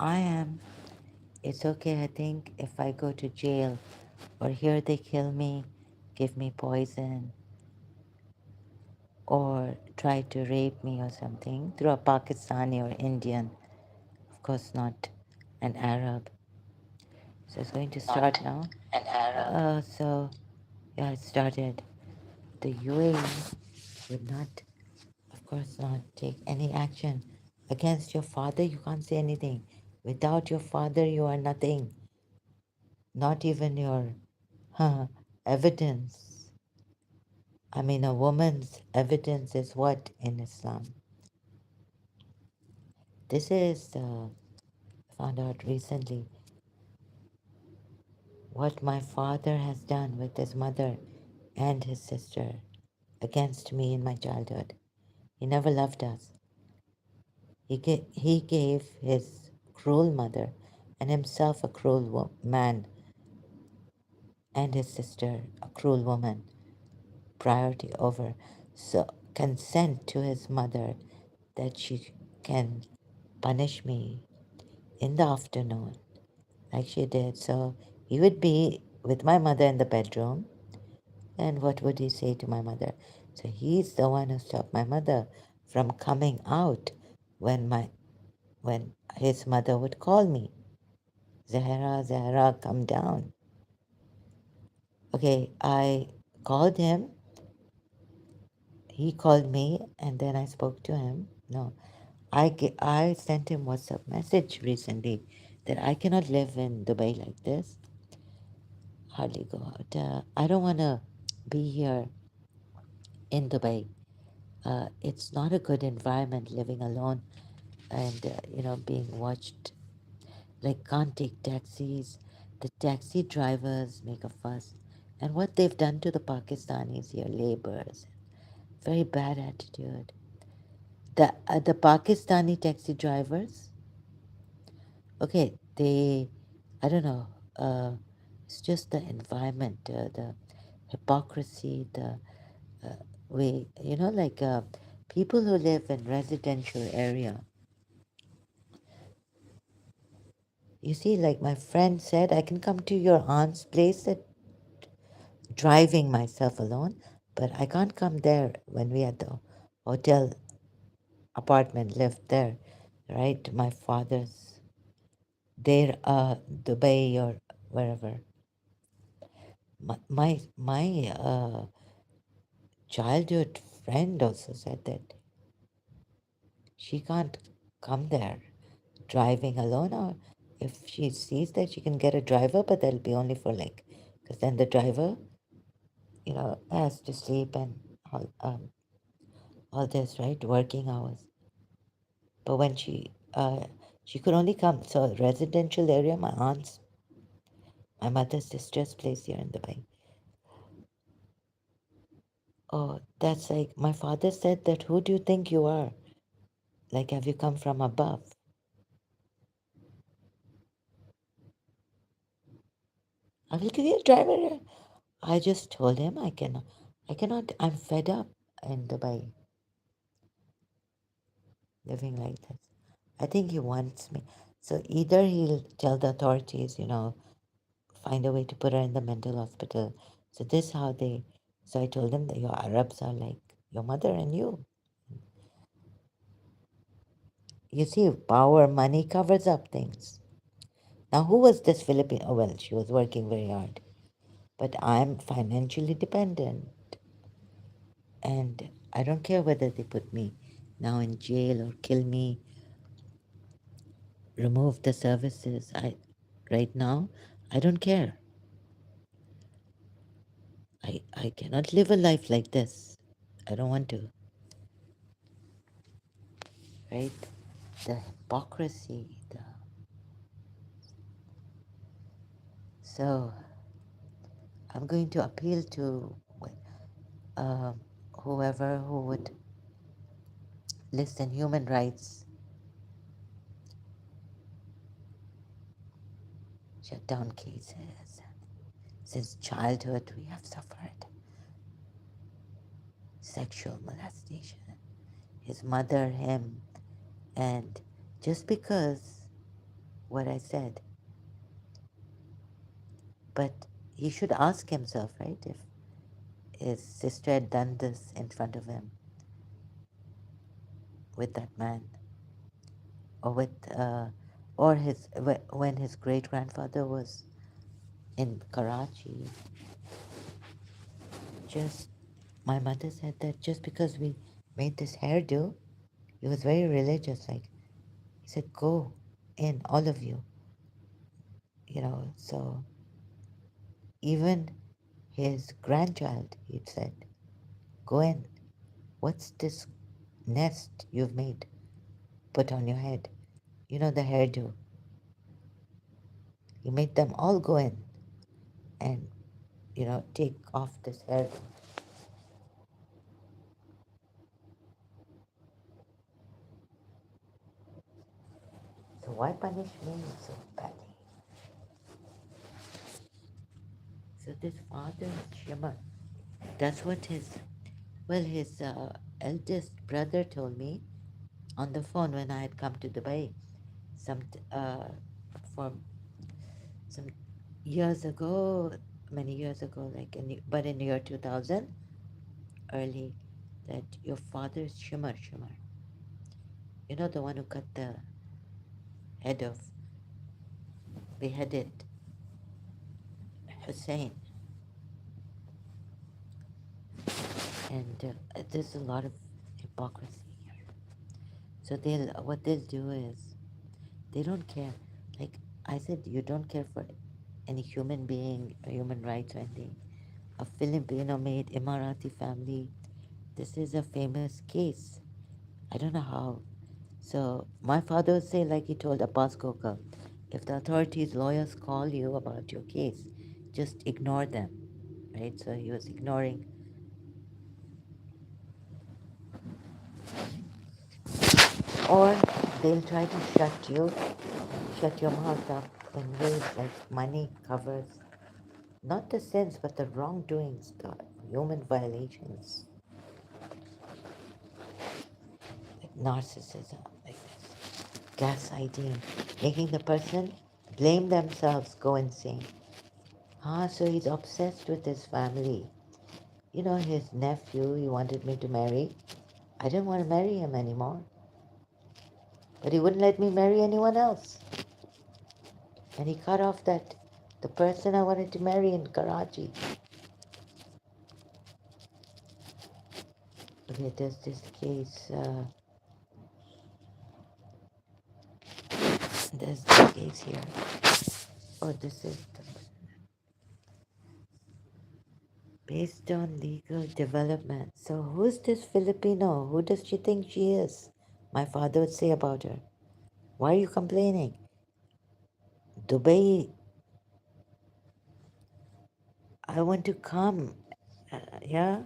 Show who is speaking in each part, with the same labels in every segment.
Speaker 1: I am. It's okay, I think, if I go to jail or here they kill me, give me poison, or try to rape me or something through a Pakistani or Indian. Of course, not an Arab. So it's going to start
Speaker 2: Not
Speaker 1: now.
Speaker 2: an Arab.
Speaker 1: So, yeah, it started. The UAE would not, of course, not take any action against your father. You can't say anything. Without your father, you are nothing. Not even your evidence. I mean, a woman's evidence is what in Islam? This is, found out recently, what my father has done with his mother and his sister against me in my childhood. He never loved us. He gave his cruel mother and himself a cruel man and his sister a cruel woman priority over so consent to his mother that she can punish me in the afternoon like she did. So he would be with my mother in the bedroom, and what would he say to my mother? So he's the one who stopped my mother from coming out when my when his mother would call me, Zahra, Zahra, come down. Okay, I called him. He called me, and then I spoke to him. No, I sent him WhatsApp message recently that I cannot live in Dubai like this. Hardly go out. I don't want to be here in Dubai. It's not a good environment living alone and being watched. Like can't take taxis. The taxi drivers make a fuss, and what they've done to the Pakistanis here, laborers, very bad attitude. The Pakistani taxi drivers, okay, they, I don't know, it's just the environment, the hypocrisy, the way, people who live in residential area. You see, like my friend said, I can come to your aunt's place at driving myself alone, but I can't come there when we had the hotel apartment lived there, right? My father's there, Dubai or wherever. My childhood friend also said that she can't come there driving alone, or if she sees that she can get a driver, but that'll be only for like, because then the driver, has to sleep and all this, right? Working hours. But when she could only come, so residential area, my aunt's, my mother's sister's place here in Dubai. Oh, that's like my father said that who do you think you are? Like, have you come from above? I will give you a driver. I just told him I cannot, I'm fed up in Dubai living like this. I think he wants me. So either he'll tell the authorities, find a way to put her in the mental hospital. So this how they, so I told him that your Arabs are like your mother and you. You see, power, money covers up things. Now, who was this Philippine? Oh, well, she was working very hard. But I'm financially dependent. And I don't care whether they put me now in jail or kill me, remove the services. Right now, I don't care. I cannot live a life like this. I don't want to, right? The hypocrisy. So I'm going to appeal to uh, whoever who would listen. Human rights, shut down cases. Since childhood, we have suffered sexual molestation. His mother, him, and just because. what I said. But he should ask himself, right, if his sister had done this in front of him with that man, or with, or when his great grandfather was in Karachi. Just my mother said that just because we made this hairdo, he was very religious. Like he said, "Go in, all of you," you know. So even his grandchild, he said, "Go in. What's this nest you've made? Put on your head. You know the hairdo." He made them all go in and take off this hairdo. So why punish me so badly? So this father Shimmer, that's what his eldest brother told me on the phone when I had come to Dubai some for some years ago, many years ago, like but in the year 2000, early, that your father's Shimmer, the one who cut the head of beheaded Hussein, and there's a lot of hypocrisy here. So what they'll do is they don't care. Like I said, you don't care for any human being, human rights or anything. A Filipino-made Emarati family. This is a famous case. I don't know how. So my father would say, like he told Abbas Kokal, if the authorities, lawyers call you about your case, just ignore them, right? So he was ignoring, or they'll try to shut your mouth up in ways like money covers not the sins, but the wrongdoings, the human violations, like narcissism, like this, gaslighting, making the person blame themselves, go insane. So he's obsessed with his family. His nephew, he wanted me to marry. I didn't want to marry him anymore, but he wouldn't let me marry anyone else. And he cut off the person I wanted to marry in Karachi. Okay, there's this case. There's this case here. Oh, this is based on legal development. So who's this Filipino? Who does she think she is? My father would say about her. Why are you complaining? Dubai, I want to come. Yeah,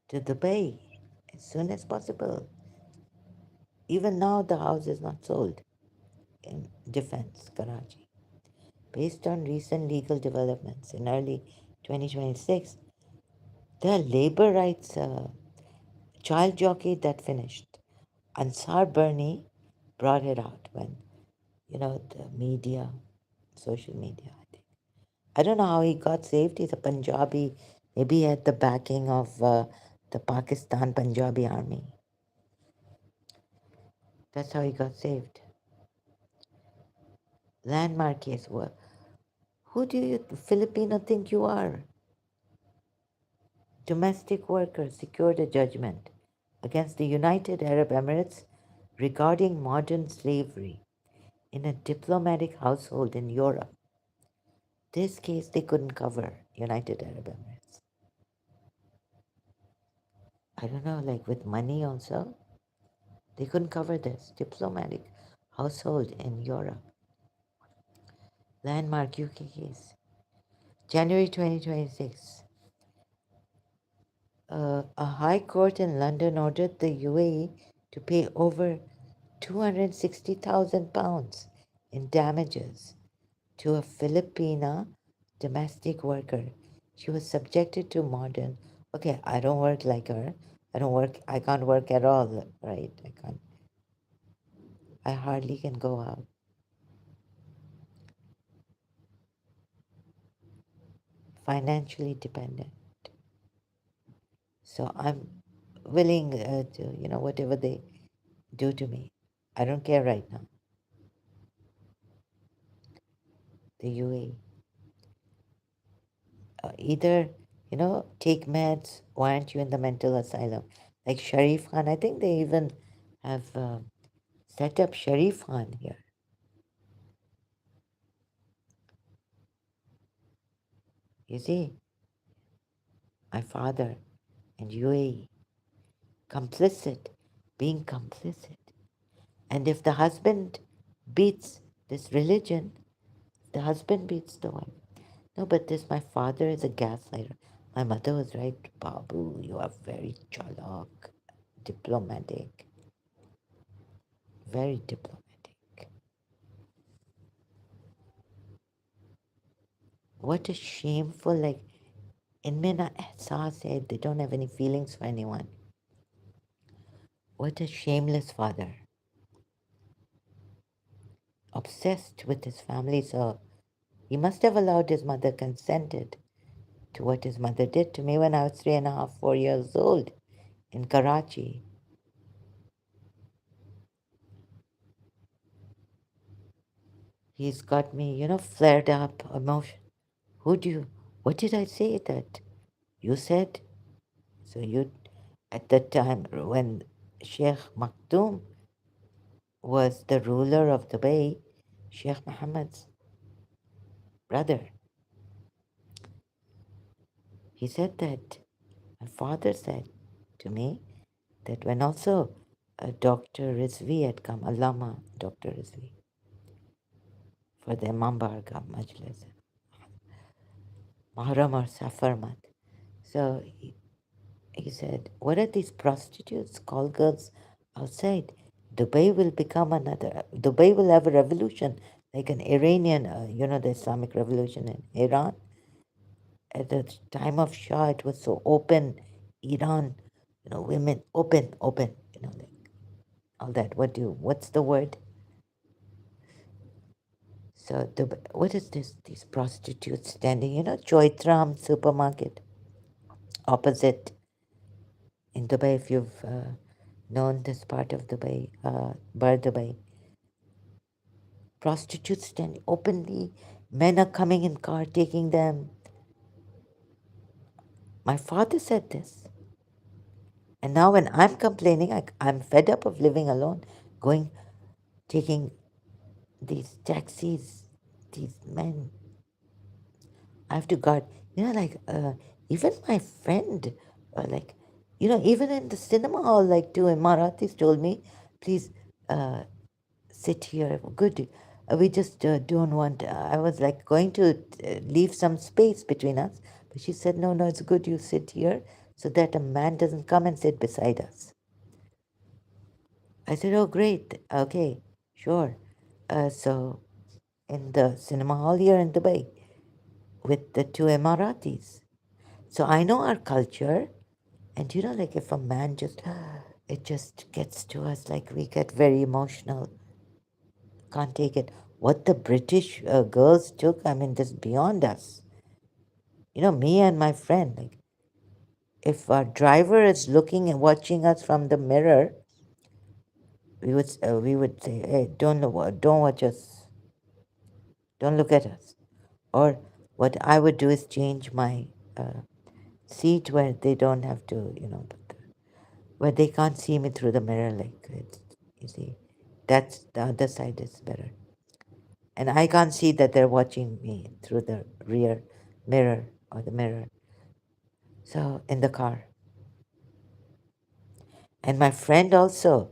Speaker 1: to Dubai as soon as possible. Even now, the house is not sold in Defense, Karachi. Based on recent legal developments in early 2026, the labor rights child jockey that finished. Ansar Bernie brought it out when, the media, social media, I think. I don't know how he got saved. He's a Punjabi. Maybe he had the backing of the Pakistan Punjabi army. That's how he got saved. Landmark case. Who do you Filipino think you are? Domestic workers secured a judgment against the United Arab Emirates regarding modern slavery in a diplomatic household in Europe. This case they couldn't cover, United Arab Emirates. I don't know, like with money also, they couldn't cover this diplomatic household in Europe. Landmark UK case. January 2026. A high court in London ordered the UAE to pay over £260,000 in damages to a Filipina domestic worker. She was subjected to modern. Okay, I don't work like her, I don't work. I can't work at all. Right? I can't. I hardly can go out. Financially dependent. So I'm willing to, whatever they do to me. I don't care right now. The UAE. Either, take meds, why aren't you in the mental asylum? Like Sharif Khan, I think they even have set up Sharif Khan here. You see, my father and UAE, complicit, being complicit. And if the husband beats this religion, the husband beats the wife. No, but this, my father is a gaslighter. My mother was right, Babu, you are very chalak, diplomatic, very diplomatic. What a shameful, like, इनमें ना एहसास है, they don't have any feelings for anyone. What a shameless father. Obsessed with his family, so he must have allowed his mother consented to what his mother did to me when I was 3.5, 4 years old in Karachi. He's got me, flared up emotion. Who do you, what did I say that you said? So you, at the time when Sheikh Maktoum was the ruler of Dubai, Sheikh Mohammed's brother, he said that my father said to me that when also Dr. Rizvi had come, Allama Dr. Rizvi, for the Imam Barga Majlis, Muharram or Safar month. So he said, what are these prostitutes, call girls outside? Dubai will become another, Dubai will have a revolution like an Iranian, the Islamic revolution in Iran. At the time of Shah, it was so open. Iran, women, open, like all that. What's the word? So, what is this? These prostitutes standing, Choitram supermarket opposite in Dubai, if you've known this part of Dubai, Bar Dubai. Prostitutes standing openly, men are coming in car taking them. My father said this. And now when I'm complaining, I'm fed up of living alone, going, taking these taxis, these men. I have to guard. Like, even my friend, like, even in the cinema hall, like two Emaratis told me, please sit here. Good. We just don't want. I was like going to leave some space between us, but she said, no, no, it's good you sit here so that a man doesn't come and sit beside us. I said, oh, great. Okay, sure. So in the cinema hall here in Dubai with the two Emaratis. So I know our culture, and like if a man just, it just gets to us, like we get very emotional, can't take it. What the British girls took, I mean, this beyond us. Me and my friend, like if our driver is looking and watching us from the mirror, we would say, hey, don't watch us, don't look at us. Or what I would do is change my seat where they don't have to, where they can't see me through the mirror. Like, you see, that's the other side is better. And I can't see that they're watching me through the rear mirror or the mirror. So, in the car. And my friend also,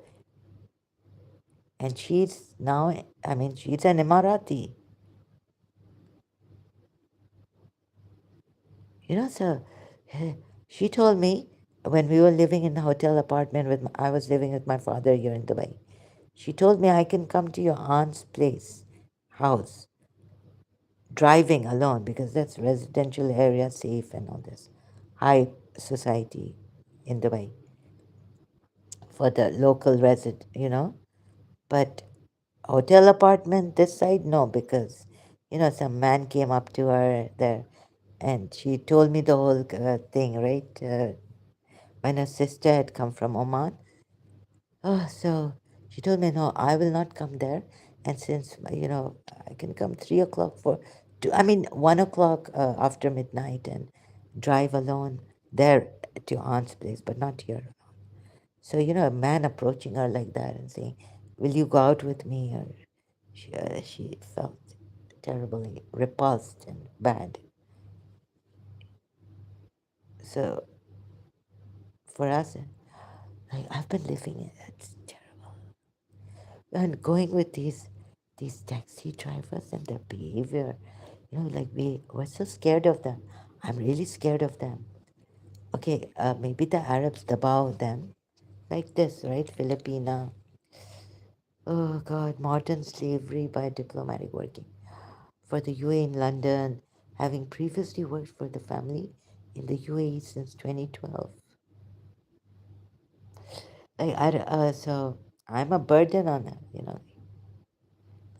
Speaker 1: and she's now, I mean, she's an Emarati. So she told me when we were living in the hotel apartment I was living with my father here in Dubai. She told me I can come to your aunt's place, house, driving alone because that's residential area, safe and all this. High society in Dubai. for the local resident. But hotel apartment this side, no, because some man came up to her there, and she told me the whole thing, right? When her sister had come from Oman. Oh, so she told me, no, I will not come there. And since, I can come 3 o'clock I mean, 1 o'clock after midnight and drive alone there to aunt's place, but not here. So, a man approaching her like that and saying, will you go out with me? Or she felt terribly repulsed and bad. So for us, like, I've been living in it's terrible. And going with these taxi drivers and their behavior, like we're so scared of them. I'm really scared of them. Okay, maybe the Arabs dabao them like this, right? Filipina. Oh God, modern slavery by diplomatic working for the UAE in London, having previously worked for the family in the UAE since 2012. So I'm a burden on them,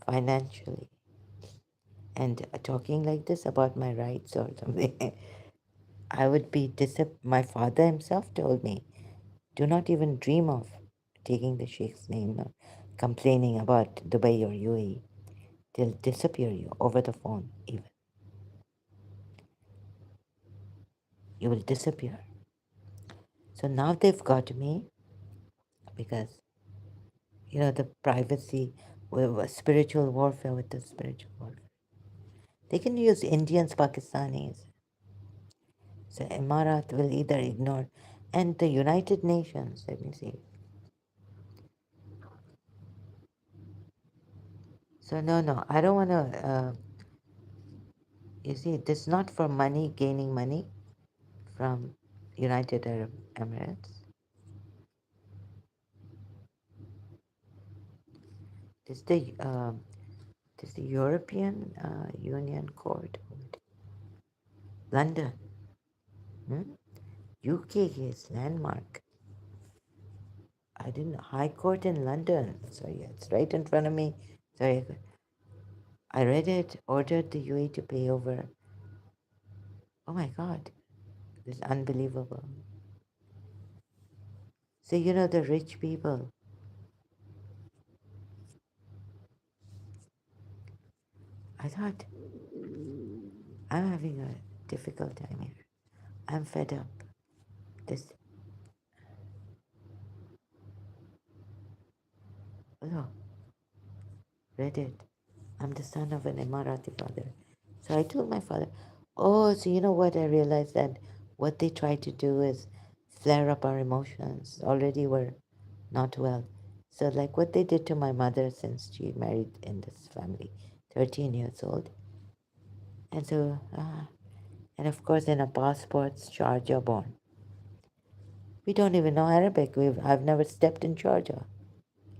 Speaker 1: financially. And talking like this about my rights or something, I would be My father himself told me, do not even dream of taking the Sheikh's name or complaining about Dubai or UAE. They'll disappear you over the phone, even. You will disappear. So now they've got me because, the privacy, spiritual warfare with the spiritual warfare. They can use Indians, Pakistanis. So Emarat will either ignore, and the United Nations, let me see. So no, no, I don't want to. You see, this is not for money, gaining money from United Arab Emirates. This is the European Union Court, London. UK case landmark. I didn't High Court in London. So yeah, it's right in front of me. Sorry, I read it. Ordered the UAE to pay over. Oh my God, this is unbelievable. So the rich people. I thought I'm having a difficult time here. I'm fed up. This. Oh, read it. I'm the son of an Emarati father. So I told my father, oh, so you know what? I realized that what they try to do is flare up our emotions. Already we're not well. So, like what they did to my mother since she married in this family, 13 years old. And so, and of course, in a passports, Sharjah born. We don't even know Arabic. I've never stepped in Sharjah.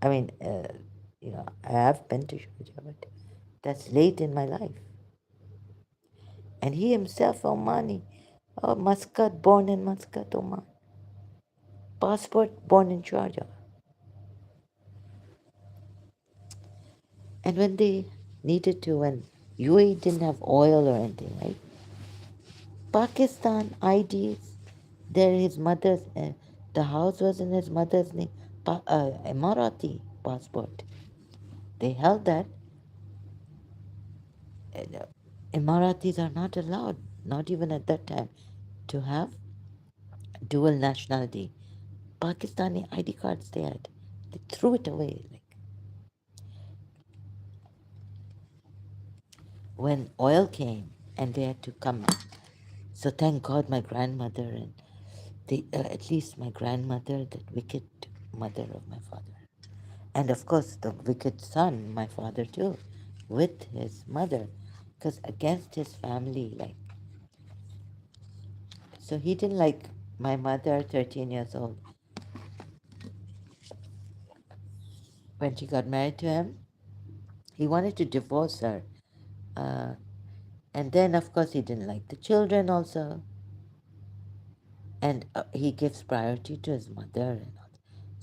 Speaker 1: I mean, I have been to Sharjah, but that's late in my life. And he himself, Omani, Muscat, born in Muscat, Oman. Passport, born in Sharjah. And when they needed to, when UAE didn't have oil or anything, right? Pakistan IDs, there his mother's, the house was in his mother's name, Emarati passport. They held that. Emaratis are not allowed, not even at that time, to have dual nationality. Pakistani ID cards they had. They threw it away. Like when oil came and they had to come. So thank God my grandmother and at least my grandmother, that wicked mother of my father. And of course the wicked son, my father too, with his mother. Because against his family, like, so he didn't like my mother, 13 years old. When she got married to him, he wanted to divorce her. Uh, and then, of course, he didn't like the children also. And he gives priority to his mother and all.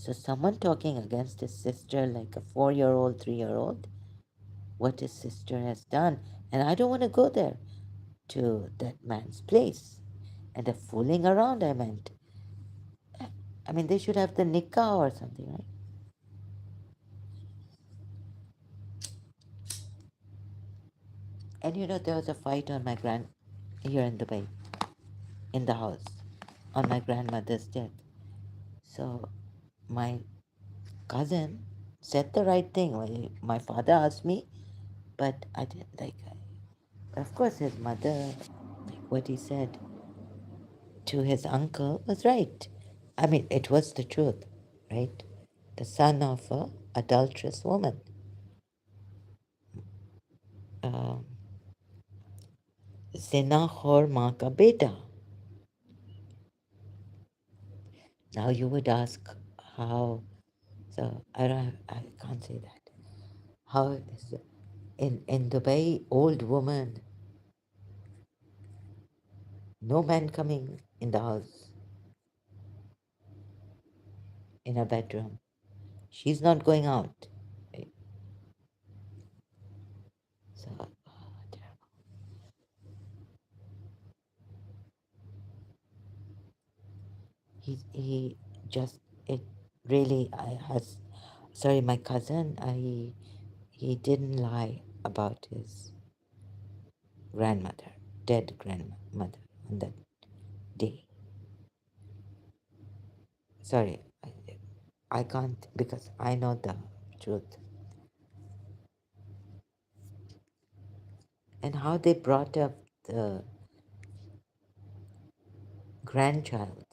Speaker 1: So someone talking against his sister like a 4 year old, 3 year old, what his sister has done. And I don't want to go there to that man's place. And the fooling around, I meant. I mean, they should have the nikah or something, right? And there was a fight on my here in Dubai, in the house, on my grandmother's death. So my cousin said the right thing. Well, my father asked me, but I didn't like. Of course, his mother, like what he said to his uncle, was right. I mean, it was the truth, right? The son of a adulterous woman. Um, Zinakhor maa ka beta. Now you would ask how. So I can't say that. How is in Dubai, old woman, no man coming in the house, in her bedroom. She's not going out. Right? So he just it really I has sorry my cousin I he didn't lie about his grandmother, dead grandmother on that day. Sorry, I can't because I know the truth. And how they brought up the grandchild,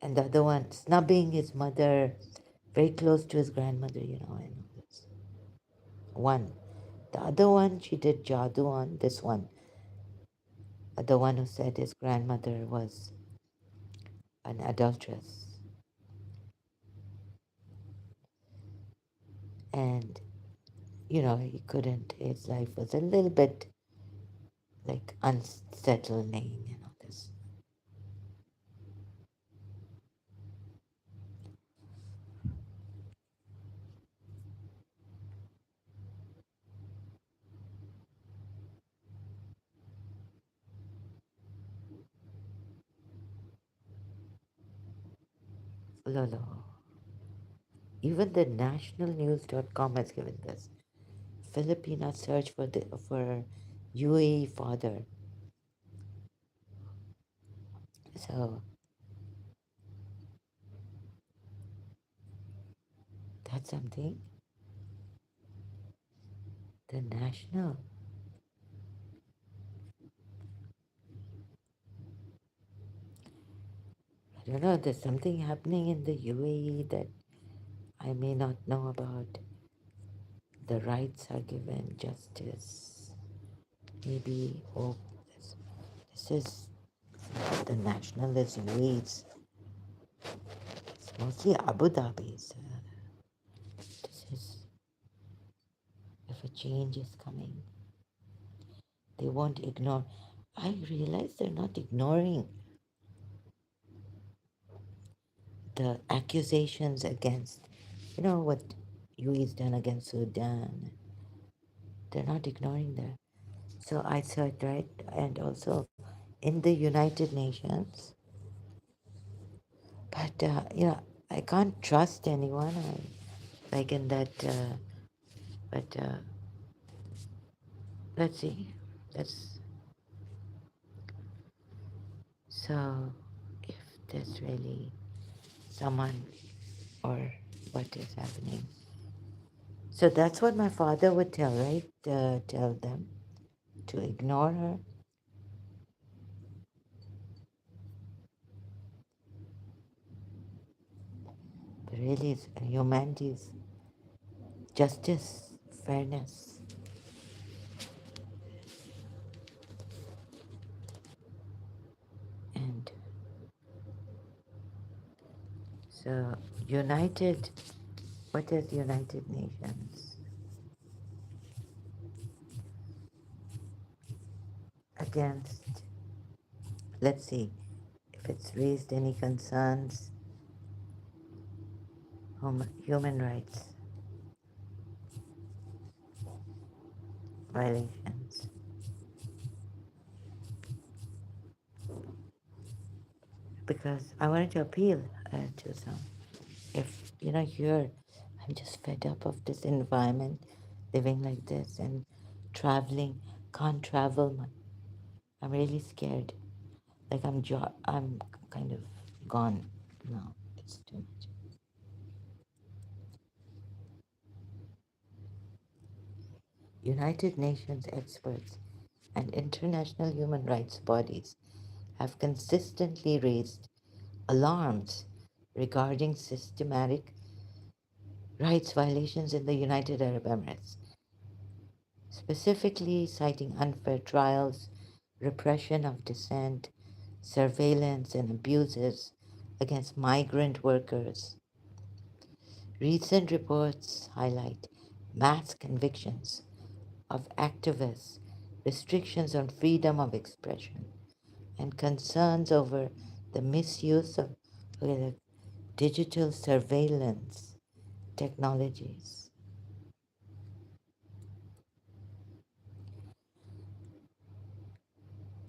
Speaker 1: and the other one snubbing his mother, very close to his grandmother, I know this. One. The other one, she did jadoo on this one. The one who said his grandmother was an adulteress. And, he couldn't, his life was a little bit like unsettling, this. Lolo. Even the nationalnews.com has given this. Filipina search for UAE father. So that's something. The national. I don't know, there's something happening in the UAE that I may not know about. The rights are given, justice, maybe hope. This is the nationalist UAE. It's mostly Abu Dhabi's. This is if a change is coming, they won't ignore. I realize they're not ignoring the accusations against, what UAE's done against Sudan. They're not ignoring that. So I searched, right? And also in the United Nations. But, I can't trust anyone. Like in that, but let's see. Let's, so if there's really someone or what is happening. So that's what my father would tell, right? Tell them to ignore her. But really, it's humanity's justice, fairness. And so, what is United Nations? Against, let's see if if it's raised any concerns, human rights violations. Because I wanted to appeal to some. If you're not here, I'm just fed up of this environment, living like this and traveling. Can't travel. I'm really scared. Like I'm kind of gone now. It's too much. United Nations experts and international human rights bodies have consistently raised alarms regarding systematic rights violations in the United Arab Emirates, specifically citing unfair trials, repression of dissent, surveillance, and abuses against migrant workers. Recent reports highlight mass convictions of activists, restrictions on freedom of expression, and concerns over the misuse of digital surveillance technologies.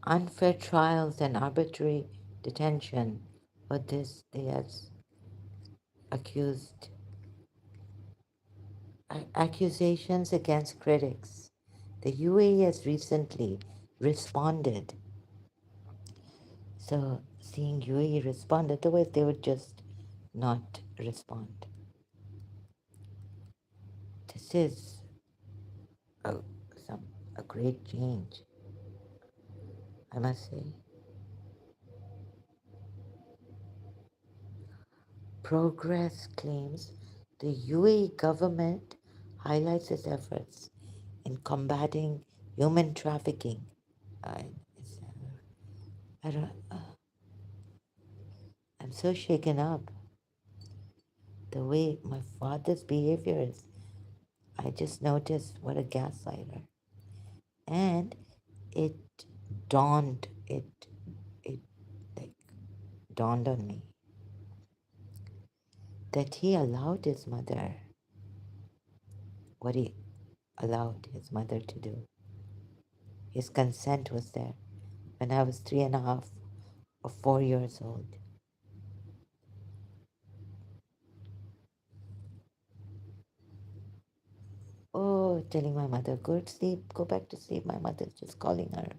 Speaker 1: Unfair trials and arbitrary detention for this, they has accused accusations against critics. The UAE has recently responded. So seeing UAE respond, otherwise they would just not respond. This is a, a great change, I must say. Progress claims the UAE government highlights its efforts in combating human trafficking. I, I don't, I'm so shaken up. The way my father's behavior is, I just noticed what a gaslighter. And it it like dawned on me that he allowed his mother what he allowed his mother to do. His consent was there when I was 3.5 or 4 years old. Oh, telling my mother, go to sleep, go back to sleep. My mother's just calling her.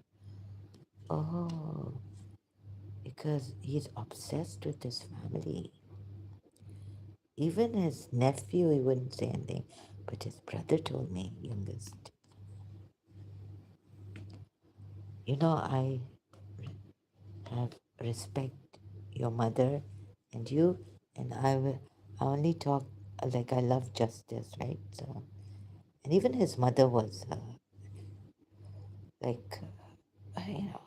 Speaker 1: Oh, because he's obsessed with his family. Even his nephew, he wouldn't say anything, but his brother told me, youngest. I have respect your mother and you, and I only talk like I love justice, right? So, and even his mother was like, you know,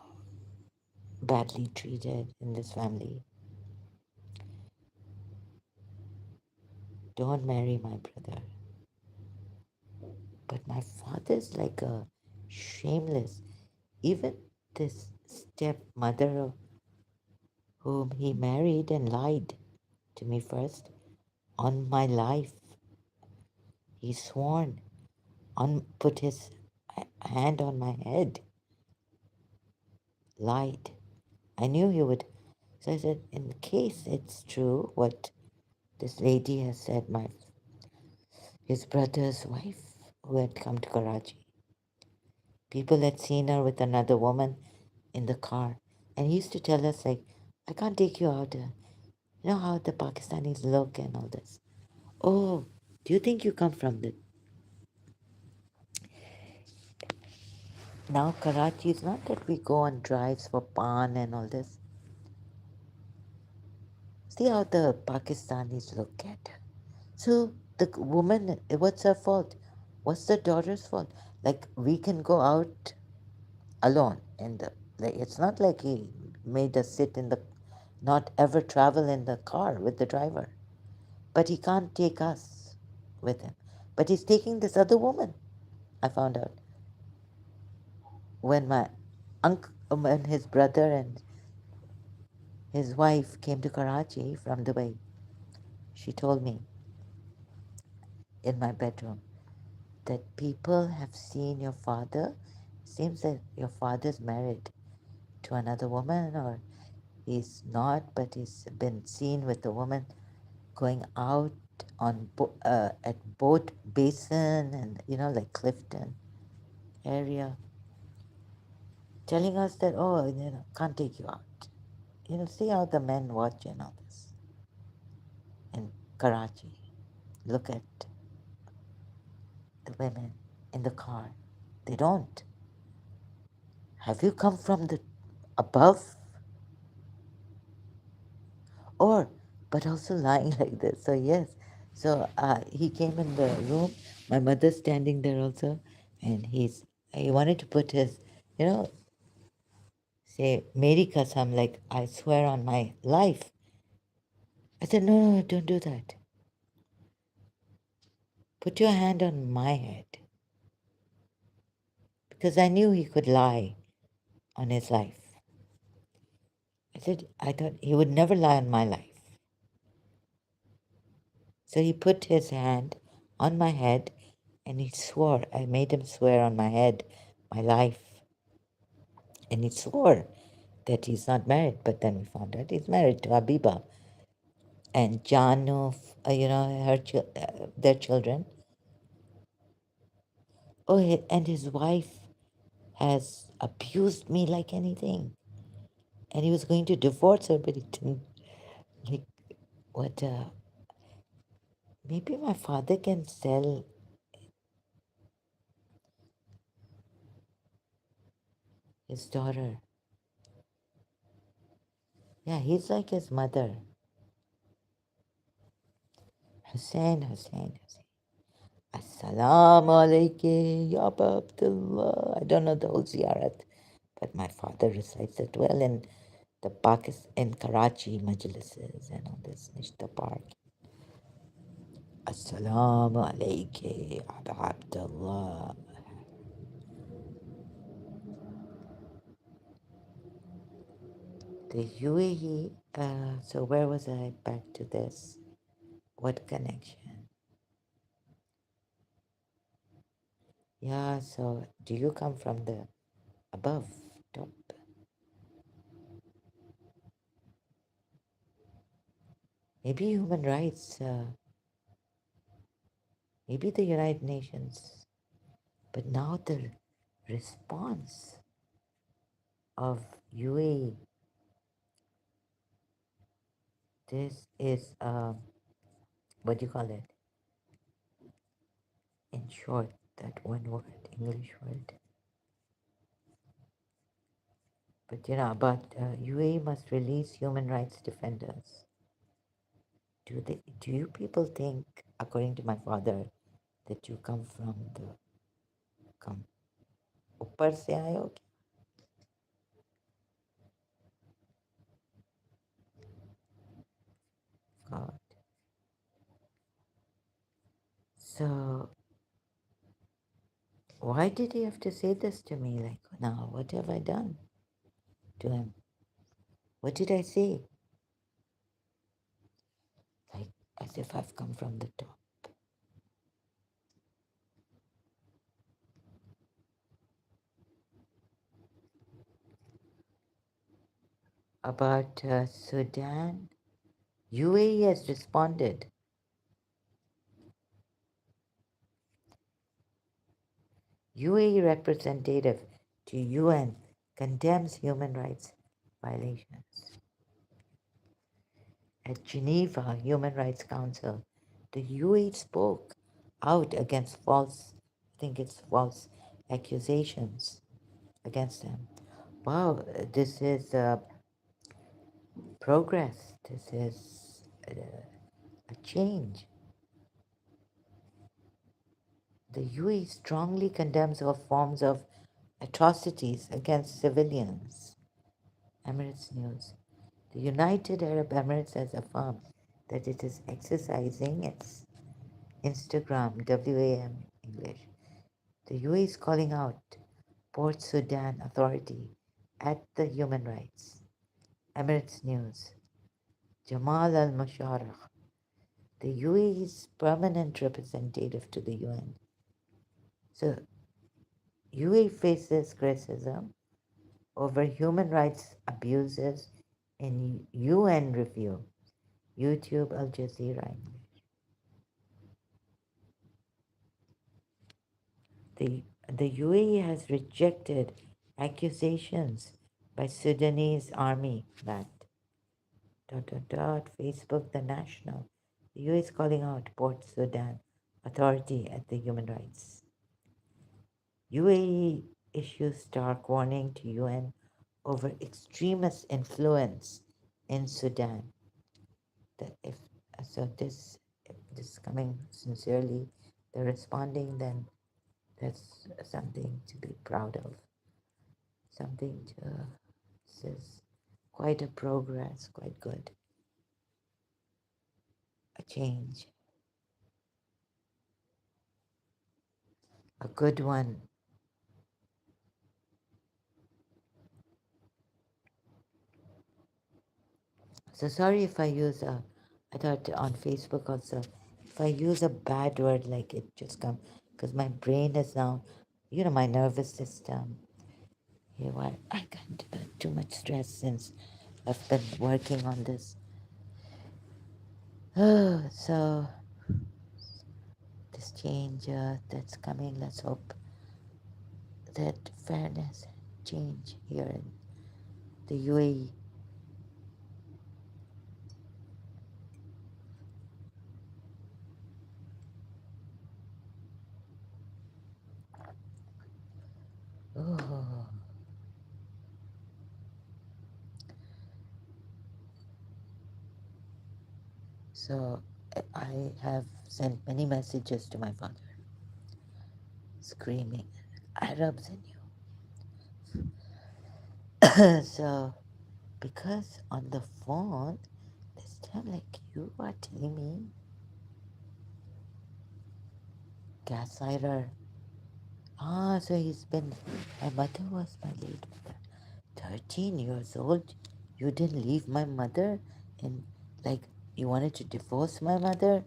Speaker 1: badly treated in this family. Don't marry my brother. But my father's like a shameless. Even this stepmother whom he married and lied to me first on my life. He sworn put his hand on my head, lied. I knew he would. So I said, in case it's true what this lady has said, his brother's wife who had come to Karachi. People had seen her with another woman in the car. And he used to tell us, like, I can't take you out. You know how the Pakistanis look and all this. Oh, do you think you come from the. Now, Karachi is not that we go on drives for pan and all this. See how the Pakistanis look at her. So, the woman, what's her fault? What's the daughter's fault? Like, we can go out alone. Like, it's not like he made us sit in the. Not ever travel in the car with the driver. But he can't take us with him. But he's taking this other woman, I found out. When my uncle, when his brother and his wife came to Karachi from Dubai. She told me in my bedroom that people have seen your father. Seems that your father's married to another woman, or he's not, but he's been seen with the woman going out on at Boat Basin and like Clifton area, telling us that can't take you out. See how the men watch and all this in Karachi. Look at the women in the car. They don't. Have you come from the above? Or, but also lying like this. So, yes. So, he came in the room, my mother's standing there also, and he wanted to put his, you know, say, Meri Kasam, like, I swear on my life. I said, no, no, don't do that. Put your hand on my head. Because I knew he could lie on his life. I thought he would never lie on my life. So he put his hand on my head and he swore. I made him swear on my head, my life. And he swore that he's not married. But then we found out he's married to Habiba. And Janu, their children. Oh, and his wife has abused me like anything. And he was going to divorce her, but he didn't. Like, what? Maybe my father can sell his daughter. Yeah, he's like his mother. Hussein, Hussein, Hussein. Assalamu alaikum, Ya Aba Abdullah. I don't know the whole ziyarat, but my father recites it well in the Pakistan, in Karachi majlises and all this, Nishta Park. Assalamu alaikum, Ya Aba Abdullah. The UAE, so where was I back to this? What connection? Yeah, so do you come from the above, top? Maybe human rights, maybe the United Nations. But now the response of UAE, this is, what do you call it? In short, that one word, English word. But about UAE must release human rights defenders. Do you people think, according to my father, that you come from the, come, ऊपर से आए हो क्या? God. So why did he have to say this to me? Like, now, what have I done to him? What did I say? Like, as if I've come from the top. About Sudan, UAE has responded. UAE representative to UN condemns human rights violations. At Geneva Human Rights Council, the UAE spoke out against false accusations against them. Wow, this is progress. This is a change. The UAE strongly condemns all forms of atrocities against civilians. Emirates News. The United Arab Emirates has affirmed that it is exercising its Instagram WAM English. The UAE is calling out Port Sudan Authority at the human rights Emirates News. Jamal Al Musharraf, the UAE's permanent representative to the UN. So, UAE faces criticism over human rights abuses in UN review. YouTube, Al Jazeera. The, the UAE has rejected accusations by Sudanese army that Facebook The National. The UAE is calling out Port Sudan Authority at the human rights. UAE issues stark warning to UN over extremist influence in Sudan. That if this is coming sincerely, they're responding, then that's something to be proud of. Something to this is quite a progress, quite good. A change. A good one. So sorry if I use a, I thought on Facebook also, if I use a bad word like it just come, because my brain is now, my nervous system. You know, I got too much stress since I've been working on this. So this change that's coming, let's hope that fairness change here in the UAE. Oh, so I have sent many messages to my father, screaming, Arabs in you. So because on the phone, this time like you are telling me, gaslighter. Ah, so he's been. My mother was my late mother. 13 years old. You didn't leave my mother, and like you wanted to divorce my mother,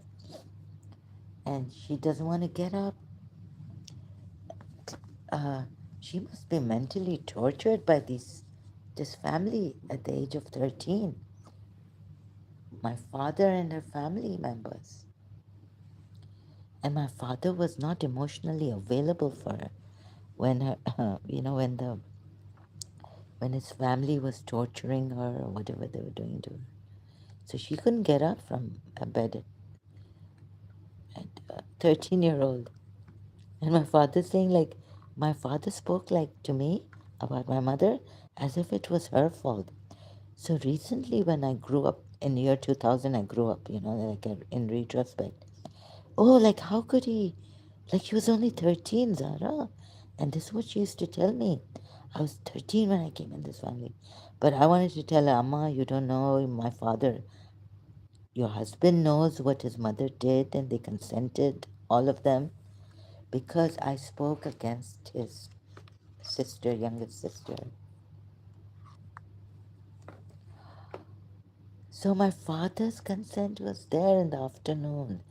Speaker 1: and she doesn't want to get up. Uh, she must be mentally tortured by this family at the age of 13. My father and her family members. And my father was not emotionally available for her when her, when his family was torturing her or whatever they were doing to her. So she couldn't get up from a bed at 13-year-old. And my father saying like, my father spoke like to me about my mother as if it was her fault. So recently when I grew up in the year 2000, I grew up, like in retrospect. Oh, like how could he? Like he was only 13, Zara. And this is what she used to tell me. I was 13 when I came in this family. But I wanted to tell her, Amma, you don't know my father. Your husband knows what his mother did, and they consented, all of them, because I spoke against his sister, youngest sister. So my father's consent was there in the afternoon.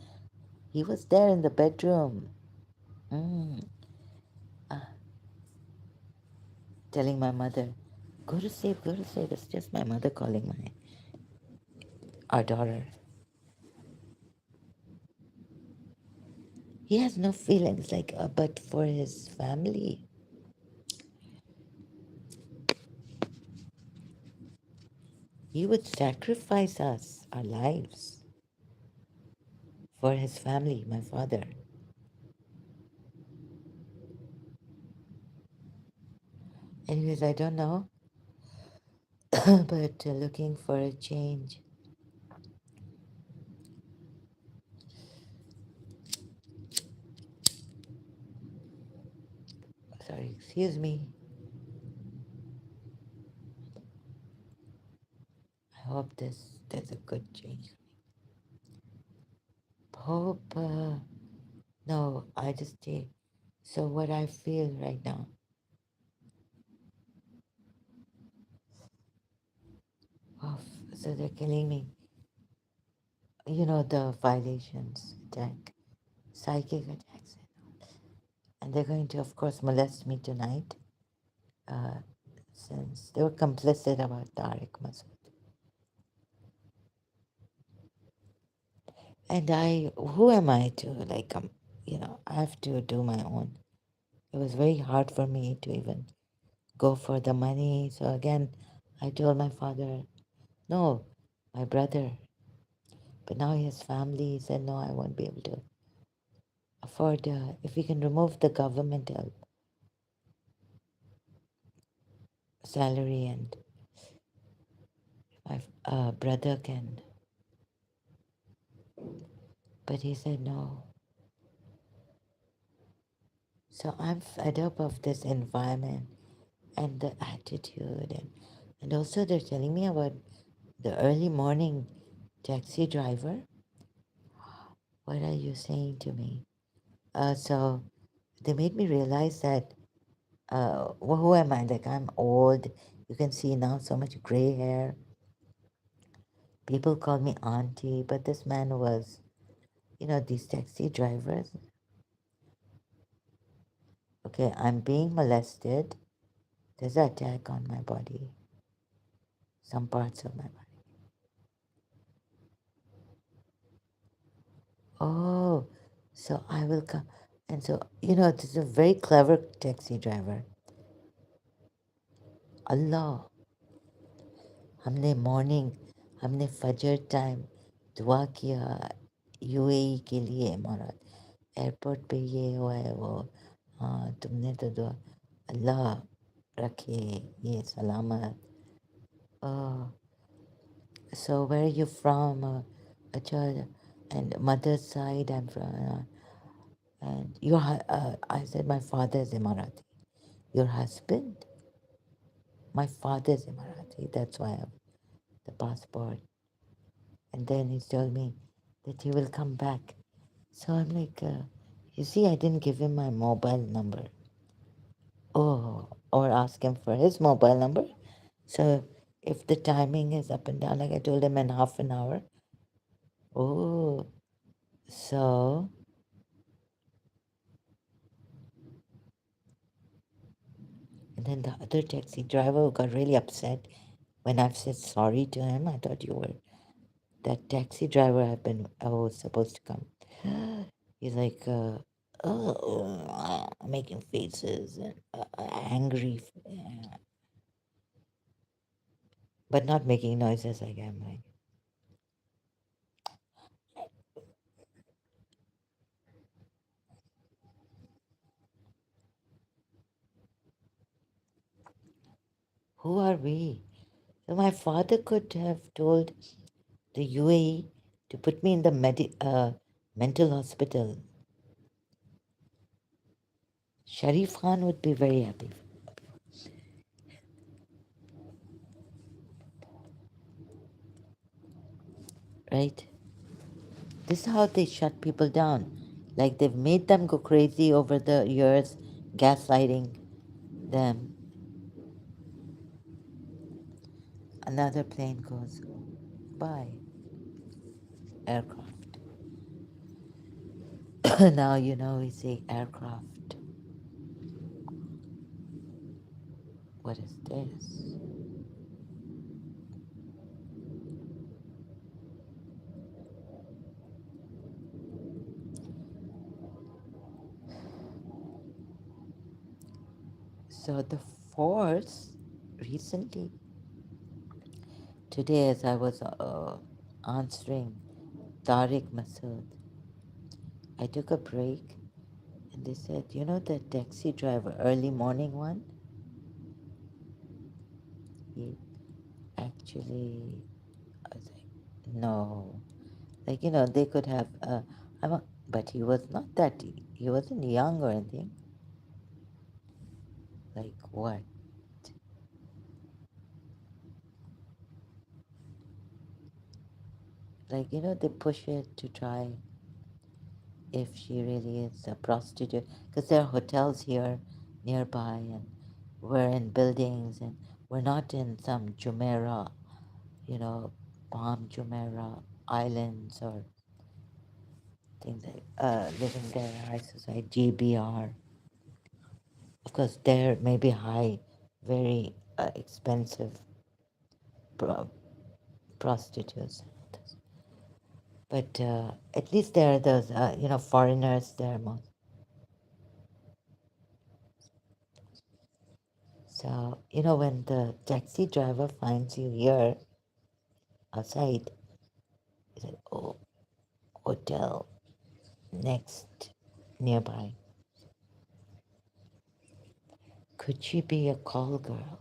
Speaker 1: He was there in the bedroom. Mm. Telling my mother, go to sleep, go to sleep. It's just my mother calling our daughter. He has no feelings like, but for his family. He would sacrifice us, our lives, for his family, my father. Anyways, I don't know, but looking for a change. Sorry, excuse me. I hope there's a good change. Hope, no, I just, so what I feel right now, So they're killing me. You know, the violations, attack, psychic attacks. And they're going to, of course, molest me tonight, uh, since they were complicit about Tariq Masood. And who am I to, like, I have to do my own. It was very hard for me to even go for the money. So again, I told my father, no, my brother. But now he has family. He said, no, I won't be able to afford, if we can remove the government help, salary, and my brother can. But he said, no. So I'm fed up of this environment and the attitude. And also, they're telling me about the early morning taxi driver. What are you saying to me? So they made me realize that, well, who am I? Like, I'm old. You can see now so much gray hair. People call me auntie, but this man was, these taxi drivers. Okay, I'm being molested. There's an attack on my body, some parts of my body. Oh, so I will come. And so, this is a very clever taxi driver. Allah, हमने morning हमने फजर time दुआ किया UAE के लिए इमारत airport पे ये हुआ है वो हाँ तुमने तो दुआ अल्लाह रखे ये सलामत oh so where are you from अच्छा and mother's side I'm from and I said my father is Emarati your husband my father is Emarati that's why I have the passport. And then he told me that he will come back. So I'm like, you see, I didn't give him my mobile number. Oh, or ask him for his mobile number. So if the timing is up and down, like I told him in half an hour. Oh, so, and then the other taxi driver got really upset when I've said sorry to him. I thought you were that taxi driver I was supposed to come. He's like, making faces and angry, but not making noises like I'm like, who are we? So my father could have told the UAE to put me in the mental hospital. Sharif Khan would be very happy, right? This is how they shut people down. Like they've made them go crazy over the years, gaslighting them. Another plane goes by, aircraft. Now we say aircraft. What is this? So the force recently, today as I was answering Tariq Masood, I took a break and they said, the taxi driver, early morning one, he actually, I was like, no. Like, they could have, but he was not that, he wasn't young or anything. Like what? Like, they push it to try if she really is a prostitute. Because there are hotels here nearby, and we're in buildings, and we're not in some Jumeirah, Palm Jumeirah Islands or things like living there, high society, GBR. Of course, there may be high, very expensive pro- prostitutes. But at least there are those, foreigners there most. So, when the taxi driver finds you here outside, he said, oh, hotel next nearby. Could she be a call girl?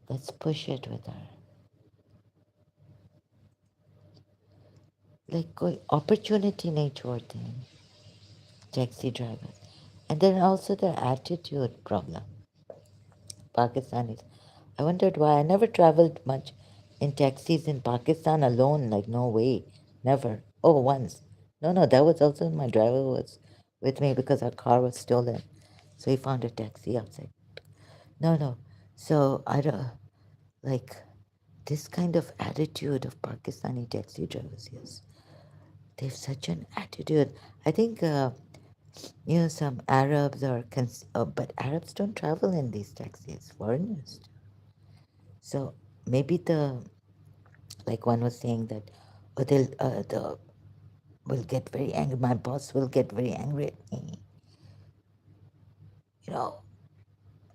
Speaker 1: Let's push it with her. Like opportunity nature छोड़ते हैं taxi drivers. And then also their attitude problem. Pakistanis. I wondered why. I never traveled much in taxis in Pakistan alone. Like, no way. Never. Oh, once. No, no, that was also my driver was with me because our car was stolen. So he found a taxi outside. No, no. So I don't like this kind of attitude of Pakistani taxi drivers. Yes, they have such an attitude. I think some Arabs but Arabs don't travel in these taxis. Foreigners. So maybe like one was saying that, oh, the will get very angry. My boss will get very angry at me. You know,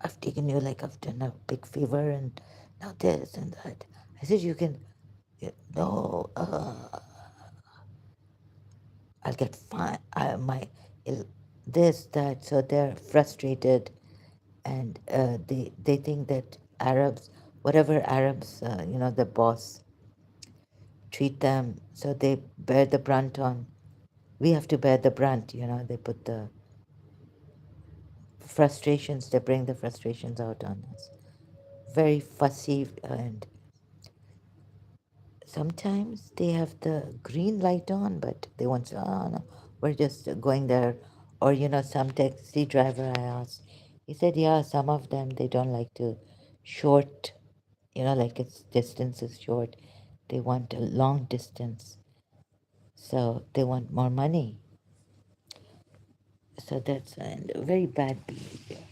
Speaker 1: I've taken you like I've done a big favor and now this and that. I said you can. No, I'll get fine. This that. So they're frustrated, and they think that Arabs, whatever Arabs, the boss treat them, so they bear the brunt on. We have to bear the brunt. They put the frustrations. They bring the frustrations out on us. Very fussy, and sometimes they have the green light on, but they want to, oh no, we're just going there. Or, some taxi driver I asked, he said, yeah, some of them, they don't like to short, like its distance is short. They want a long distance. So they want more money. So that's and very bad behavior.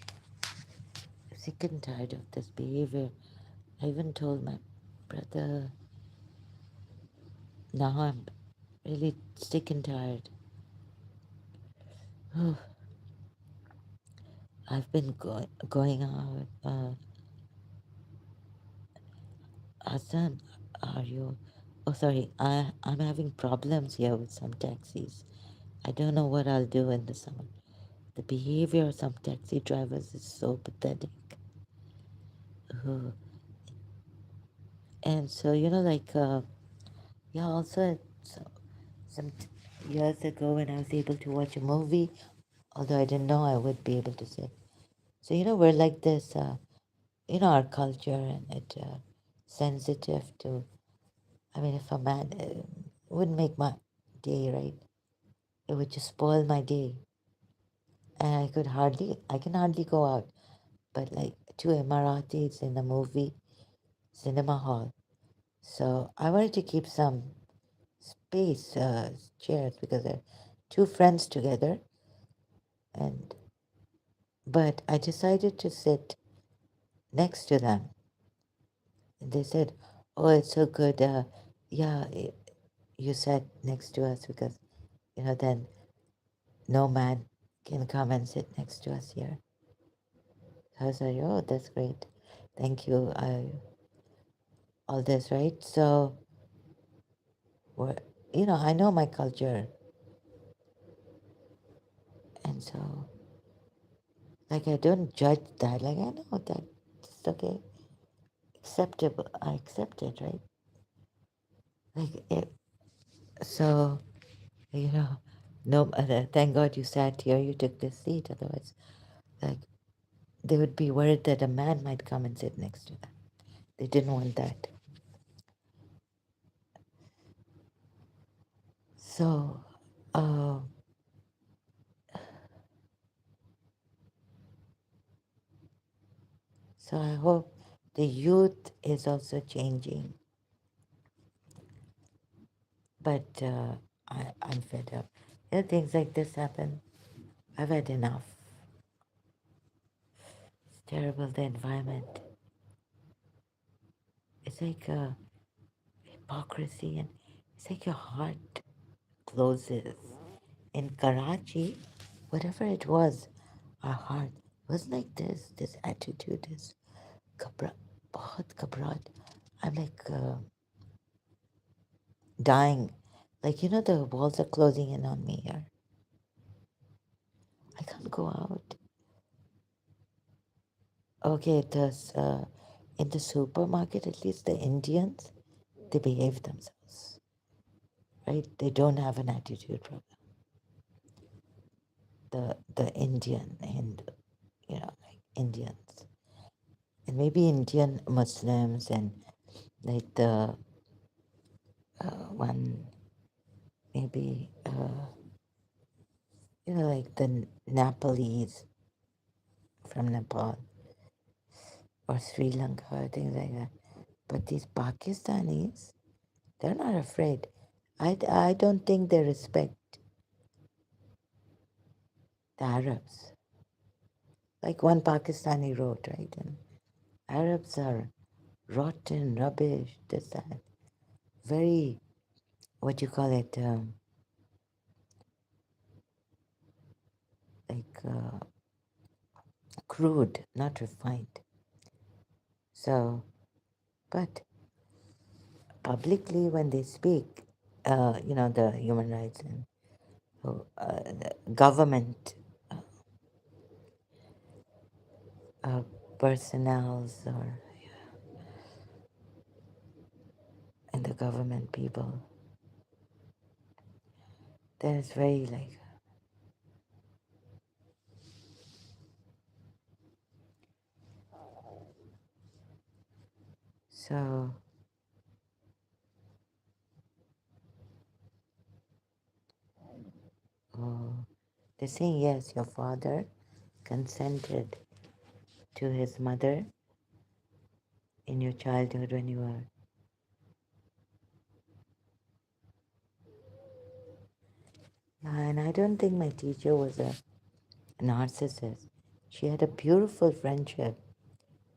Speaker 1: Sick and tired of this behavior. I even told my brother, now I'm really sick and tired. I've been going out. Hassan, are you? Oh, sorry. I'm having problems here with some taxis. I don't know what I'll do in the summer. The behavior of some taxi drivers is so pathetic. Uh, and so, yeah, also, so, some years ago when I was able to watch a movie, although I didn't know I would be able to sit. So, we're like this, our culture and it sensitive to, I mean, if a man wouldn't make my day, right? It would just spoil my day. And I can hardly go out. But like two Emaratis in a movie cinema hall. So I wanted to keep some space, chairs, because they're two friends together. And but I decided to sit next to them. And they said, "Oh, it's so good. Yeah, you sat next to us because then no man can come and sit next to us here." So I was like, "Oh, that's great. Thank you." All this, right? So, we're, I know my culture, and so like I don't judge that. Like I know that it's okay, acceptable. I accept it, right? Like it, so you know, no. Thank God you sat here. You took this seat. Otherwise, like they would be worried that a man might come and sit next to them. They didn't want that. So, uh, So I hope the youth is also changing. But I'm fed up. Things like this happen. I've had enough. It's terrible, the environment. It's like hypocrisy, and it's like your heart closes. In Karachi, whatever it was, our heart was like this attitude is घबरा बहुत घबराहट. I'm like dying. Like, the walls are closing in on me here. I can't go out. Okay, in the supermarket, at least the Indians, they behave themselves, right? They don't have an attitude problem. The Indian and like Indians, and maybe Indian Muslims, and like the one maybe like the Nepalese from Nepal or Sri Lanka, things like that. But these Pakistanis, they're not afraid. I don't think they respect the Arabs. Like one Pakistani wrote, right? And Arabs are rotten, rubbish, this, that. Very, what you call it, like crude, not refined. So, but publicly when they speak, the human rights and the government uh, personnels or and the government people, there's very like so. Oh, they're saying yes, your father consented to his mother in your childhood when you were. And I don't think my teacher was a narcissist. She had a beautiful friendship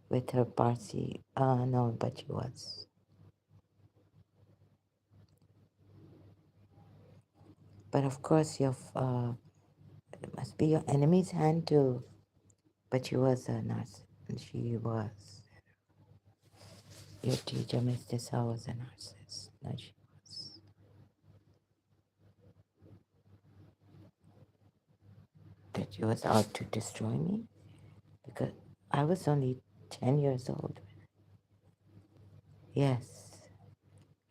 Speaker 1: with her Parsi. No, but she was. But of course, it must be your enemy's hand too. But she was a narcissist. She was. Your teacher, Miss Tessa, was a narcissist. No, she was. That she was out to destroy me because I was only 10 years old. Yes.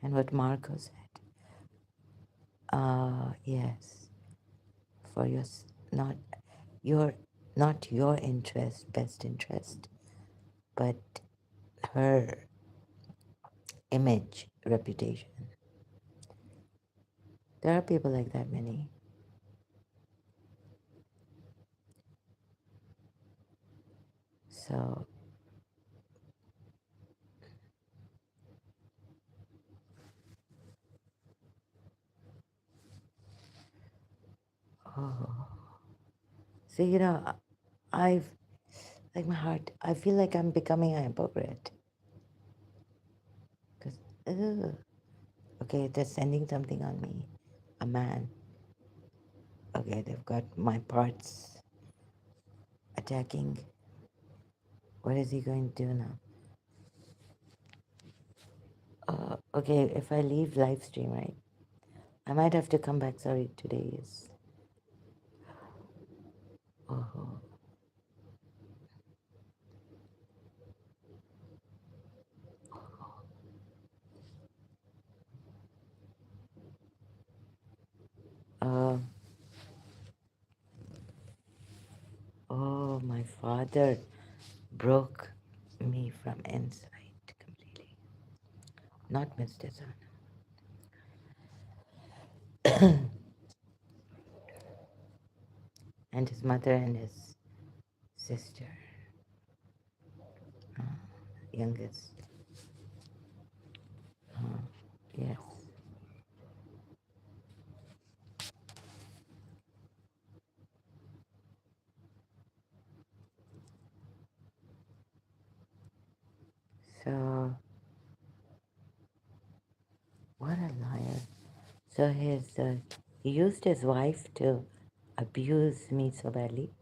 Speaker 1: And what Marco said. Yes. For not your not your interest, best interest, but her image, reputation. There are people like that, many. So, oh. So, I've, like my heart, I feel like I'm becoming a hypocrite. Because, okay, they're sending something on me. A man. Okay, they've got my parts attacking. What is he going to do now? Okay, if I leave live stream, right? I might have to come back. Sorry, today is. Oh, uh, oh, my father broke me from inside completely. Not Mr. Son. And his mother and his sister. youngest. Yes. So, what a liar. So he used his wife to abuse me so badly.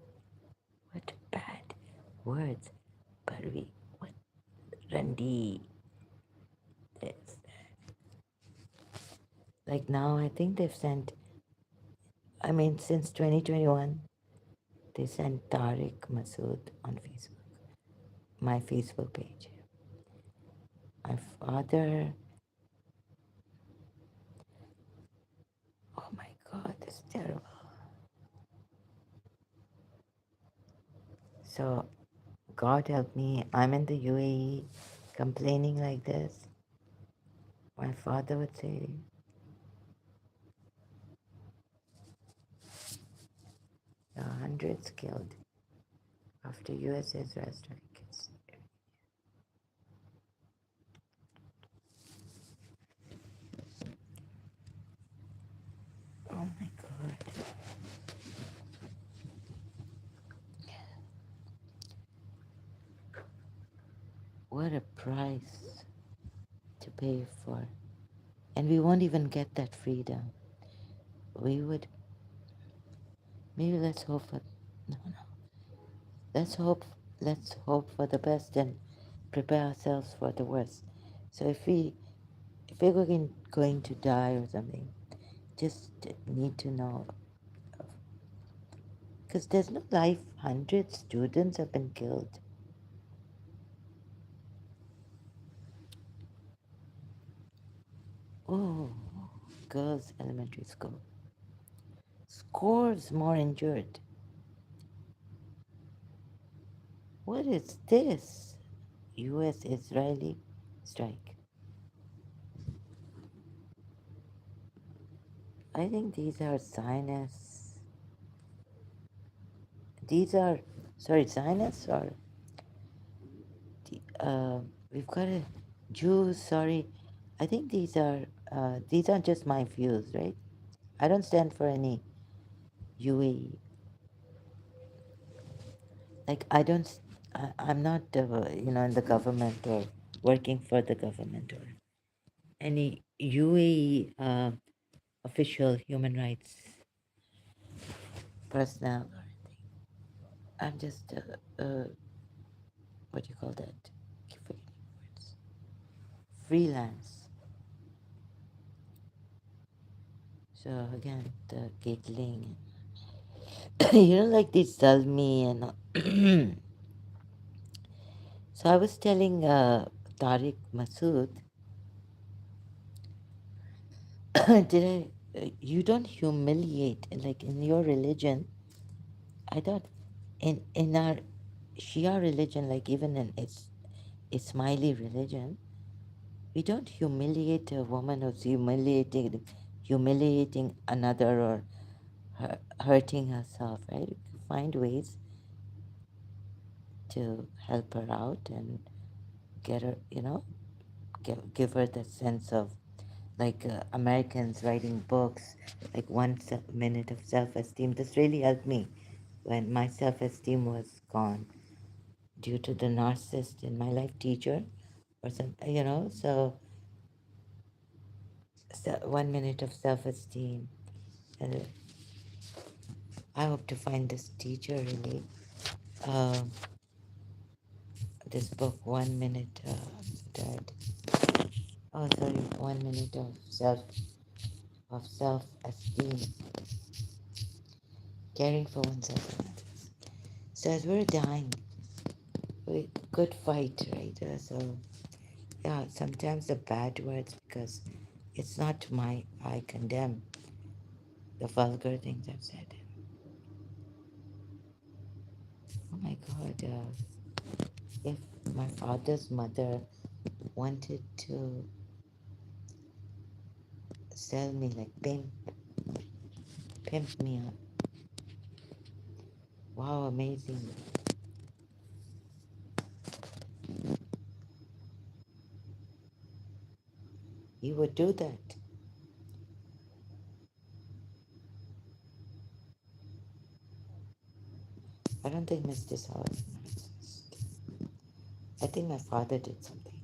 Speaker 1: What bad words. Parvi, what Randi. This. Like now, I think they've sent, I mean, since 2021, they sent Tariq Masood on Facebook, my Facebook page. My father, oh my God, it's terrible. So, God help me, I'm in the UAE complaining like this. My father would say, hundreds killed after US Israel strikes. Oh my God. What a price to pay for. And we won't even get that freedom. We would, maybe let's hope for, no, no. Let's hope, let's hope for the best and prepare ourselves for the worst. So if we're going to die or something, just need to know, because there's no life. 100 students have been killed. Oh, girls' elementary school. Scores more injured. What is this? US Israeli strike. I think these are Zionists. These are, sorry, Zionists or we've got a Jews, sorry. I think these aren't just my views, right? I don't stand for any UAE. Like, I don't, I'm not, in the government or working for the government or any UAE official human rights personnel or anything. I'm just, what do you call that? Keep forgetting words. Freelance. So again, the giggling, like they tell me and so I was telling Tariq Masood, did you don't humiliate, like in your religion. I thought in our Shia religion, like even in Ismaili religion, we don't humiliate a woman who's humiliating another or hurting herself, right? We find ways to help her out and get her, give her the sense of like Americans writing books, like 1 minute of self-esteem. This really helped me when my self-esteem was gone due to the narcissist in my life, teacher or some, so 1 minute of self-esteem. And I hope to find this teacher really. Um, this book, 1 minute, dead. Oh, sorry, 1 minute of self-esteem, caring for oneself and others. So as we're dying, we good fight, right? So yeah, sometimes the bad words because it's not I condemn the vulgar things I've said. Oh my God, if my father's mother wanted to sell me like pimp me up. Wow, amazing. He would do that. I don't think Mr. Sawa is a narcissist. I think my father did something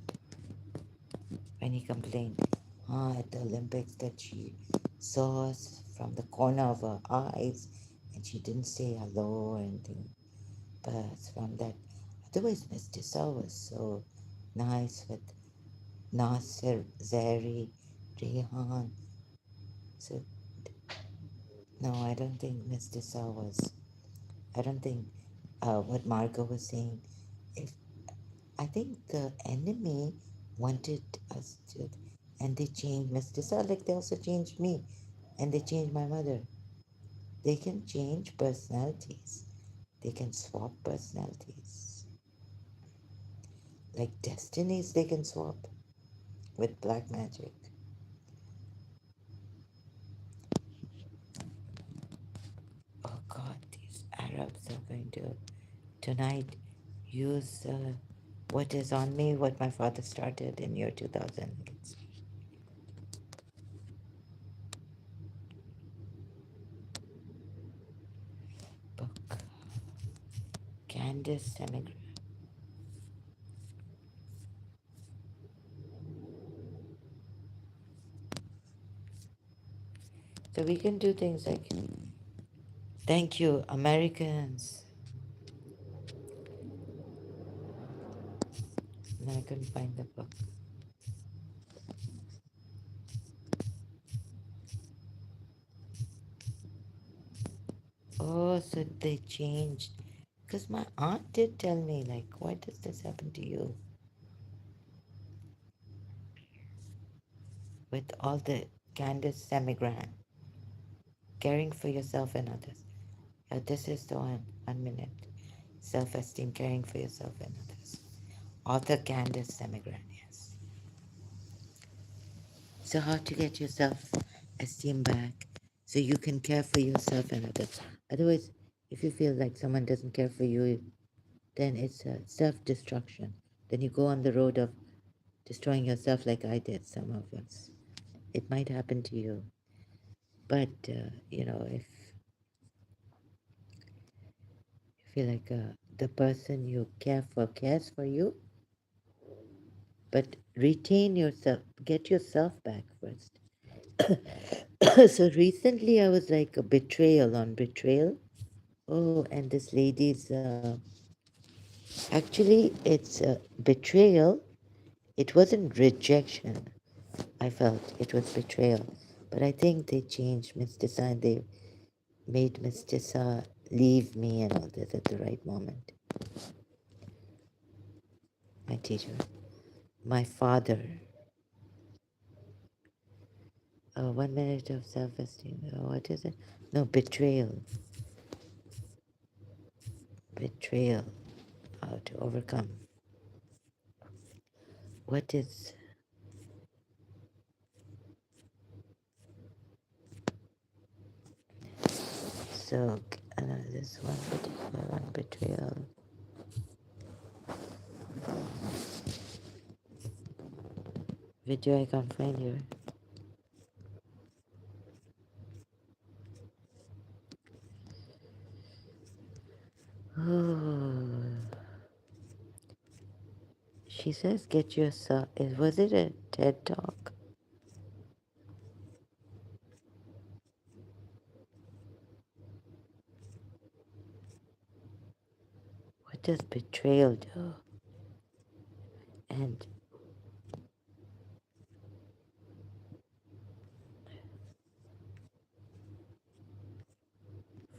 Speaker 1: when he complained at the Olympics that she saw us from the corner of her eyes and she didn't say hello or anything. But from that, otherwise, Mr. Sawa was so nice with Nasir, Zari, Rehan. So, no, I don't think Mr. Sawa was. I don't think what Margot was saying. If I think the enemy wanted us to, and they changed Mr. Sawa, like they also changed me, and they changed my mother. They can change personalities. They can swap personalities. Like destinies, they can swap with black magic. Oh God, these Arabs are going to tonight use what is on me, what my father started in year 2000. It's book. Candace Emigrant. So we can do things like, thank you, Americans. No, I couldn't find the book. Oh, so they changed. Because my aunt did tell me, like, why does this happen to you? With all the Candace Semigran, caring for yourself and others. Yeah, this is the one. 1 minute. Self-esteem, caring for yourself and others. Author Candace Semigran, yes. So how to get your self-esteem back so you can care for yourself and others. Otherwise, if you feel like someone doesn't care for you, then it's a self-destruction. Then you go on the road of destroying yourself like I did, some of us. It might happen to you. But, if you feel like the person you care for cares for you, but retain yourself, get yourself back first. So recently I was like a betrayal on betrayal. Oh, and this lady's actually it's a betrayal. It wasn't rejection. I felt it was betrayal, but I think they changed Miss Tessa and they made Miss Tessa leave me and all this at the right moment. My teacher, my father. 1 minute of self-esteem. What is it? No, betrayal. Betrayal. How to overcome. What is so? This one particular one, betrayal. Video I can't find here. Oh, she says, "Get yourself." Was it a TED talk? What does betrayal do? And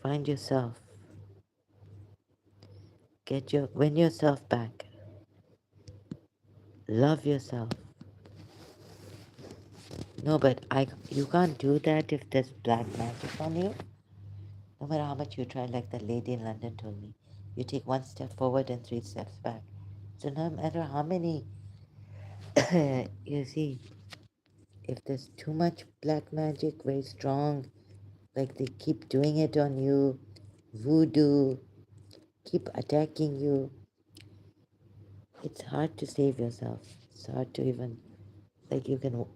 Speaker 1: find yourself. Win yourself back. Love yourself. No, but you can't do that if there's black magic on you. No matter how much you try, like the lady in London told me, you take one step forward and 3 steps back. So no matter how many, you see, if there's too much black magic, very strong, like they keep doing it on you, voodoo, keep attacking you, it's hard to save yourself. It's hard to even, like you can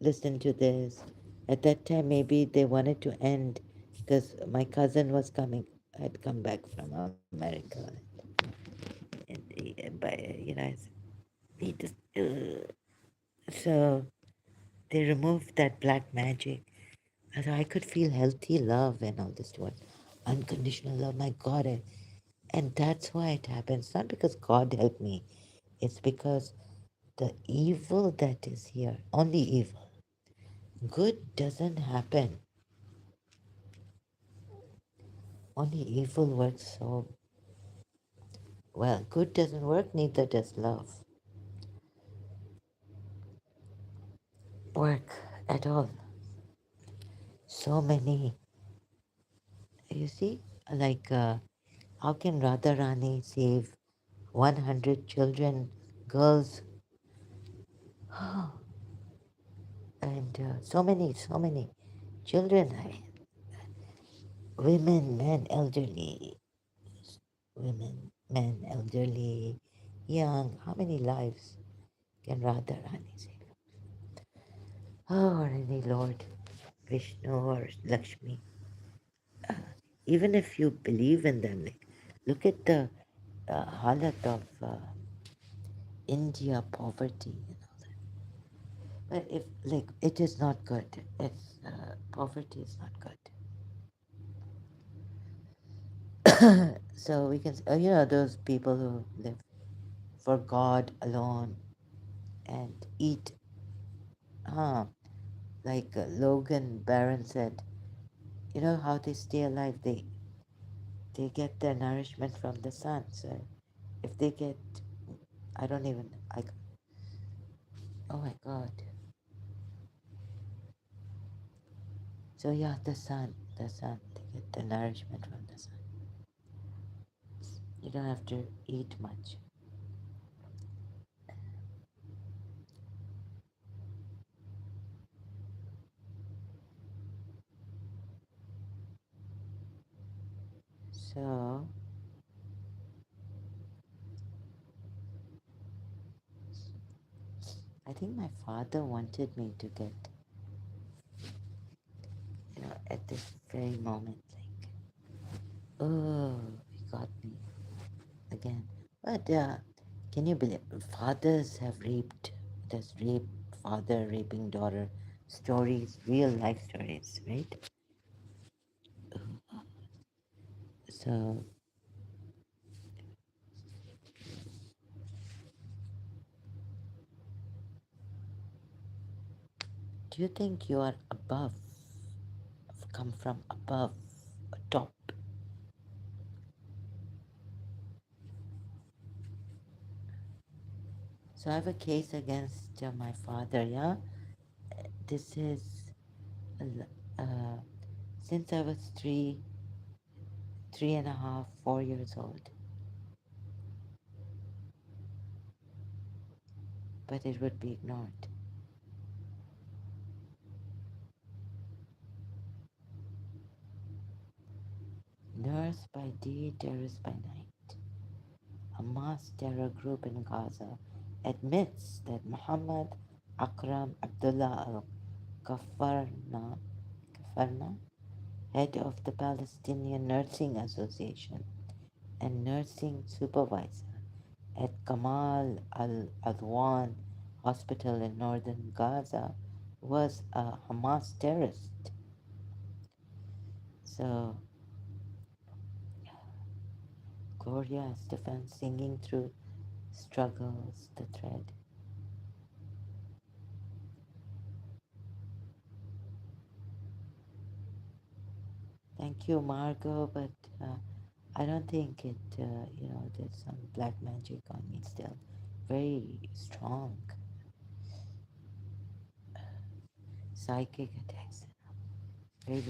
Speaker 1: listen to this. At that time, maybe they wanted to end because my cousin was coming, had come back from America. And he just, so they removed that black magic. And so I could feel healthy love and all this to us. Unconditional love, my God. And that's why it happens. Not because God helped me, it's because the evil that is here, only evil. Good doesn't happen. Only evil works so well. Good doesn't work, neither does love work at all. So many, you see, like how can Radharani save 100 children, girls, and so many children, women, men, elderly, women, men, elderly, young. How many lives can Radharani save? Oh, or any Lord, Vishnu or Lakshmi. Even if you believe in them, like, look at the halat of India, poverty and all that. But if, like, it is not good. It's poverty is not good. So we can, those people who live for God alone and eat, huh? Like Logan Barron said, you know how they stay alive? They get their nourishment from the sun. So if they get, I don't even, oh my God. So yeah, the sun, they get the nourishment from the sun. You don't have to eat much. So I think my father wanted me to get, at this very moment, like, oh, he got me again. But can you believe fathers have raped, there's rape, father raping daughter stories, real life stories, right? So do you think you are above, come from above, top? So I have a case against my father, yeah? This is uh, since I was 3.5, 4 years old. But it would be ignored. Nurse by day, terrorist by night. Hamas terror group in Gaza admits that Muhammad Akram Abdullah al-Kafarna, head of the Palestinian Nursing Association and nursing supervisor at Kamal al Adwan Hospital in northern Gaza, was a Hamas terrorist. So, Gloria Estefan singing through struggles, the thread. Thank you, Margot, but I don't think there's some black magic on me still. Very strong psychic attacks. Very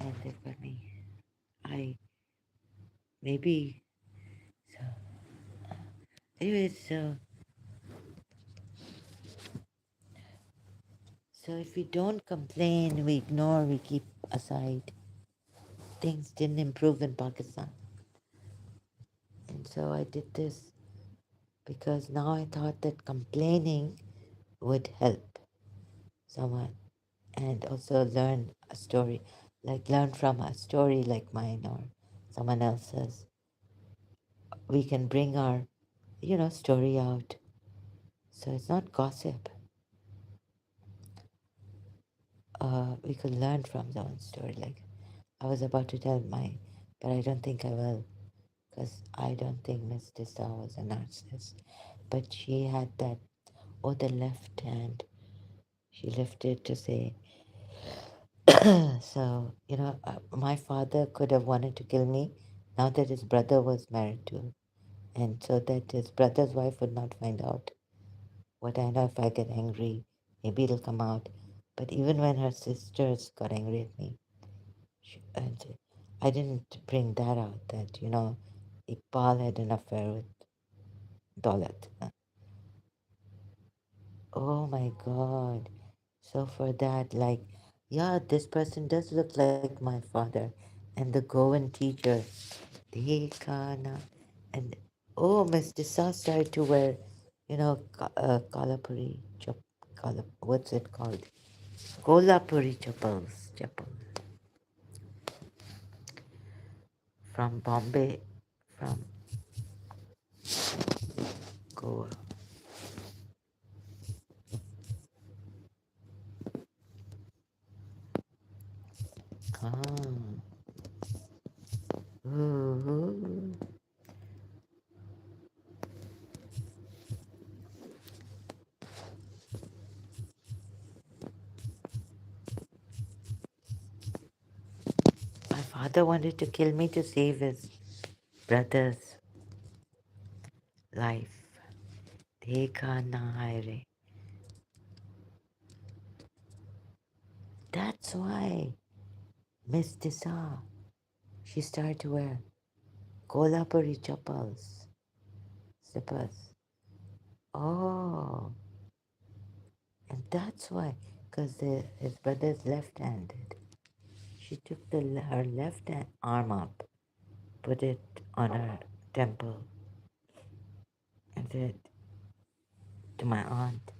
Speaker 1: and they for me. I maybe so. Anyways, so if we don't complain, we ignore, we keep aside, things didn't improve in Pakistan. And so I did this because now I thought that complaining would help. someone, and also learn a story, like learn from a story like mine or someone else's. We can bring our, story out. So it's not gossip. We could learn from someone's story. Like I was about to tell mine, but I don't think I will, because I don't think Miss Tissa was a narcissist. But she had that, the left hand, she lifted to say, so, my father could have wanted to kill me now that his brother was married to, and so that his brother's wife would not find out. What I know, if I get angry, maybe it'll come out. But even when her sisters got angry at me, and I didn't bring that out, that, Iqbal had an affair with Daulat. Oh my God. So for that, like, yeah, this person does look like my father. And the Goan teacher, Dekana. And oh, Miss Disa started to wear, Kalapuri, what's it called? Kolhapuri chappal from Bombay, from Goa. Ah. Ooh. My father wanted to kill me to save his brother's life. Dekha na hai re. That's why Miss Disa, she started to wear Kolhapuri chappals, slippers. Oh, and that's why, because his brother's left-handed. She took her left arm up, put it on her temple, and said to my aunt,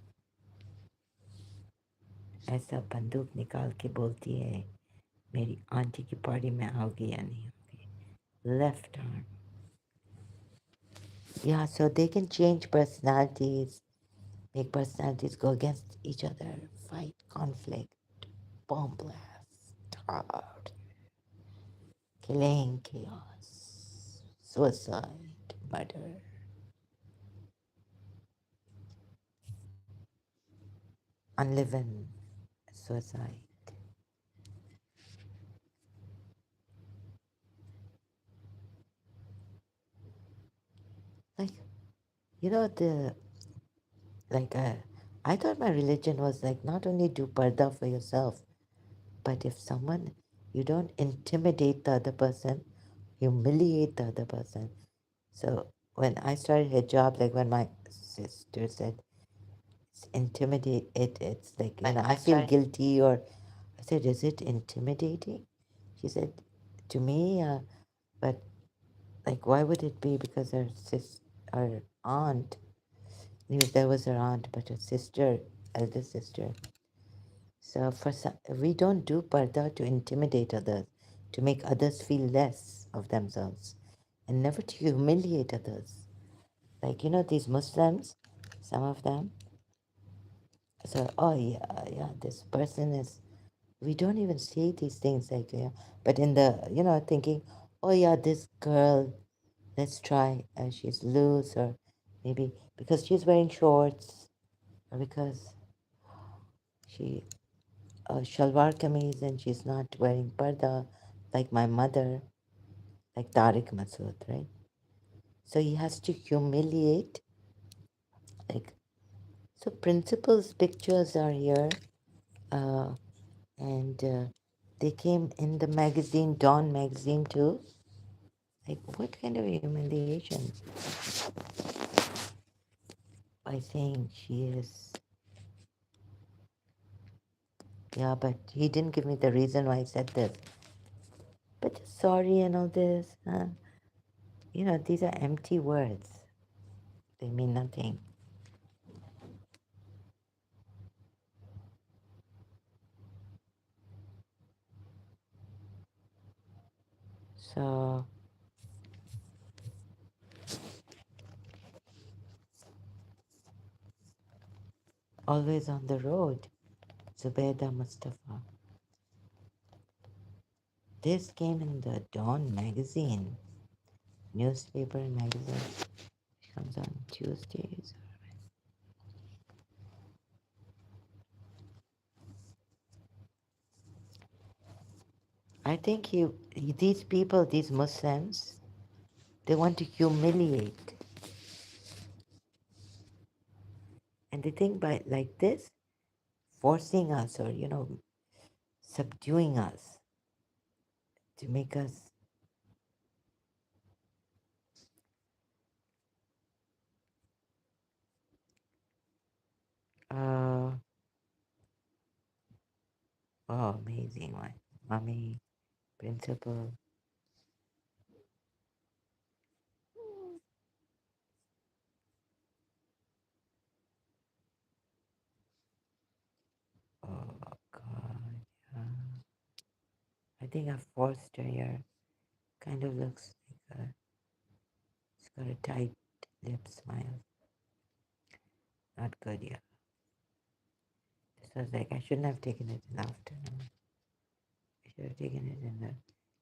Speaker 1: ऐसा बंदूक निकाल के बोलती है मेरी aunty की party में आओगी या नहीं होगी. Left arm. Yeah, so they can change personalities, make personalities go against each other, fight, conflict, bomb blast, hard, killing, chaos, suicide, murder, unliving, suicide. Like, the like I thought my religion was like not only do parda for yourself, but if someone, you don't intimidate the other person, humiliate the other person. So when I started hijab, like when my sister said it's intimidate, it's like, I feel guilty, or I said, is it intimidating? She said to me, but like why would it be? Because her aunt, anyways, that was her aunt, but her sister, elder sister. So for some, we don't do parda to intimidate others, to make others feel less of themselves, and never to humiliate others. Like, these Muslims, some of them. So, oh yeah, yeah, this person is. We don't even say these things like, yeah, but in the, thinking, oh yeah, this girl, let's try. She's loose, or maybe because she's wearing shorts, or because she shalwar kameez and she's not wearing parda, like my mother, like Tariq Masood, right? So he has to humiliate, like, so principal's pictures are here, uh, and they came in the magazine, Dawn magazine too. Like, what kind of humiliation by saying she is? Yeah, but he didn't give me the reason why he said this. But sorry and all this, these are empty words. They mean nothing. So, always on the road, Zubaida Mustafa. This came in the Dawn magazine, newspaper and magazine. It comes on Tuesdays. I think these people, these Muslims, they want to humiliate. And they think by like this, forcing us or, subduing us to make us, uh, oh, amazing one. Mommy, principal, oh, God. Yeah. I think a forced here kind of looks like it's got a tight lip smile. Not good, yeah. This was like, I shouldn't have taken it in the afternoon. I should have taken it in the.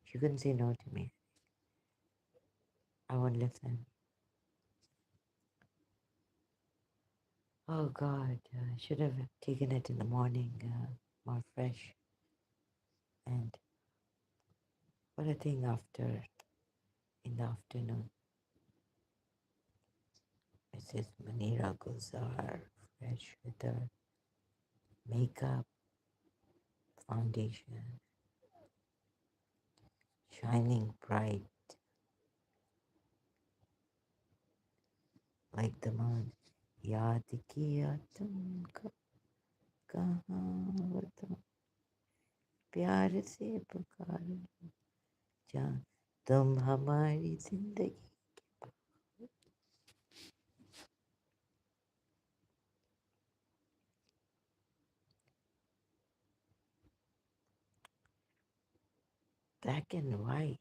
Speaker 1: She couldn't say no to me. I won't listen. Oh God, I should have taken it in the morning, more fresh. And what a thing after, in the afternoon. Mrs. Manira Gulzar, fresh with her makeup, foundation, shining bright like the moon. याद किया तुमको कहाँ वो तुम प्यार से पुकारो जान तुम हमारी जिंदगी. Black and white.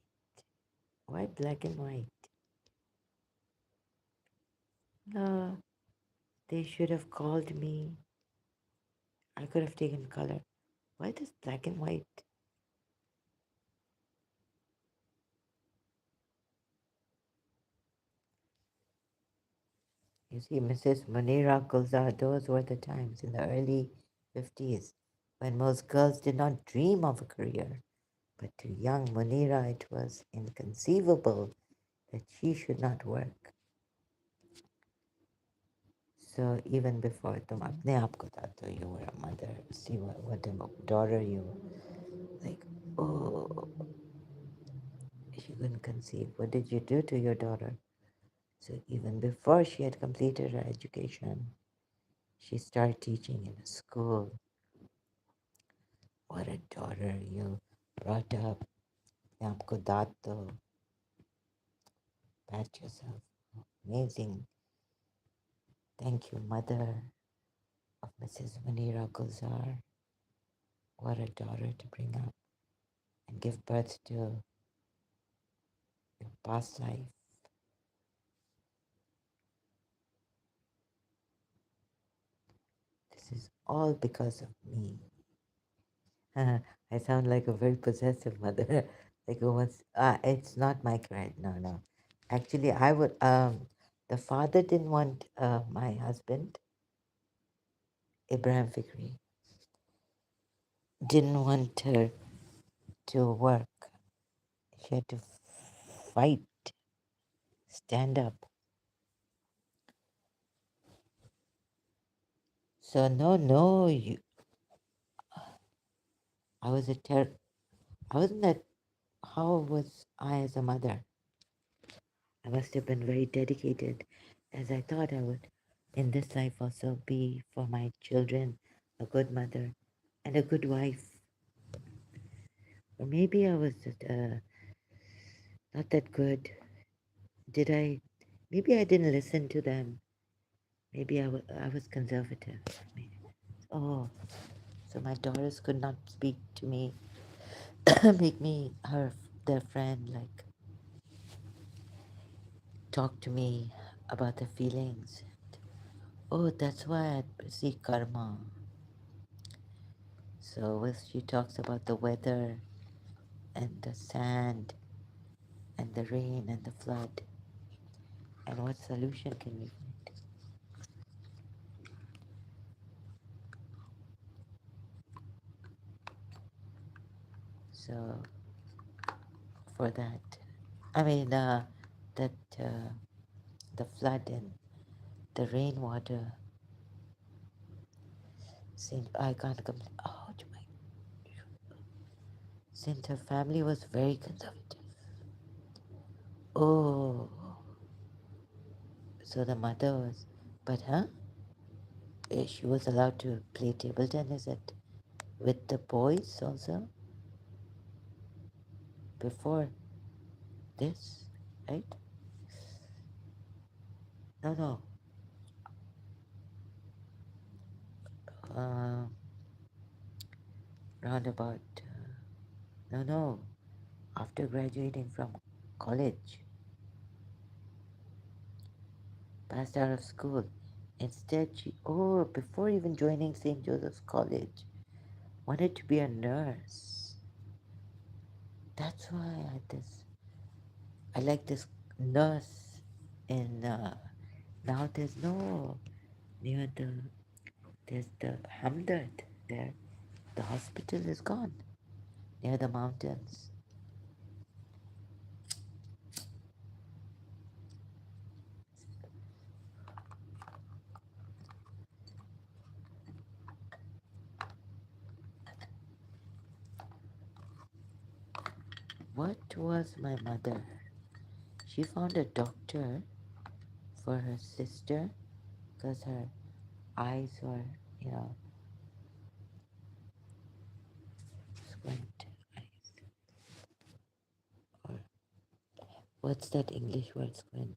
Speaker 1: Why black and white? No, they should have called me. I could have taken color. Why this black and white? You see, Mrs. Munira Gulzar, those were the times in the early 50s when most girls did not dream of a career. But to young Munira, it was inconceivable that she should not work. So even before तुम अपने आप को बताते you were a mother, see what a daughter you were. Like, oh, she couldn't conceive. What did you do to your daughter? So even before she had completed her education, she started teaching in a school. What a daughter you brought up. आपको दाद दो. Pat yourself. Amazing. Thank you, mother of Mrs. Munira Gulzar. What a daughter to bring up and give birth to your past life. This is all because of me. I sound like a very possessive mother. Like who wants, it's not my credit. No, no. Actually, I would, the father didn't want my husband, Ibrahim Fikri, didn't want her to work. She had to fight, stand up. So no, no, I was I wasn't that, how was I as a mother? I must have been very dedicated, as I thought I would in this life also be for my children a good mother and a good wife. Or maybe I was not that good. Did I? Maybe I didn't listen to them. Maybe I was conservative. Oh, so my daughters could not speak to me, make me her their friend like talk to me about their feelings. Oh, that's why I see karma. So she talks about the weather and the sand and the rain and the flood and what solution can we find. So for that, I mean, that the flood and the rainwater seemed, I can't complain. Oh, my, since her family was very conservative. Oh, so the mother was, but huh? She was allowed to play table tennis with the boys also before this, right? No, no. Uh, round about, no, no. After graduating from college, passed out of school. Instead, before even joining St. Joseph's College, wanted to be a nurse. That's why I like this nurse in, now there's no, near there's the Hamdard there. The hospital is gone near the mountains. What was my mother? She found a doctor for her sister because her eyes were, you know, squint eyes. Or what's that English word, squint?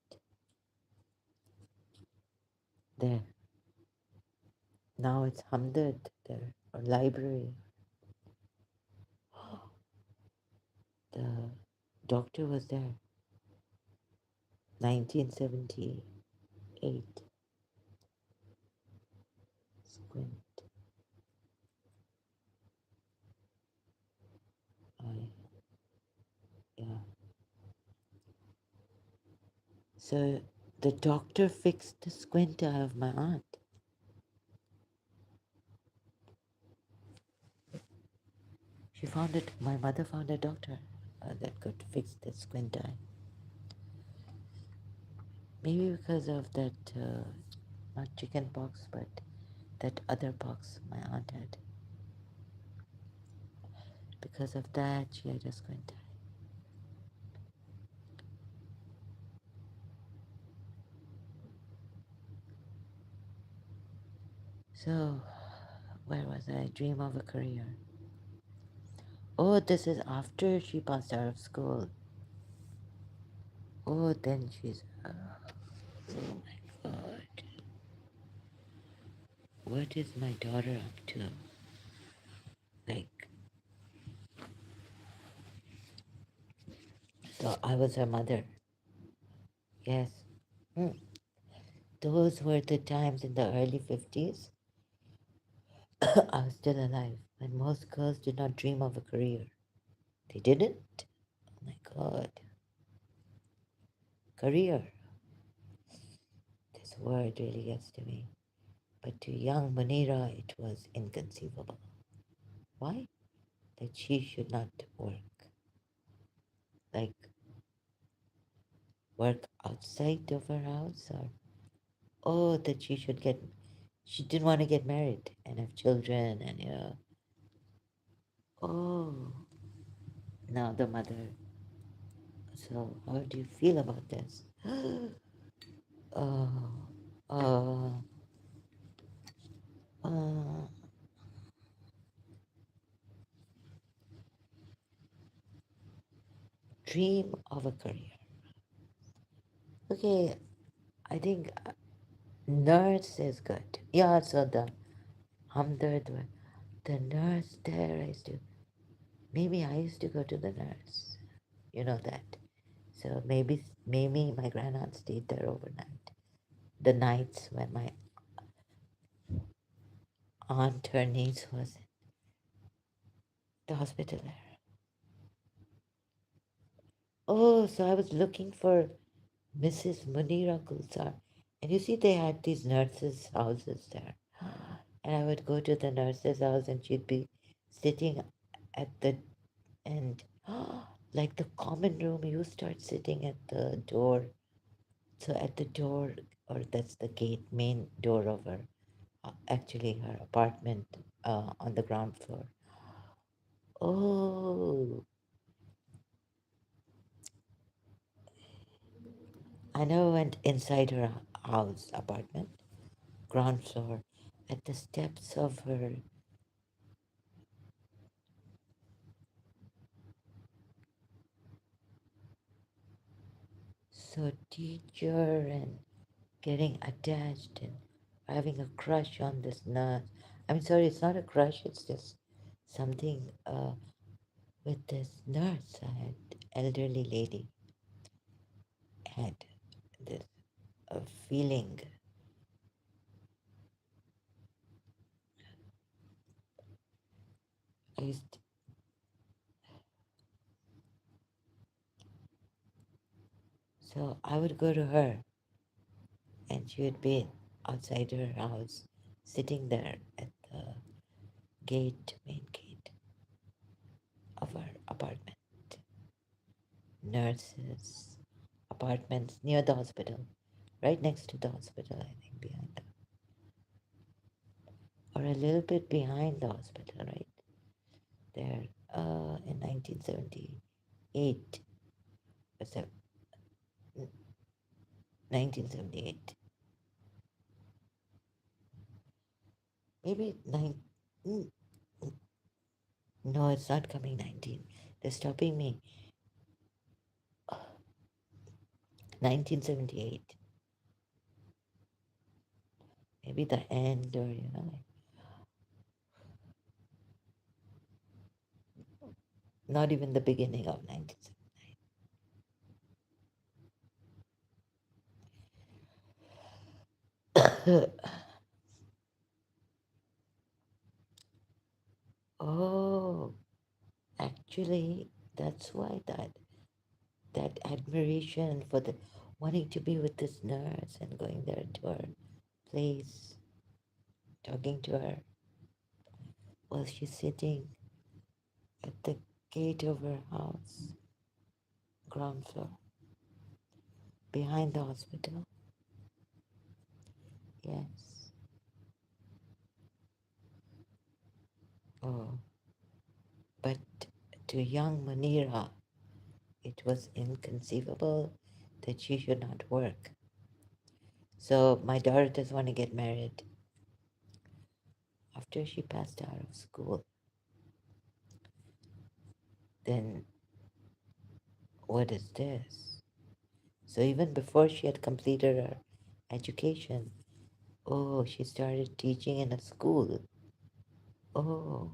Speaker 1: There. Now it's Hamdard there, or library. The doctor was there. 1978. Squint eye. Yeah. So the doctor fixed the squint eye of my aunt. She found it, my mother found a doctor that could fix the squint eye. Maybe because of that, not chicken pox, but that other pox my aunt had. Because of that, she had a squint eye. So, where was I? Dream of a career. Oh, this is after she passed out of school. Oh, then she's. Oh my god. What is my daughter up to? Like, so I was her mother. Yes. Hmm. Those were the times in the early 50s. I was still alive, and most girls did not dream of a career. They didn't? Oh my god. Career. This word really gets to me. But to young Munira, it was inconceivable. Why? That she should not work. Like, work outside of her house? Or, oh, that she didn't want to get married and have children and, oh, now the mother. So, how do you feel about this? Oh, uh, uh, dream of a career. Okay, I think nurse is good. Yeah, so the Hamdard one. The nurse there, maybe I used to go to the nurse. You know that. So maybe my grandaunt stayed there overnight. The nights when my aunt, her niece, was in the hospital there. Oh, so I was looking for Mrs. Munira Gulzar. And you see, they had these nurses' houses there. And I would go to the nurse's house and she'd be sitting at the end. Like the common room, you start sitting at the door. So at the door, or that's the gate, main door of her, actually her apartment on the ground floor. Oh, I never went inside her house, apartment, ground floor, at the steps of her. So teacher and getting attached and having a crush on this nurse. I'm sorry, it's not a crush, it's just something with this nurse. I had elderly lady had this feeling. I used so I would go to her and she would be outside her house, sitting there at the gate, main gate of her apartment. Nurses, apartments near the hospital, right next to the hospital, I think, behind the, or a little bit behind the hospital, right there, in 1978, or 1978, maybe nine. mm, No, it's not coming 19. They're stopping me. 1978. Maybe the end, or not even the beginning of 1979. Oh, actually, that's why that admiration for the wanting to be with this nurse and going there to her place, talking to her while she's sitting at the gate of her house, ground floor, behind the hospital. Yes. Oh, but to young Munira, it was inconceivable that she should not work. So my daughter doesn't want to get married after she passed out of school. Then what is this? So even before she had completed her education, oh, she started teaching in a school. Oh,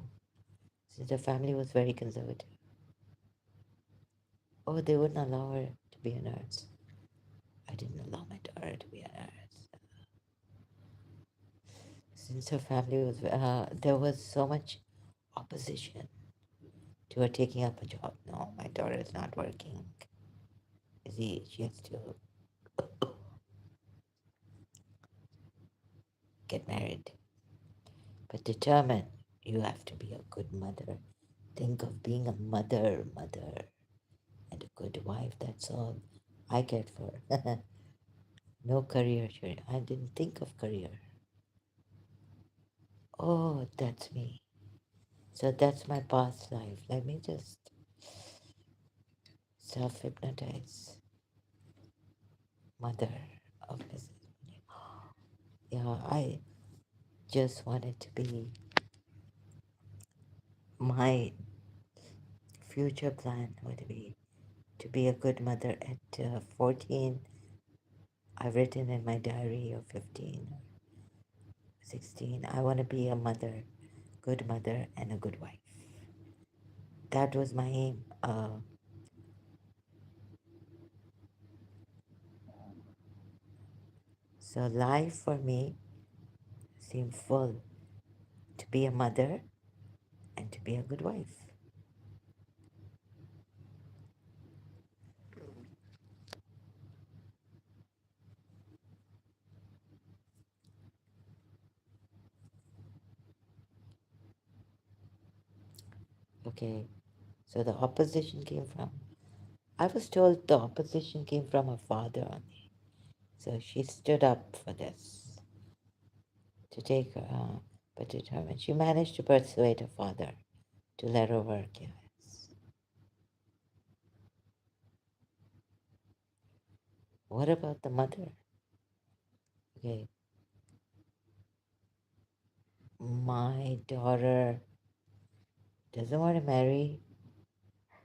Speaker 1: since the family was very conservative. Oh, they wouldn't allow her to be a nurse. I didn't allow my daughter to be a nurse. Since her family was, there was so much opposition to her taking up a job. No, my daughter is not working. See, she has to get married. But determined, you have to be a good mother. Think of being a mother, and a good wife. That's all I cared for. No career, sure. I didn't think of career. Oh, that's me. So that's my past life. Let me just self hypnotize. Mother of Mrs. Yeah, I just wanted to be my future plan would be to be a good mother at 14. I've written in my diary of 15 or 16. I want to be a mother, good mother, and a good wife. That was my aim. So life for me seemed full to be a mother and to be a good wife. Okay, so the opposition came from, I was told the opposition came from her father only. So she stood up for this to take her, but determined. She managed to persuade her father to let her work, yes. What about the mother? Okay, my daughter doesn't want to marry,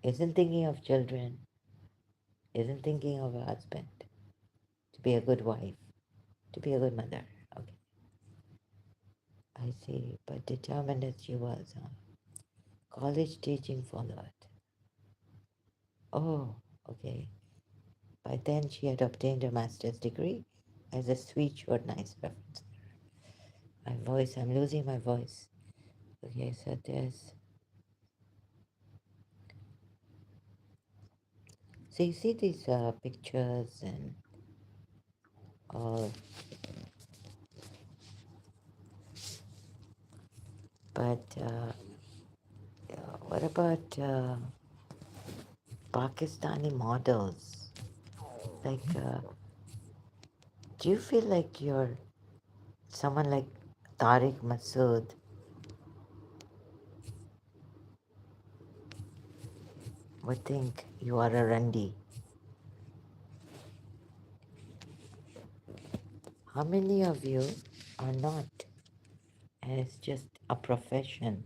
Speaker 1: isn't thinking of children, isn't thinking of a husband, to be a good wife, to be a good mother. Okay, I see, but determined as she was, huh? College teaching followed. Oh, okay. By then she had obtained her master's degree as a sweet, short, nice reference. My voice, I'm losing my voice. Okay, so there's, so you see these pictures and all, but what about Pakistani models? Like, do you feel like you're someone like Tariq Masood would think you are a Randi? How many of you are not? And it's just a profession.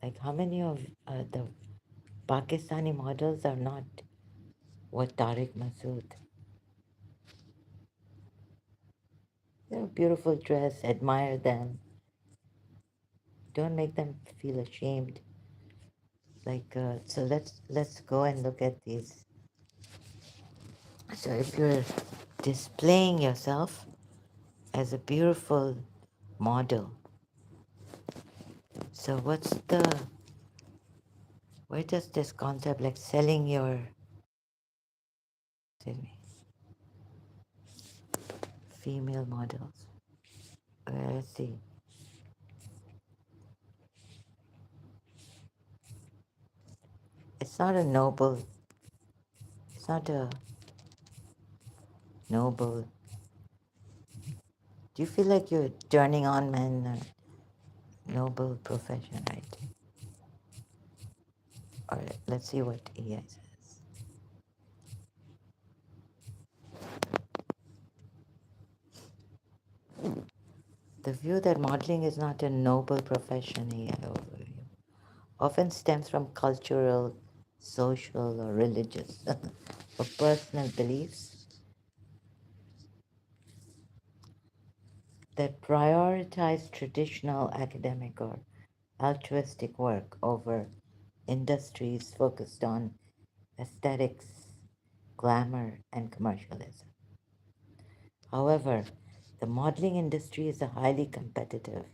Speaker 1: Like, how many of the Pakistani models are not what Tariq Masood? They're a beautiful dress, admire them. Don't make them feel ashamed. Like, so let's go and look at these. So if you're displaying yourself as a beautiful model, so what's the, where does this concept like selling your, excuse me, female models? Let's see. It's not a noble, it's not a noble. Do you feel like you're turning on men a noble profession, right? All right, let's see what AI says. The view that modeling is not a noble profession, AI overview, often stems from cultural, social, or religious or personal beliefs that prioritize traditional academic or altruistic work over industries focused on aesthetics, glamour, and commercialism. However, the modeling industry is a highly competitive,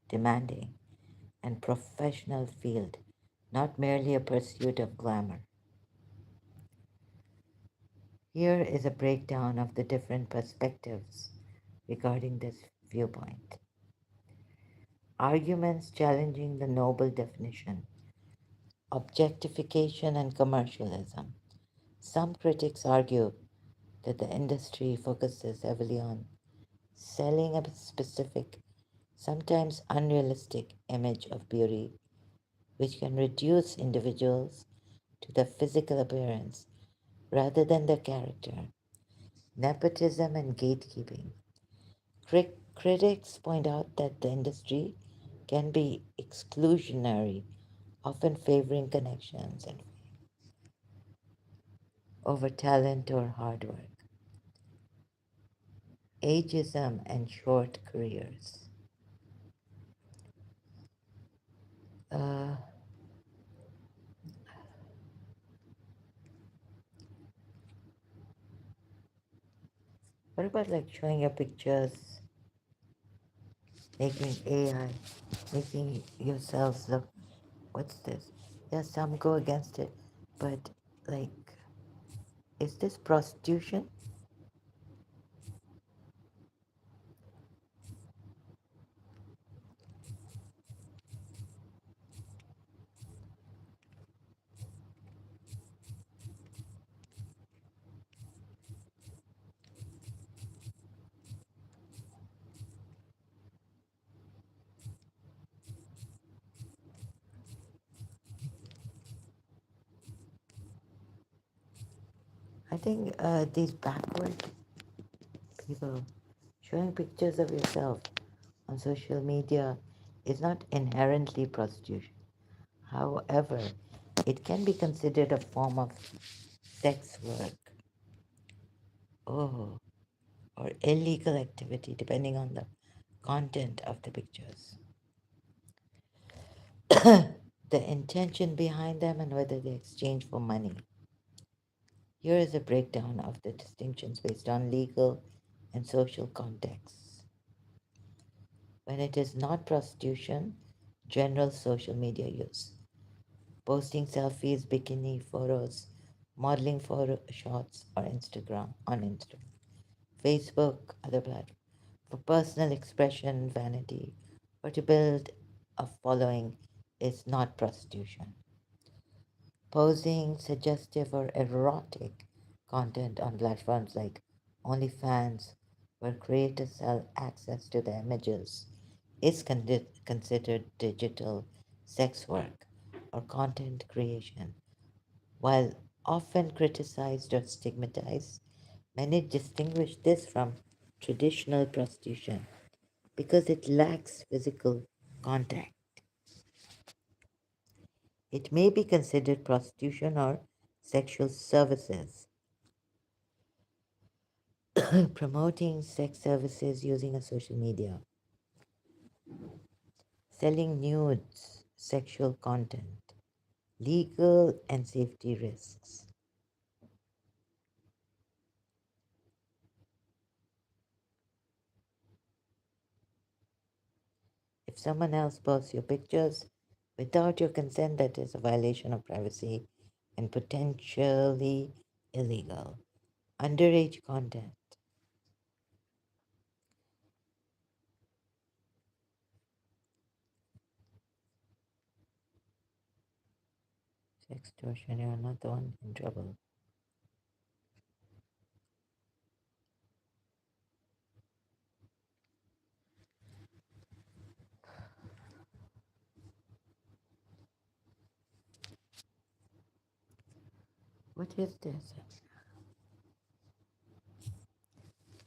Speaker 1: demanding, and professional field, not merely a pursuit of glamour. Here is a breakdown of the different perspectives regarding this viewpoint. Arguments challenging the noble definition, objectification and commercialism. Some critics argue that the industry focuses heavily on selling a specific, sometimes unrealistic image of beauty, which can reduce individuals to their physical appearance rather than their character. Nepotism and gatekeeping. Critics point out that the industry can be exclusionary, often favoring connections and over talent or hard work. Ageism and short careers. Uh, What about like showing your pictures, making AI, making yourselves look, what's this? Yes, some go against it, but like, is this prostitution? I think these backward people showing pictures of yourself on social media is not inherently prostitution. However, it can be considered a form of sex work, oh, or illegal activity depending on the content of the pictures, the intention behind them, and whether they exchange for money. Here is a breakdown of the distinctions based on legal and social contexts. When it is not prostitution, general social media use. Posting selfies, bikini photos, modeling photo shots or Instagram on Instagram, Facebook, other platforms for personal expression, vanity, or to build a following is not prostitution. Posing suggestive or erotic content on platforms like OnlyFans, where creators sell access to their images, is considered digital sex work or content creation. While often criticized or stigmatized, many distinguish this from traditional prostitution because it lacks physical contact. It may be considered prostitution or sexual services, promoting sex services using a social media, selling nudes, sexual content, legal and safety risks. If someone else posts your pictures without your consent, that is a violation of privacy and potentially illegal. Underage content, extortion, you're not the one in trouble. What is this?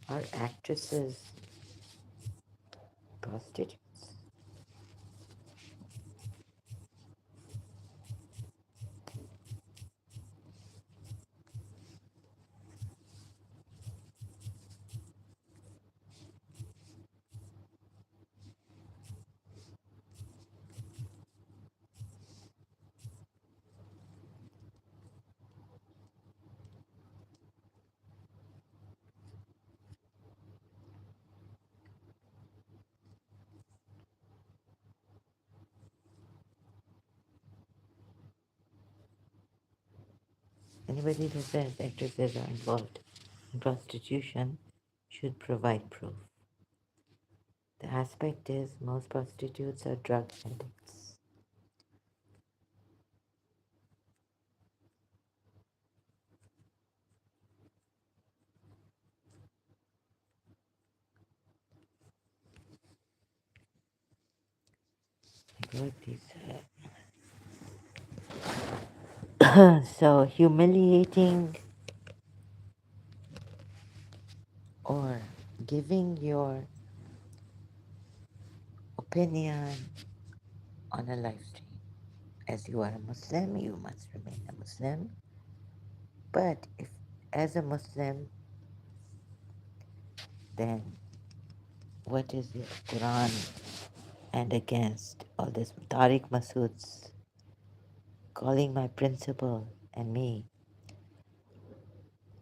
Speaker 1: Are actresses prostitutes? Anybody that says actresses are involved in prostitution should provide proof. The aspect is most prostitutes are drug addicts. I got these. So humiliating or giving your opinion on a live stream. As you are a Muslim, you must remain a Muslim. But if, as a Muslim, then what is your Quran and against all this? Tariq Masood's calling my principal and me.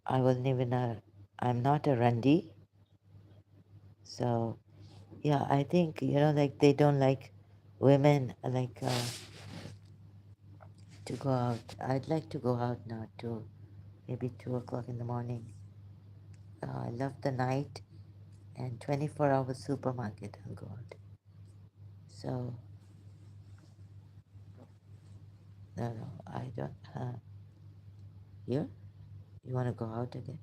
Speaker 1: I wasn't even a, I'm not a Randi. So yeah, I think like they don't like women like to go out. I'd like to go out now too, maybe 2 o'clock in the morning. I love the night and 24-hour supermarket. I'll go out. So no, no, I don't. You? You want to go out again?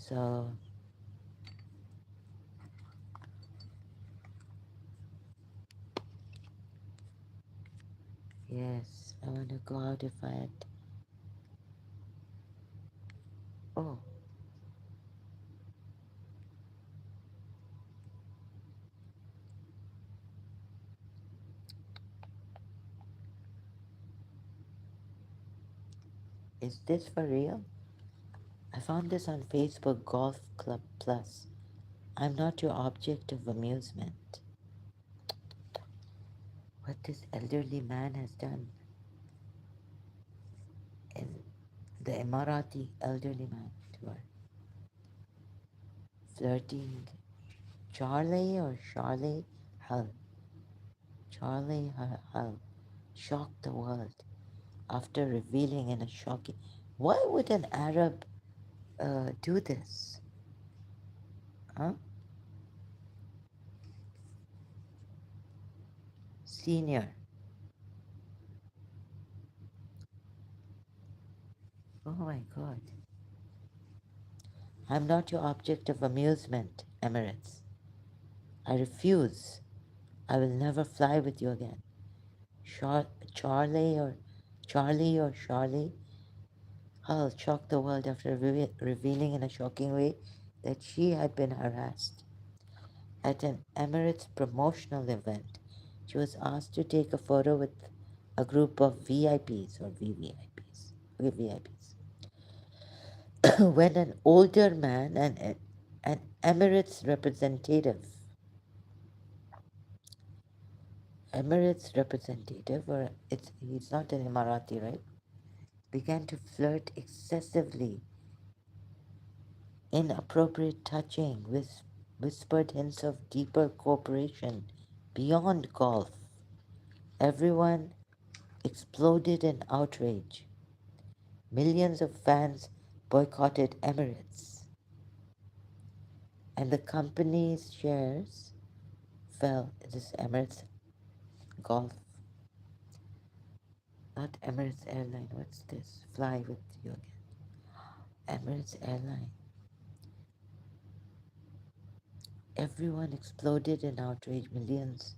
Speaker 1: So yes, I want to go out if I had. Oh, is this for real? I found this on Facebook Golf Club Plus. I'm not your object of amusement. What this elderly man has done, in the Emarati elderly man tour, flirting Charlie or Charlie Hull. Hull shocked the world after revealing in a shocking. Why would an Arab do this? Huh? Senior. Oh my God. I'm not your object of amusement, Emirates. I refuse. I will never fly with you again. Char- Charlie or Charlie or Charlie Hull shocked the world after revealing in a shocking way that she had been harassed. At an Emirates promotional event, she was asked to take a photo with a group of VIPs or VVIPs. Okay, VIPs. When an older man and an Emirates representative, or he's not an Emarati, right? Began to flirt excessively, inappropriate touching, whispered hints of deeper cooperation beyond golf. Everyone exploded in outrage. Millions of fans boycotted Emirates, and the company's shares fell. This Emirates Golf, not Emirates Airline. What's this? Fly with you again. Emirates Airline. Everyone exploded in outrage. Millions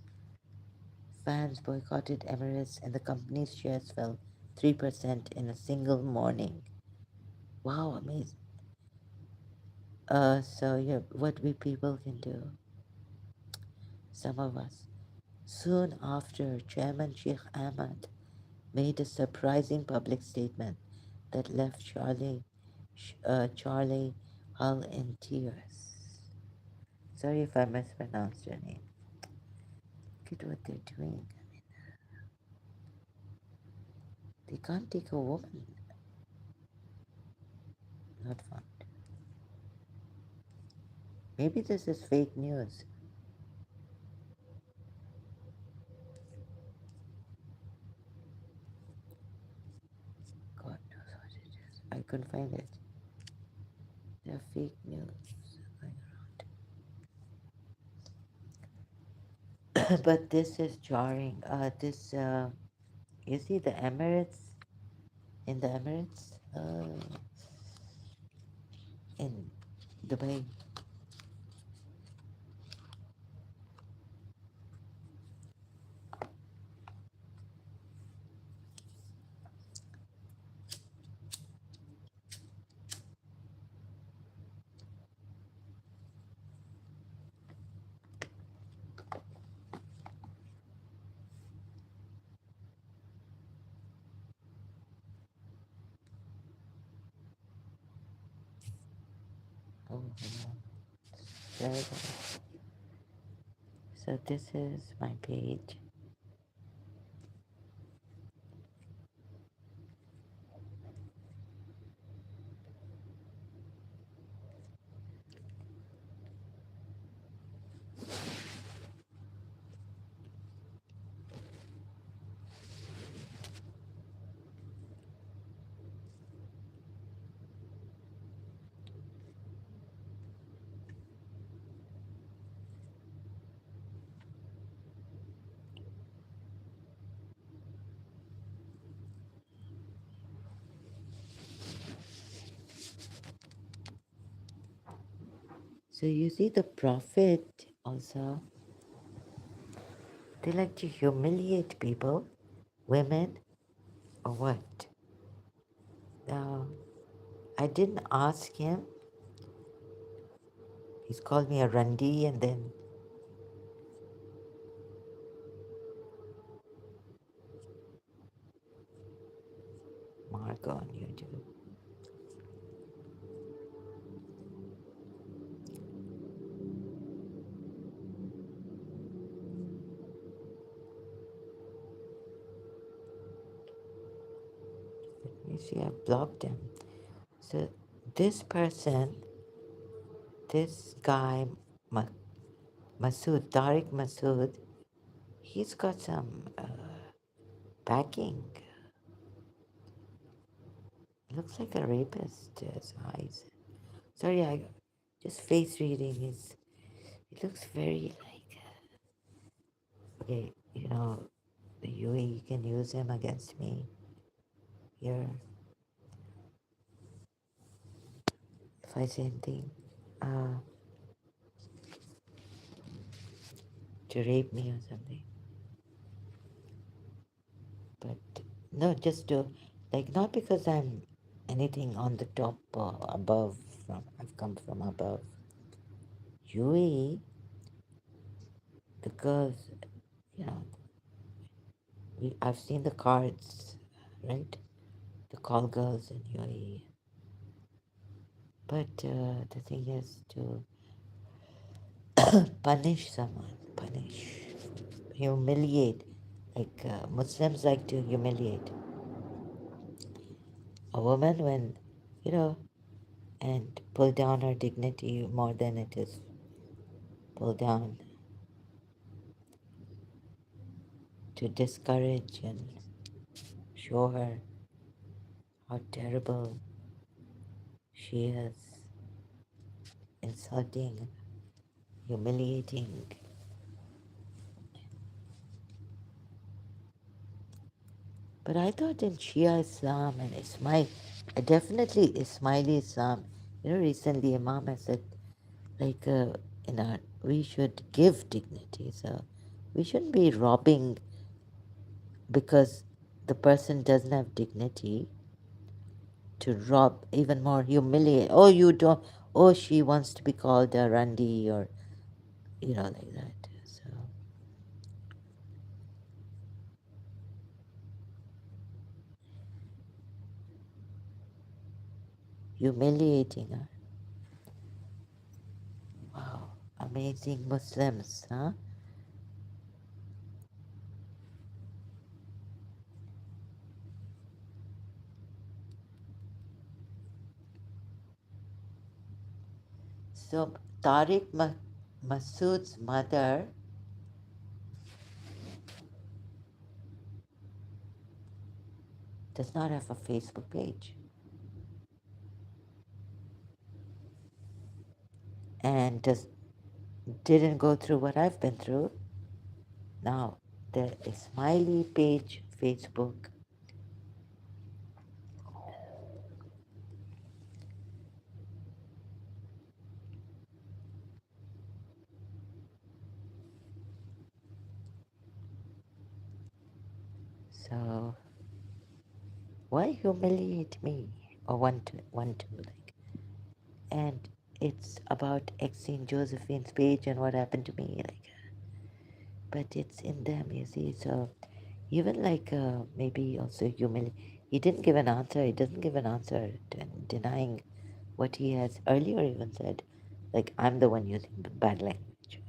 Speaker 1: fans boycotted Emirates, and the company's shares fell 3% in a single morning. Wow, amazing. So yeah, what we people can do, some of us. Soon after, Chairman Sheikh Ahmad made a surprising public statement that left Charlie Hull in tears. Sorry if I mispronounced your name. Look at what they're doing. I mean, they can't take a woman. Not fun. Maybe this is fake news. God knows what it is. I couldn't find it. They're fake news going around. But this is jarring. You see the Emirates, in the Emirates, in Dubai. Oh, no. Terrible. So this is my page. So you see, the Prophet also, they like to humiliate people, women, or what? Now, I didn't ask him. He's called me a Randi and then Margo on YouTube. You see, I blocked him. So this person, this guy, Masood, Tariq Masood, he's got some backing. Looks like a rapist. His eyes. Sorry, I just face reading is. It looks very like. Okay, the UAE can use him against me here if I say anything uh, to rape me or something. But no, just to like not because I'm anything on the top or above. From I've come from above. UAE, the girls, you know, I've seen the cards, right? The call girls in UAE. But the thing is to punish someone, humiliate. Like Muslims like to humiliate a woman when, you know, and pull down her dignity more than it is pulled down to discourage and show her how terrible she is, insulting, humiliating. But I thought in Shia Islam and definitely Ismaili Islam, recently Imam has said, like, we should give dignity. So we shouldn't be robbing because the person doesn't have dignity to rob even more humiliate. Oh, you don't. Oh, she wants to be called a Randi or, like that. So humiliating her. Wow, amazing Muslims, huh? So Tariq Masood's mother does not have a Facebook page and didn't go through what I've been through. Now, the Smiley page Facebook. So why humiliate me or want to like? And it's about Exine Josephine's page and what happened to me, like. But it's in them, you see. So even like maybe also he didn't give an answer. He doesn't give an answer, denying what he has earlier even said. Like I'm the one using bad language.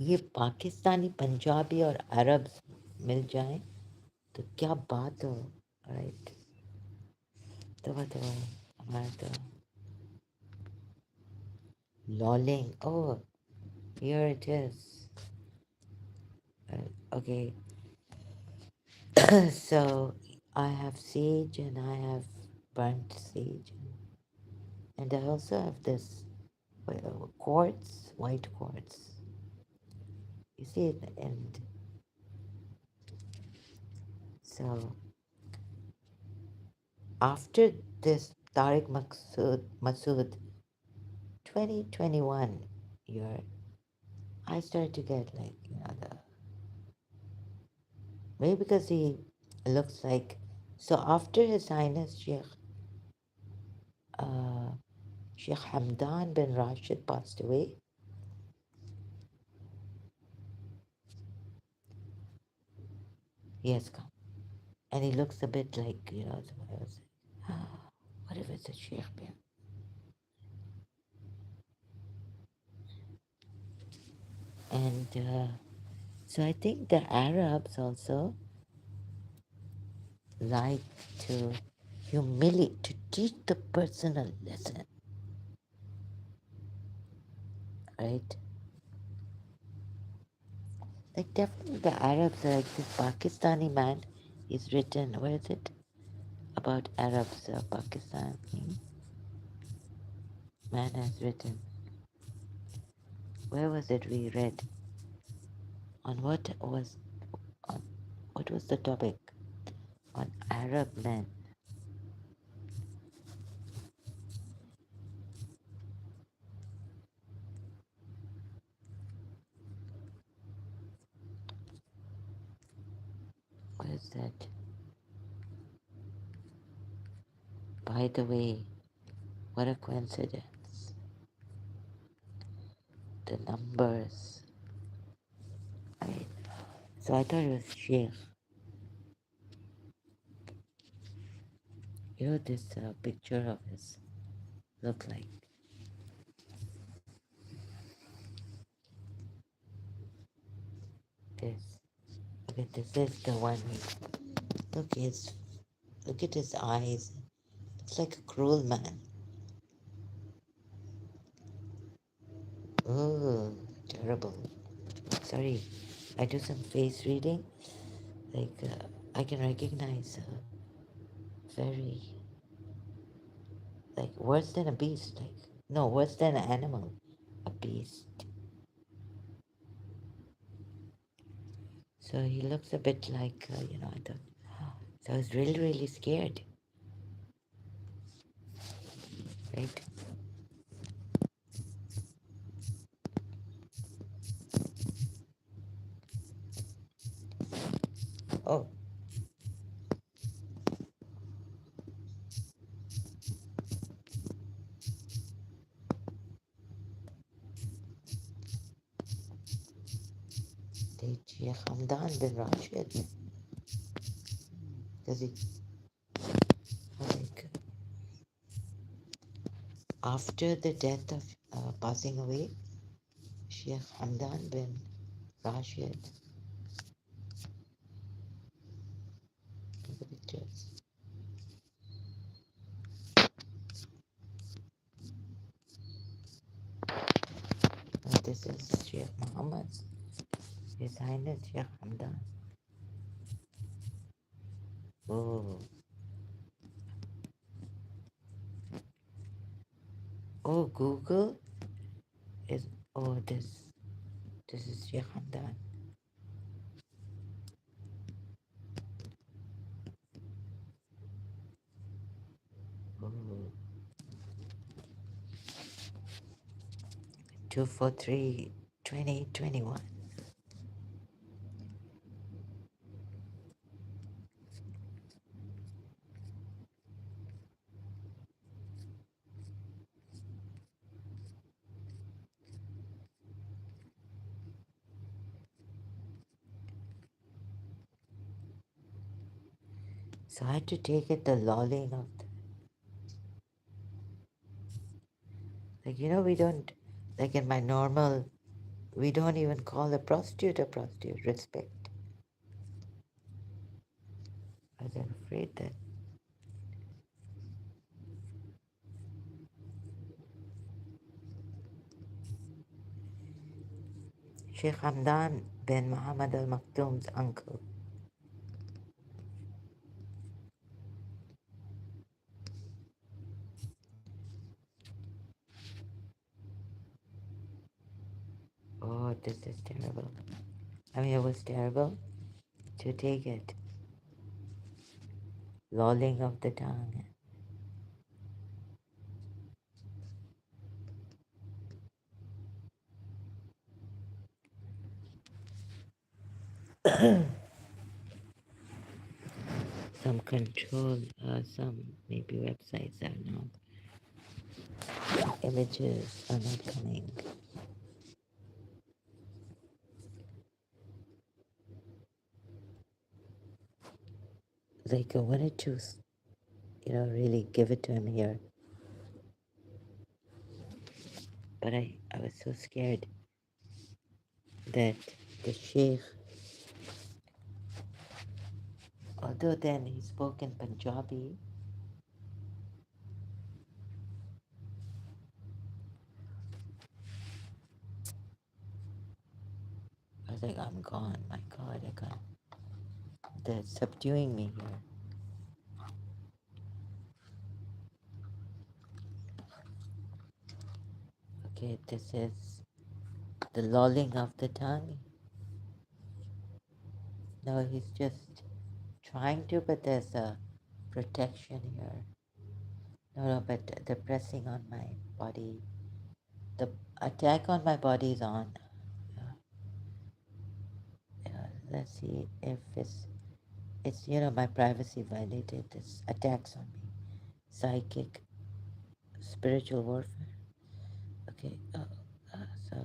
Speaker 1: ये पाकिस्तानी पंजाबी और अरब मिल जाएं तो क्या बात हो. Right. तो हमारा तो lolling. Oh, here it is. Okay. So I have sage and I have burnt sage, and I also have this quartz, white quartz. You see it, and So after this Tariq Masood 2021 year, I started to get like, the maybe because he looks like, so after His Highness uh, Sheikh Hamdan bin Rashid passed away, he has come. And he looks a bit like, so I was like, what if it's a Sheikh bin? And so I think the Arabs also like to humiliate, to teach the person a lesson, right? Like definitely the Arabs, like this Pakistani man, he's written, where is it? About Arabs, Pakistan. Man has written, where was it we read? On on what was the topic? On Arab men. What is that? By the way, what a coincidence. The numbers. Right. So I thought it was Sheikh. This picture of his look like this. Okay, this is the one. Look his, look at his eyes. Looks like a cruel man. Oh, terrible. Sorry, I do some face reading. Like I can recognize very, like worse than a beast. Like no, worse than an animal, a beast. So he looks a bit like, I thought. So I was really, really scared, right? Oh, the Sheikh Hamdan bin Rashid, because he, like, after the death of passing away, Sheikh Hamdan bin Rashid, the pictures. This is Sheikh Muhammad, His Highness Sheikh Hamdan. Oh, oh, Google is, oh, this is Sheikh Hamdan. Oh, 243 2021. So I had to take it the lolling of the, like, we don't, like in my normal, we don't even call a prostitute, respect. I was afraid that Sheikh Hamdan bin Muhammad al Maktoum's uncle. Oh, this is terrible. I mean, it was terrible to take it. lolling of the tongue. Some control, some maybe websites are not, images are not coming. Like I wanted to, really give it to him here, but I was so scared that the sheikh, although then he spoke in Punjabi, I was like, I'm gone. My God, I can't. They're subduing me here. Okay, this is the lolling of the tongue. No, he's just trying to, but there's a protection here. No, but the pressing on my body, the attack on my body is on. Let's see if it's my privacy violated. This attacks on me, psychic, spiritual warfare. Okay, so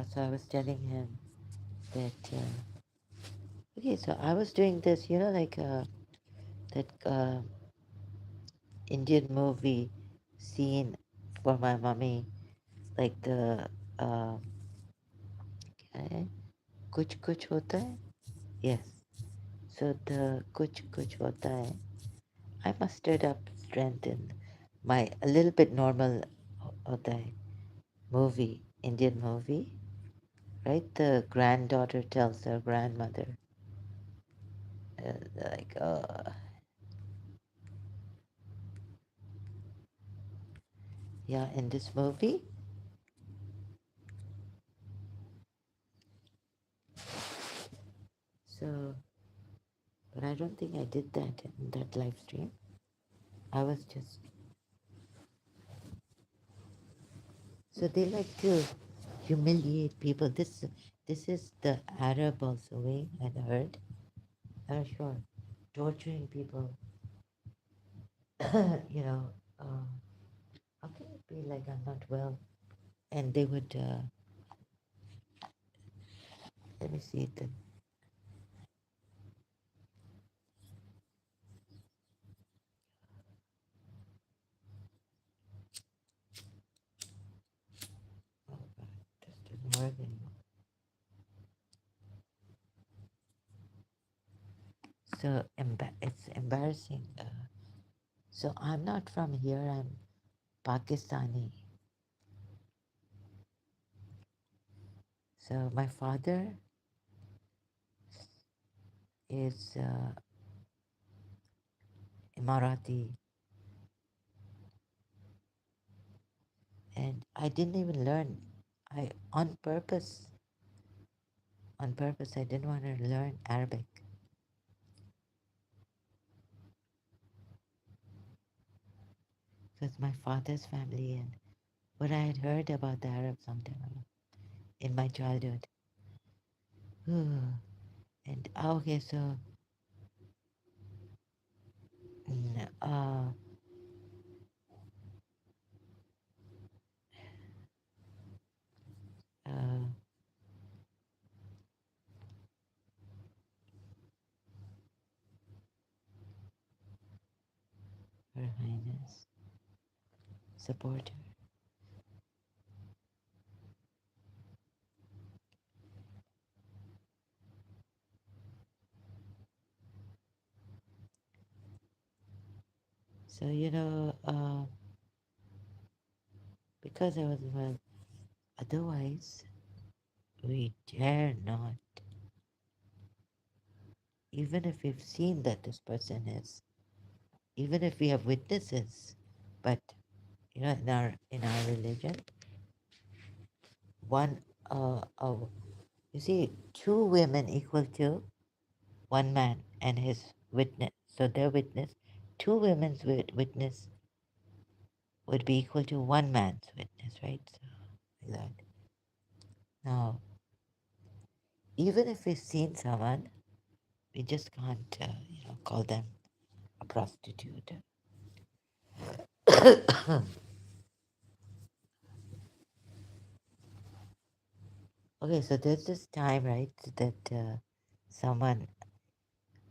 Speaker 1: so I was telling him that. Okay, so I was doing this, like that Indian movie scene for my mummy, like the uh, eh, kuch kuch hota hai. Yes. So the kuch kuch hota hai. I mustered up strength in my a little bit normal hota hai movie, Indian movie, right? The granddaughter tells her grandmother, like, yeah, in this movie. So, but I don't think I did that in that live stream. I was just so they like to humiliate people. This is the Arab also way I heard. Sure, torturing people. you know, uh, how can it be like I'm not well? And they would let me see it. Oh God, this doesn't work anymore. So it's embarrassing. So I'm not from here. I'm Pakistani. So my father is Emarati, and I didn't even learn. I on purpose, I didn't want to learn Arabic because my father's family and what I had heard about the Arabs some time ago in my childhood. And okay, so mm, uh, Her Highness supporter. So because I was well, otherwise we dare not, even if we've seen that this person is, even if we have witnesses, but in our religion, one uh, uh You see, two women equal to one man and his witness. So their witness, two women's witness would be equal to one man's witness, right? So like that. Now, even if we've seen someone, we just can't, call them a prostitute. Okay, so there's this time, right, that someone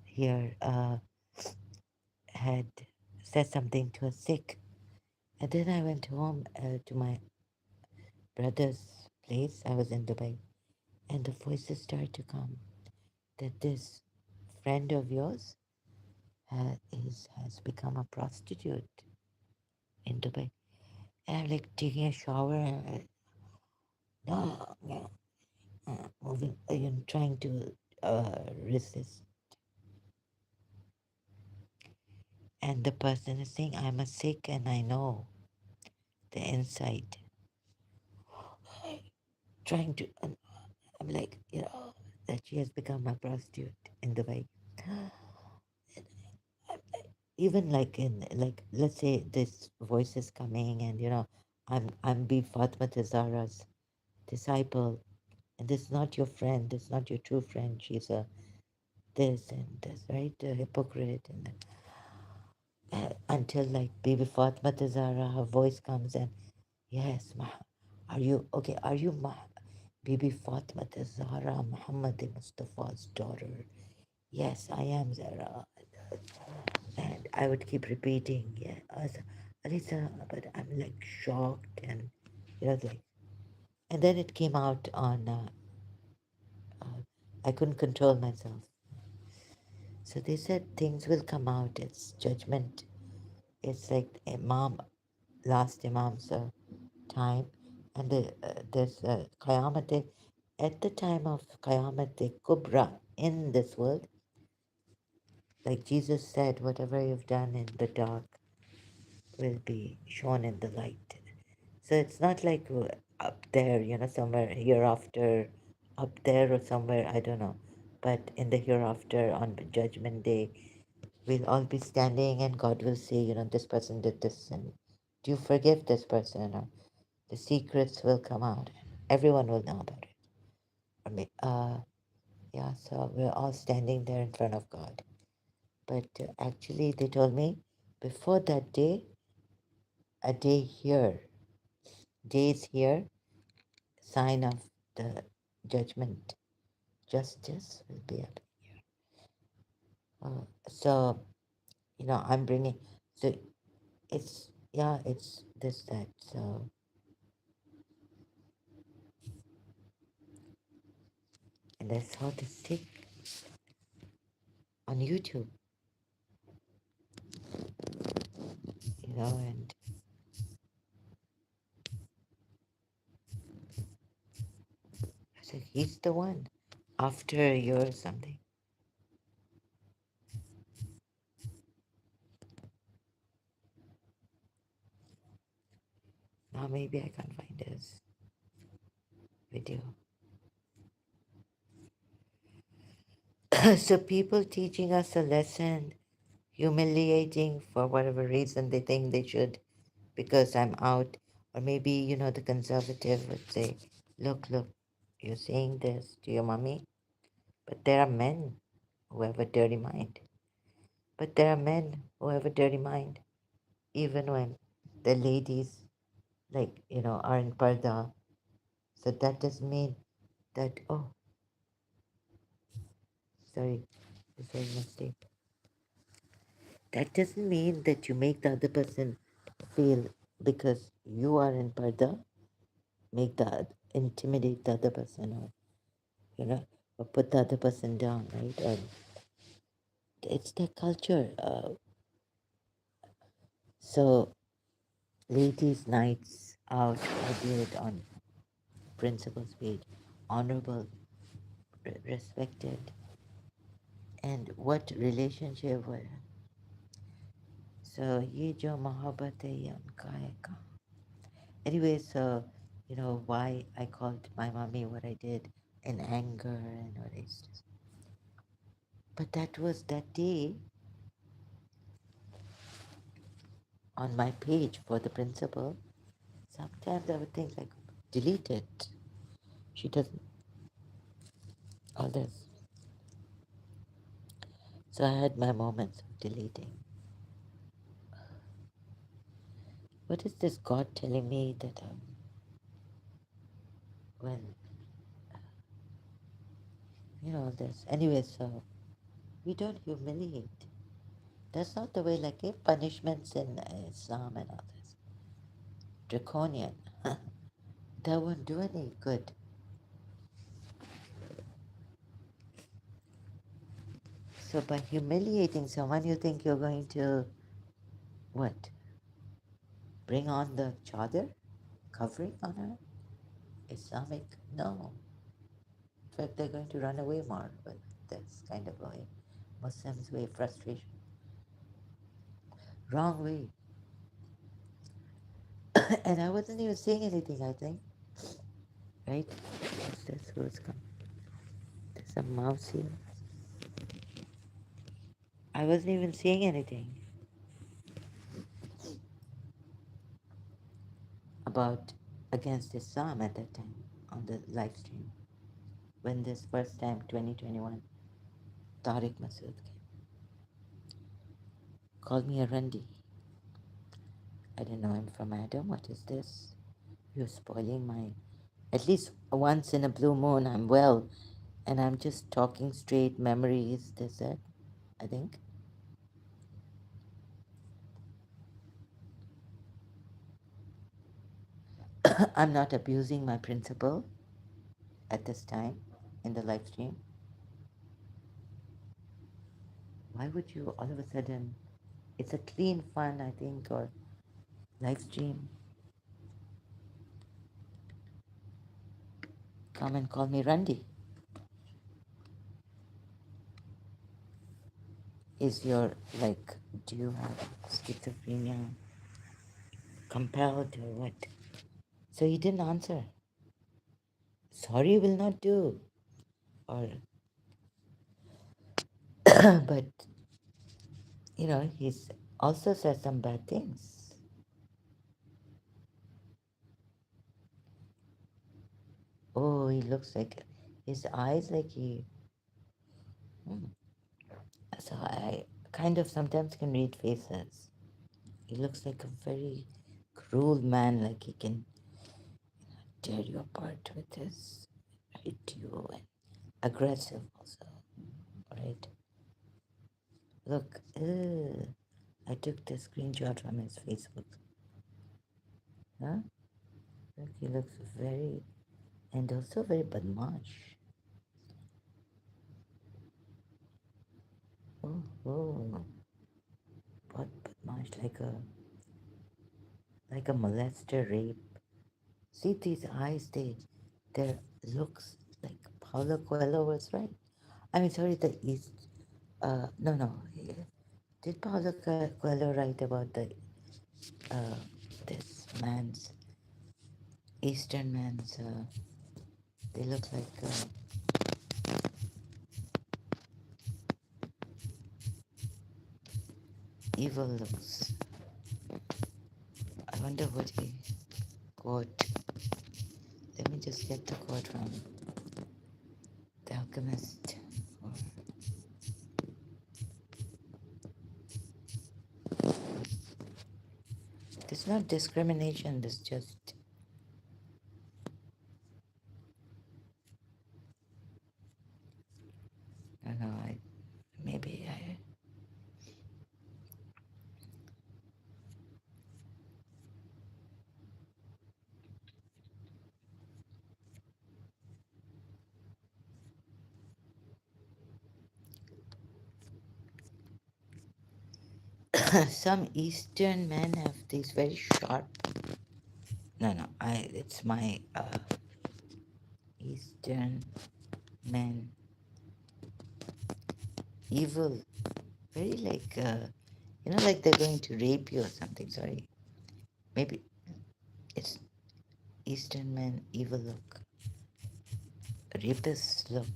Speaker 1: here had said something to a Sikh, and then I went home to my brother's place. I was in Dubai, and the voices started to come that this friend of yours has become a prostitute in Dubai. And I'm like taking a shower, and no, no, moving, trying to resist. And the person is saying, I'm a Sikh and I know the inside. Trying to, I'm like, that she has become a prostitute in Dubai. Even like in, like, let's say this voice is coming and, I'm B. Fatma Zahra's disciple, and this is not your friend, this is not your true friend. She's a this and this, right? A hypocrite. And until like Bibi Fatma Zahra, her voice comes and, yes, are you okay? Are you Bibi Fatma Zahra, Muhammad Mustafa's daughter? Yes, I am Zahra. And I would keep repeating, yeah, Alisa, but I'm like shocked and, like, and then it came out on, I couldn't control myself. So they said things will come out. It's judgment. It's like Imam, last Imam's time, and there's Qayamat. At the time of Qayamat Kubra in this world, like Jesus said, whatever you've done in the dark will be shown in the light. So it's not like up there, somewhere hereafter, up there or somewhere, I don't know. But in the hereafter on Judgment Day, we'll all be standing and God will say, this person did this and do you forgive this person? Or the secrets will come out. Everyone will know about it. I mean, yeah, so we're all standing there in front of God. But actually, they told me before that day, a day here, days here, sign of the judgment, justice will be up. So, I'm bringing, so it's, yeah, it's this, that. So, and I saw this thing on YouTube, and I said, he's the one. After a year or something. Now maybe I can't find his video. So people teaching us a lesson, humiliating for whatever reason they think they should, because I'm out. Or maybe, the conservative would say, look, you're saying this to your mommy, but there are men who have a dirty mind. But there are men who have a dirty mind, even when the ladies, like, are in parda. So that doesn't mean that, oh, sorry, this was a mistake. That doesn't mean that you make the other person feel because you are in parda, make the intimidate the other person, or or put the other person down, right? Or it's their culture. So ladies' nights out, I do it on principal's page, honorable, respected, and what relationship with. So ये जो मोहब्बत है ये उनका है कहाँ. Anyway, so why I called my mommy what I did in anger and all this. But that was that day on my page for the principal. Sometimes I would think like, delete it. She doesn't all this. So I had my moments of deleting. What is this God telling me that when all this? Anyway, so we don't humiliate. That's not the way. Like punishments in Islam and all this draconian. That won't do any good. So by humiliating someone, you think you're going to what? Bring on the chadar, covering on her? Islamic? No. In fact, they're going to run away more with this kind of way. Muslims' way, frustration. Wrong way. And I wasn't even saying anything, I think. Right? What's this? Who's come? There's a mouse here. I wasn't even saying anything about against Islam at that time on the live stream. When this first time, 2021, Tariq Masood came. Called me a Randi. I didn't know him from Adam. What is this? You're spoiling my. At least once in a blue moon, I'm well, and I'm just talking straight memories. This, that, I think. I'm not abusing my principal at this time in the live stream. Why would you all of a sudden? It's a clean fun, I think, or live stream. Come and call me Randy. Is your, like, do you have schizophrenia compelled or what? So he didn't answer. Sorry will not do. Or, but, he's also said some bad things. Oh, he looks like, his eyes like he, hmm. So I kind of sometimes can read faces. He looks like a very cruel man, like he can tear you apart with his, hit you, and aggressive also, right? Look, I took the screenshot from his Facebook. Huh? Look, he looks very, and also very badmash. Oh, what badmash? Like a molester, rape. See these eyes? Their looks like Paulo Coelho was right. I mean, sorry, the East. No. Did Paulo Coelho write about uh, this man's Eastern man's? They look like evil looks. I wonder what he quote. Let me just get the quote from The Alchemist. There's not discrimination. There's just I don't know. Maybe I. Some Eastern men have these very sharp. No. It's my Eastern men. Evil. Very like like they're going to rape you or something. Sorry. Maybe it's Eastern men evil look. Read this. Look.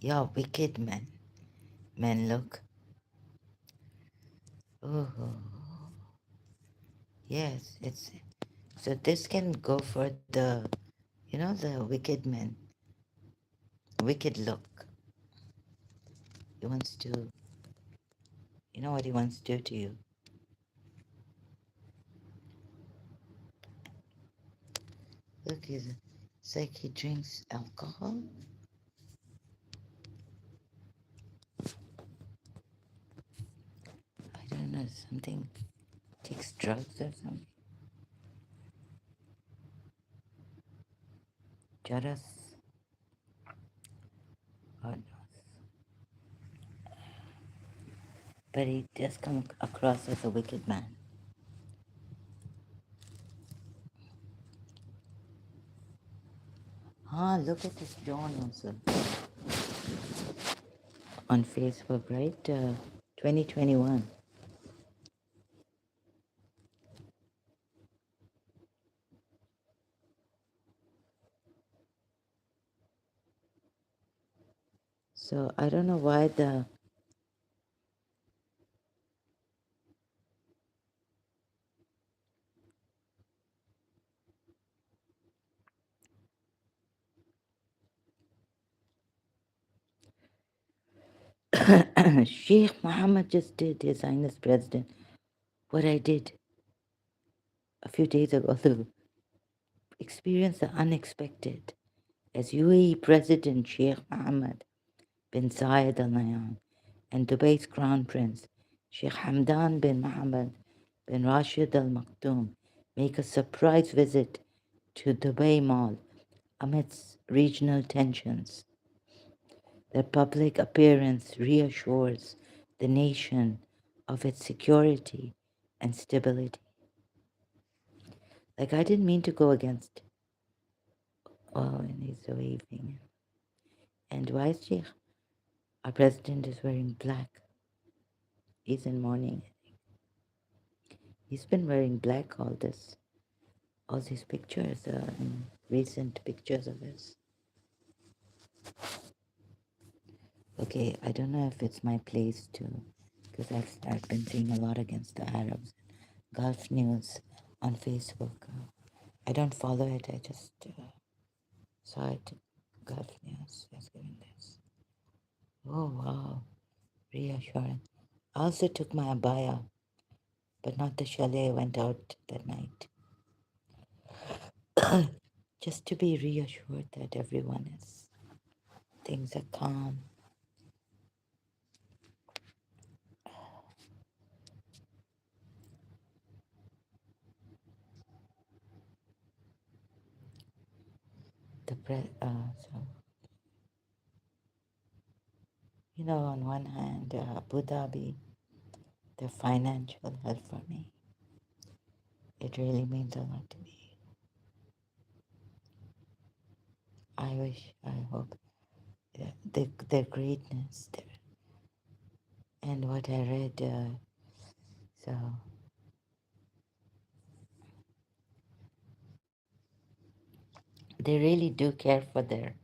Speaker 1: Yeah, wicked men. Men, look. Oh, yes. It's so this can go for the wicked men. Wicked look. He wants to. You know what he wants to do to you. Look, it's like he drinks alcohol. I don't know, something, takes drugs or something. Jaras, God knows. But he does come across as a wicked man. Ah, look at this John also on Facebook, right? 2021. So I don't know why the Sheikh Mohammed just did, His Highness President, what I did a few days ago to experience the unexpected as UAE President Sheikh Mohammed bin Zayed Al Nahyan and Dubai's Crown Prince Sheikh Hamdan bin Mohammed bin Rashid Al Maktoum make a surprise visit to Dubai Mall amidst regional tensions. Their public appearance reassures the nation of its security and stability. Like, I didn't mean to go against. Oh, and he's waving. And why is Sheikh? Our president is wearing black. He's in mourning. He's been wearing black all these pictures, recent pictures of his. Okay, I don't know if it's my place to, because I've been seeing a lot against the Arabs. Gulf News on Facebook. I don't follow it. I just saw it. Gulf News is giving this. Oh wow, reassuring. I also took my abaya, but not the chalet. I went out that night. Just to be reassured that things are calm. So, on one hand, Abu Dhabi, the financial help for me, it really means a lot to me. I hope their greatness, and what I read, so they really do care for their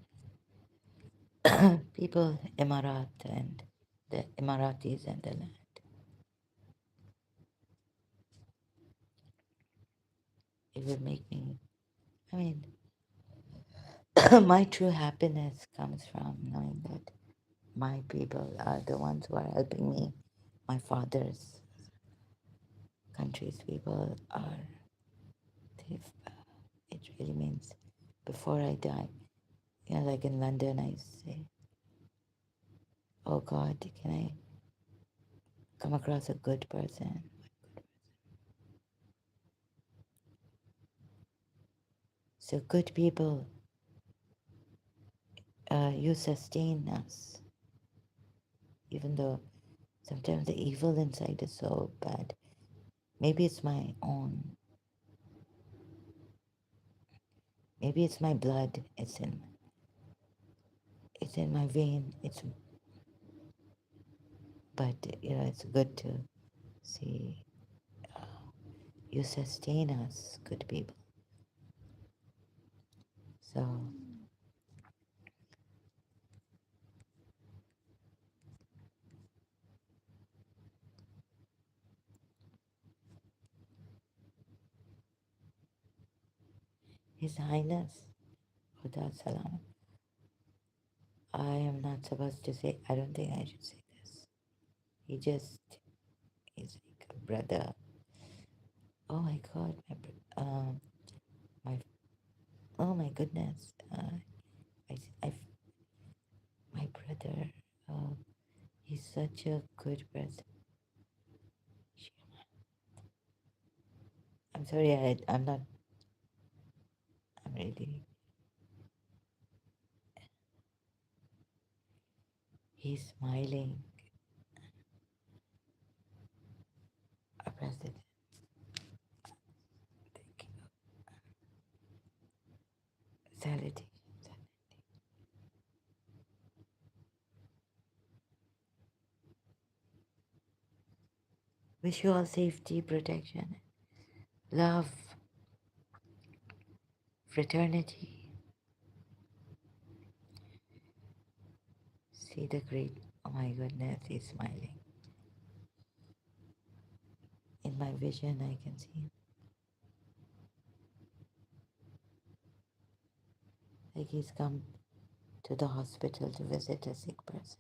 Speaker 1: people, and the Emaratis and the land. It would make me, I mean, my true happiness comes from knowing that my people are the ones who are helping me. My father's country's people are, it really means before I die, like in London, I say, oh God, can I come across a good person? So, good people, you sustain us, even though sometimes the evil inside is so bad. Maybe it's my own. Maybe it's my blood. It's in my vein. But it's good to see you sustain us, good people. So His Highness, Khuda Salam, I am not supposed to say, I don't think I should say this. He just is like a brother. Oh my God, my, oh my goodness. I, my brother, uh, he's such a good person. I'm sorry, I'm not, I'm really, he's smiling. A president. Thank you. Salutation. Wish you all safety, protection, love, fraternity. See the great, oh my goodness, he's smiling. In my vision, I can see him. Like he's come to the hospital to visit a sick person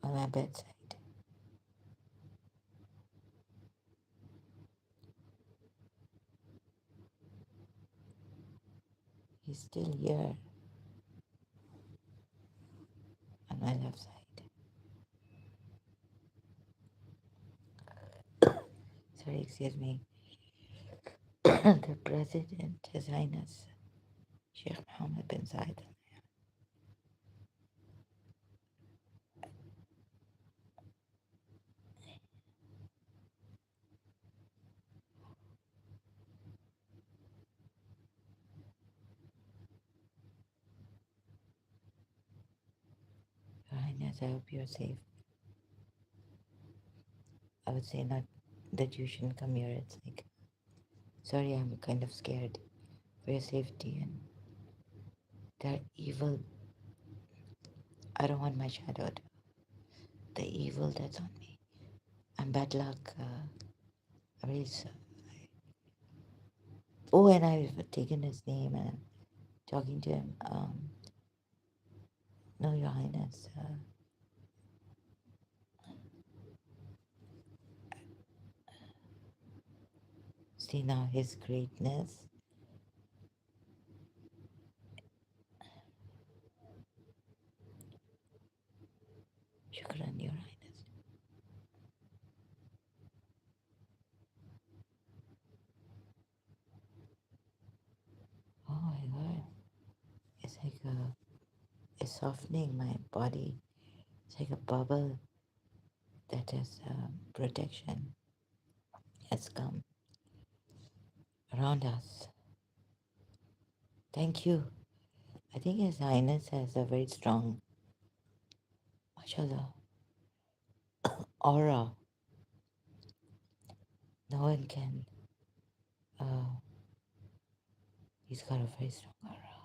Speaker 1: on my bedside. He's still here on my left side. Sorry, excuse me. The President, His Highness Sheikh Mohammed bin Zayed. Your Highness, I hope you're safe. I would say not that you shouldn't come here. It's like, sorry, I'm kind of scared for your safety and they're evil. I don't want my shadow. The evil that's on me. I'm bad luck. I really oh, and I've taken his name and I'm talking to him. No, Your Highness. See now his greatness. Shukran, Your Highness. Oh my God. It's like it's softening my body. It's like a bubble that has protection has come around us. Thank you. I think His Highness has a very strong, mashallah, aura. No one can. Uh, he's got a very strong aura,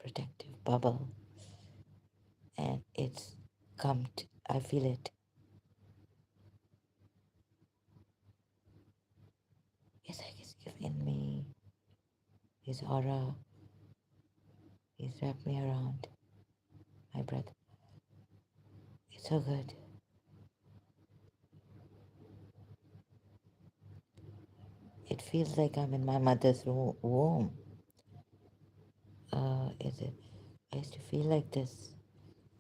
Speaker 1: protective bubble, and it's come. I feel it. It's like he's giving me his aura. He's wrapped me around my breath. It's so good. It feels like I'm in my mother's womb. Is it? I used to feel like this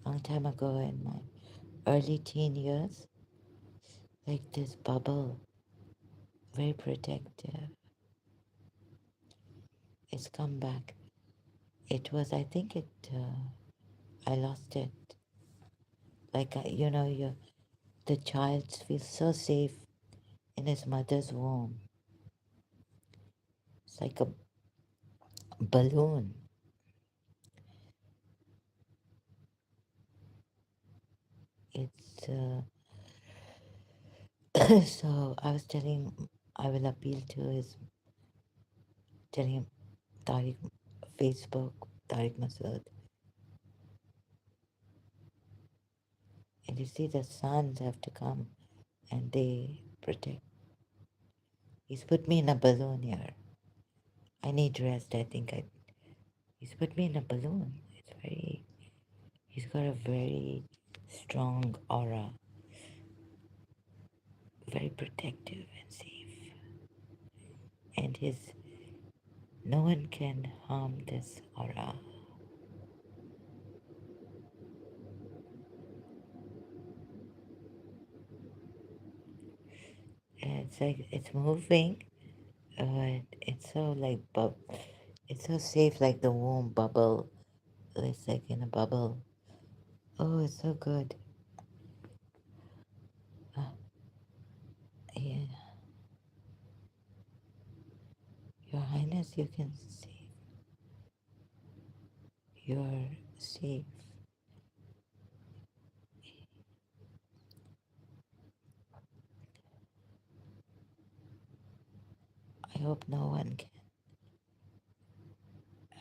Speaker 1: long time ago in my early teen years, like this bubble, very protective. It's come back. It was, I think it, I lost it. Like, the child feels so safe in his mother's womb. It's like a balloon. It's, so I was telling, I will appeal to his, telling him, Tariq, Facebook, Tariq Masood. And you see, the sons have to come and they protect. He's put me in a balloon here. I need rest. I think he's put me in a balloon. He's got a very strong aura, very protective and safe. And no one can harm this aura. And it's like, it's moving, but it's so like, it's so safe, like the womb bubble. It's like in a bubble. Oh, it's so good. Uh, yeah, Your Highness, you can see you're safe. I hope no one can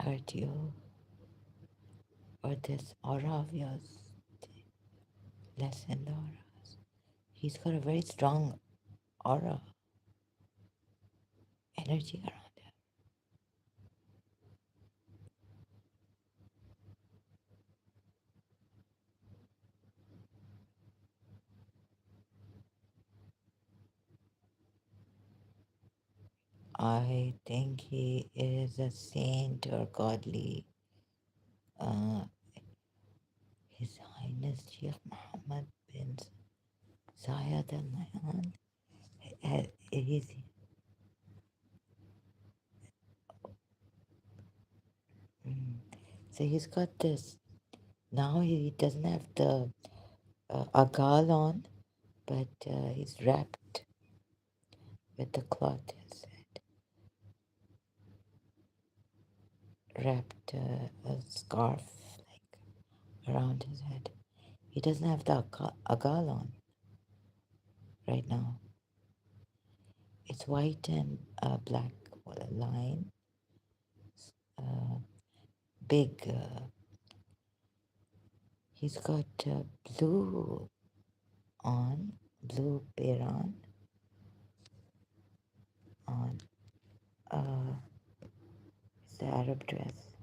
Speaker 1: hurt you or this aura of yours lessen the auras. He's got a very strong aura, energy around him. I think he is a saint or godly. Uh, His Highness Sheikh Muhammad bin Zayed Al Nahyan. He's, mm, so he's got this. Now he doesn't have the agal on, but he's wrapped with the cloth. His head, wrapped a scarf like around his head. He doesn't have the agal on right now. It's white and black with a line. Uh, Big. He's got blue on, blue Biran on. It's the Arab dress.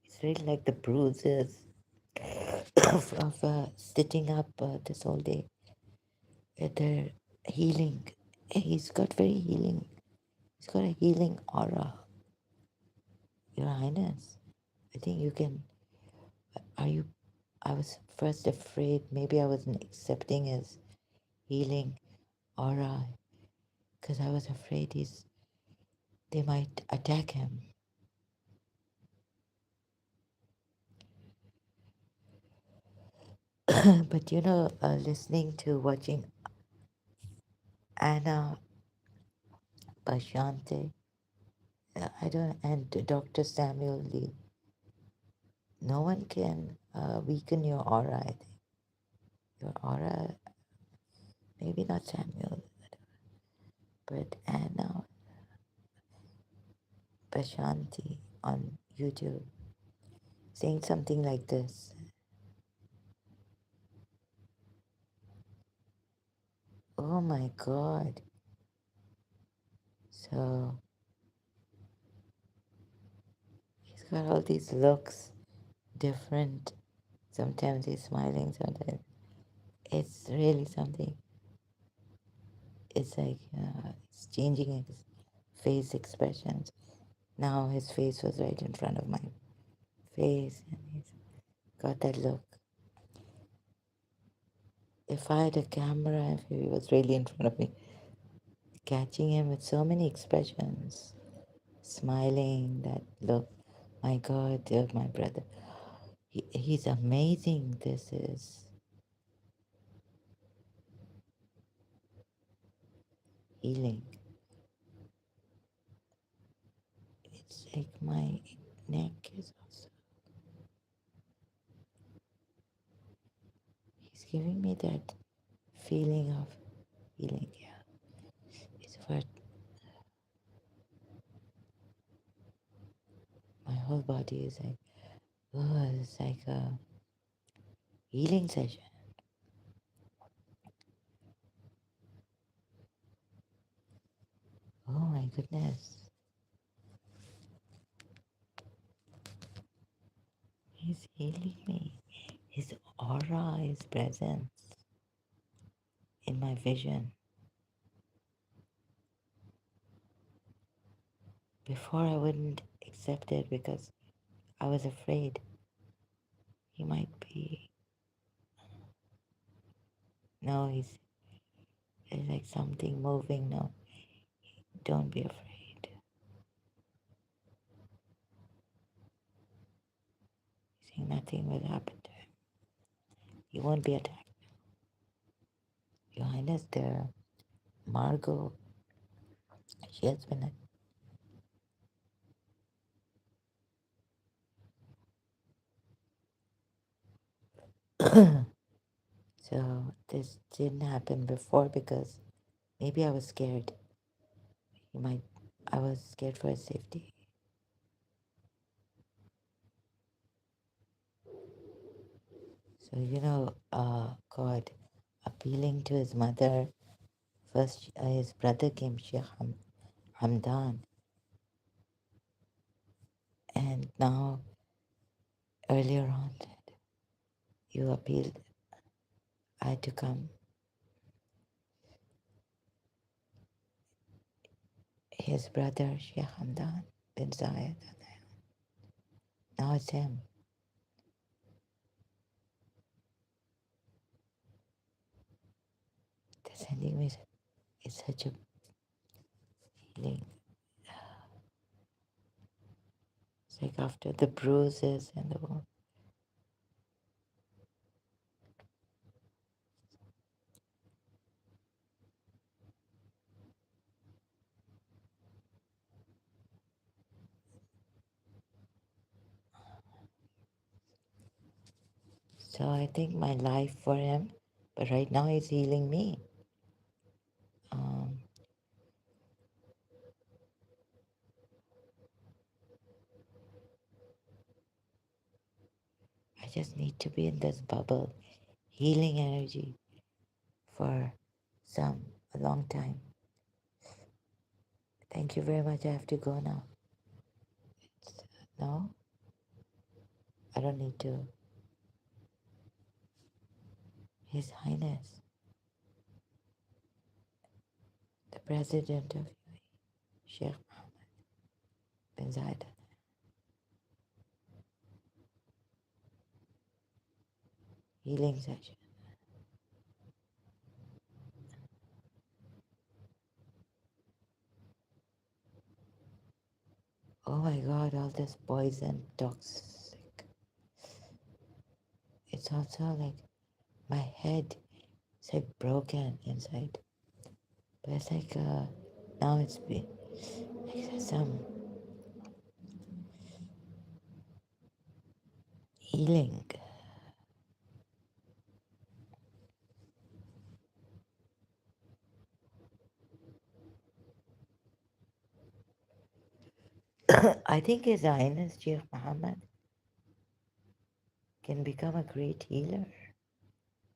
Speaker 1: It's really like the bruises of sitting up this whole day. They're healing. He's got very healing. He's got a healing aura, Your Highness. I think you can. Are you? I was first afraid maybe I wasn't accepting his healing aura because I was afraid they might attack him. But listening to watching Anna Bashante, I don't, and Dr. Samuel Lee, no one can weaken your aura. I think your aura, maybe not Samuel, but Anna Bashanti on YouTube saying something like this. Oh my God. So he's got all these looks, different. Sometimes he's smiling, sometimes it's really something. It's like it's changing his face expressions. Now his face was right in front of my face and he's got that look. If I had a camera, if he was really in front of me, catching him with so many expressions, smiling, that look, my God, my brother, he's amazing. This is healing. It's like my neck is also, he's giving me that feeling of healing. Yeah. but my whole body is like, oh, it's like a healing session. Oh my goodness. He's healing me. His aura, his presence in my vision. Before I wouldn't accept it because I was afraid he might be. No, it's like something moving. No, don't be afraid. He's saying nothing will happen to him. He won't be attacked. Your Highness, there, Margot, she has been. So this didn't happen before because maybe I was scared. He might. I was scared for his safety. So God appealing to his mother. First, his brother came, Sheikh Hamdan, and now earlier on, you appealed. I had to come. His brother, Sheikh Hamdan bin Zayed. Now it's him. They're sending me. It's such a healing. It's like after the bruises and the wound. So I think my life for him, but right now he's healing me. Um, I just need to be in this bubble, healing energy for a long time. Thank you very much. I have to go now. No, I don't need to. His Highness, the President of UAE, Sheikh bin Zayed, healing session. Oh my God, all this poison, toxic. It's also like my head is like broken inside. But it's like now it's been like some healing. I think His Highness Sheikh Muhammad can become a great healer.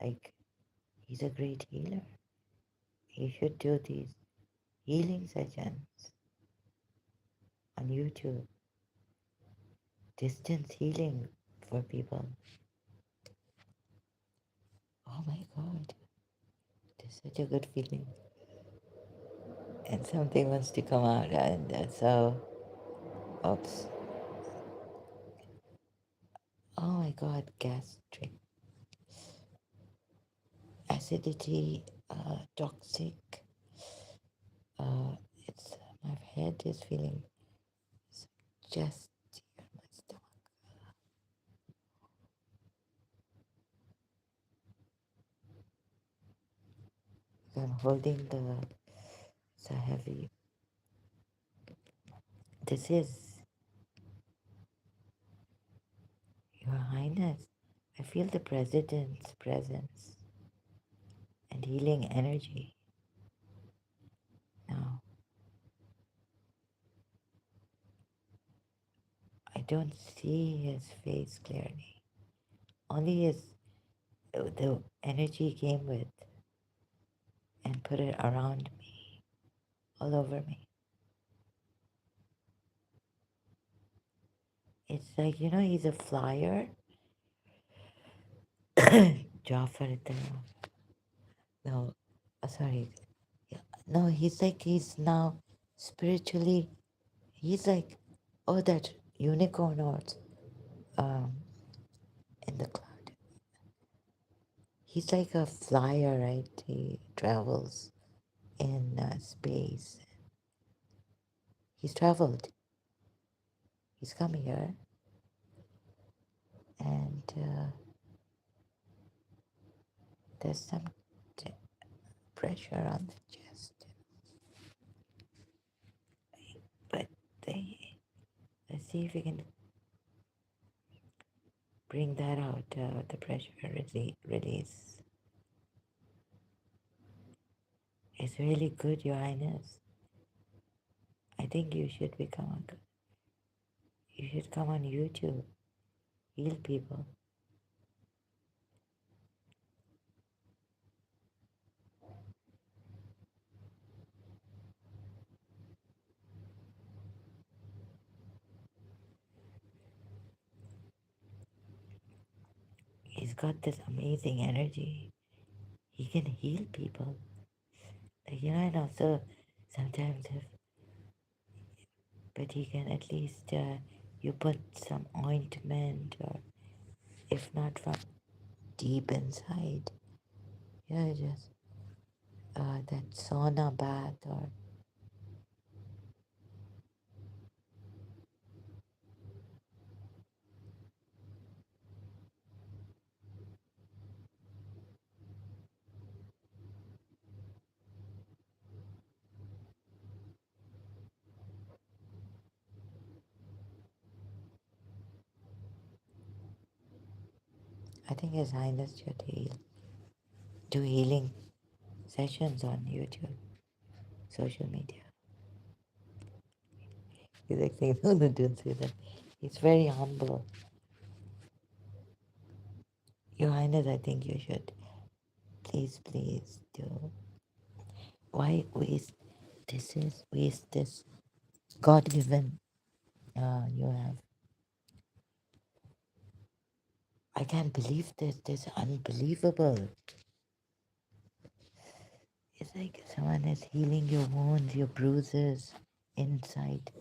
Speaker 1: Like, he's a great healer. He should do these healing sessions on YouTube, distance healing for people. Oh my God, it's such a good feeling. And something wants to come out, and so, oops. Oh my God, gastric acidity, toxic. Uh, it's my head is feeling just here, my stomach. I'm holding it's a heavy. This is Your Highness. I feel the President's presence and healing energy now. don't see his face clearly. Only his the energy came with and put it around me, all over me. It's like he's a flyer. Jafar, no, sorry. Yeah, no, he's like he's now spiritually. He's like, oh, that unicorn or um in the cloud. He's like a flyer, right? He travels in space. He's traveled. He's come here, and there's some t- pressure on the chest. But they, let's see if we can bring that out. The pressure release. It's really good, Your Highness. I think you should you should come on YouTube, heal people. He's got this amazing energy. He can heal people. Like, and also sometimes if, but he can at least, you put some ointment or if not from deep inside, just that sauna bath or I think His Highness should do healing sessions on YouTube, social media. He's like saying, no, no, don't say that. He's very humble. Your Highness, I think you should please do. Why waste? Waste this God given. You have. I can't believe this. This is unbelievable. It's like someone is healing your wounds, your bruises inside.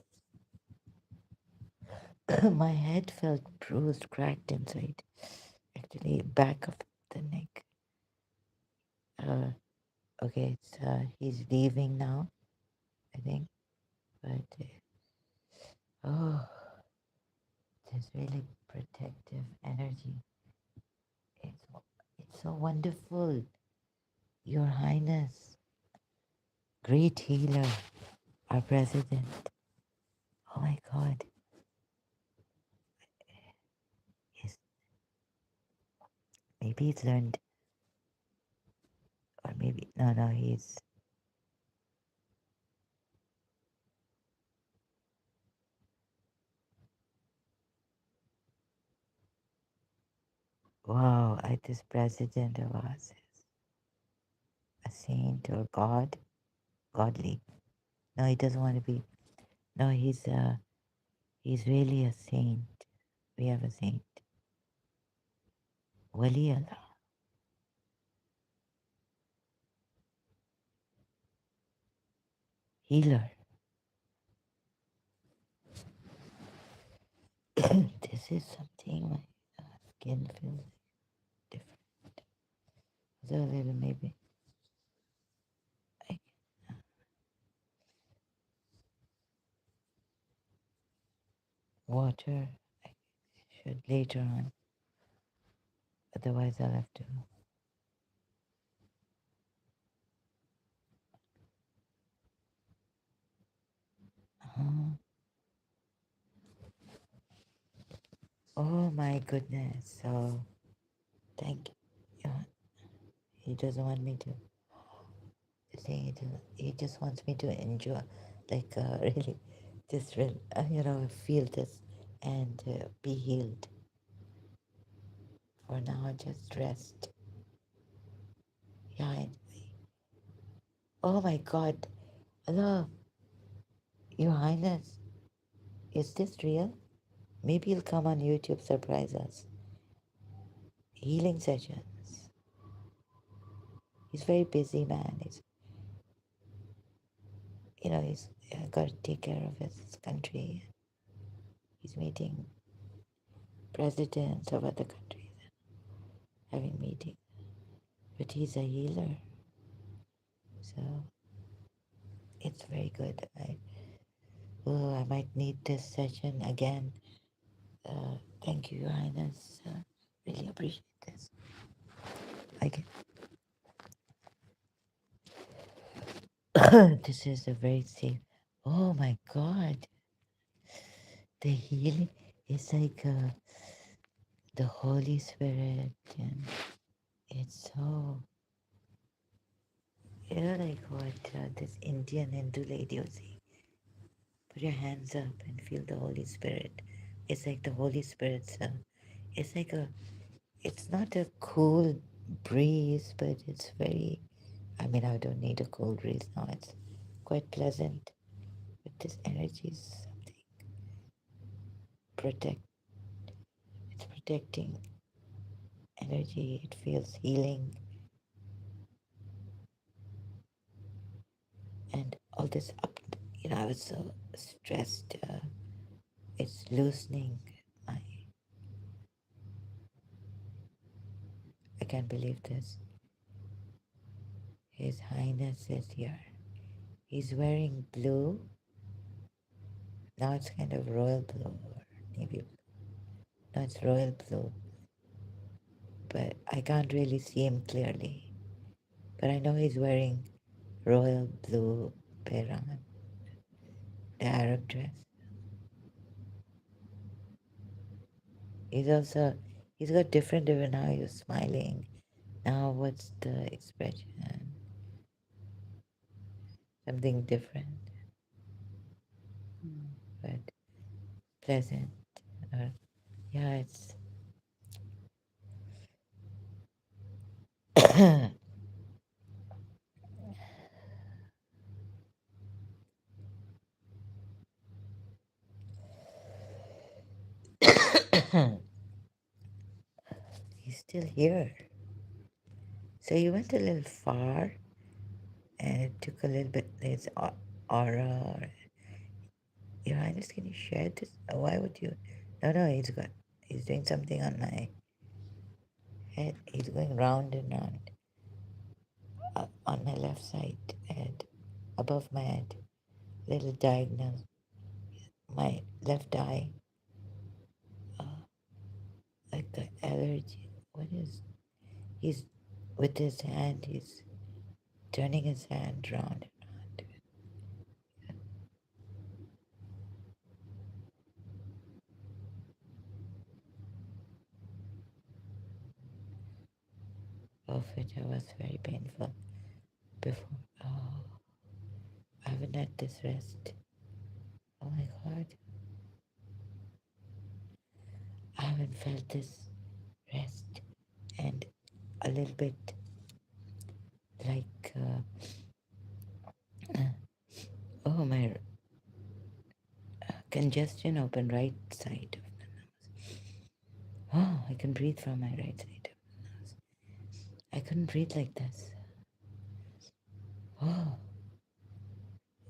Speaker 1: My head felt bruised, cracked inside. Actually, back of the neck. Uh, okay, he's leaving now, I think. But oh, this really protective energy. It's it's so wonderful, Your Highness, great healer, our president. Oh my God, yes, maybe he's learned, or maybe no, he's wow. This president of ours is a saint or God, godly. No, he doesn't want to be. No, he's really a saint. We have a saint, Wali Allah, healer. This is something my skin feels different. So a little maybe like water. I should later on. Otherwise, I'll have to. Uh, oh my goodness! So thank you. Yeah, he doesn't want me to. He just wants me to enjoy, like really, just feel this. and be healed. For now, just rest. Yeah. Oh my God. Hello, Your Highness. Is this real? Maybe you'll come on YouTube, surprise us. Healing sessions. He's very busy, man. He's got to take care of his country. He's meeting presidents of other countries, having meetings. But he's a healer, so it's very good. I might need this session again. Thank you, Your Highness. Really appreciate this. I can. This is a very safe. Oh my God, the healing is like the Holy Spirit, and it's so like what this Indian Hindu lady was saying. Put your hands up and feel the Holy Spirit. It's like the Holy Spirit's. It's like a. It's not a cool breeze, but it's very. I mean, I don't need a cold breeze now. It's quite pleasant. But this energy is something protect. It's protecting energy. It feels healing, and all this up. I was so stressed. It's loosening. I I can't believe this. His Highness is here. He's wearing blue. Now it's kind of royal blue or navy blue. No, it's royal blue. But I can't really see him clearly. But I know he's wearing royal blue Peran, the Arab dress. He's got different, now he's smiling. Now what's the expression? Something different, but pleasant. Or, yeah, it's. He's still here. So you went a little far and it took a little bit. There's aura. Your Highness, can you share this? Why would you? No, no, he's doing something on my head. He's going round and round on my left side head, above my head, little diagonal. My left eye, uh, like the allergy. What is? He's with his hand. He's turning his hand round and round. Of which I was very painful before. Oh, I haven't had this rest. Oh my God, I haven't felt this rest and a little bit like oh my congestion open right side of the nose. Oh, I can breathe from my right side of the nose. I couldn't breathe like this. Oh,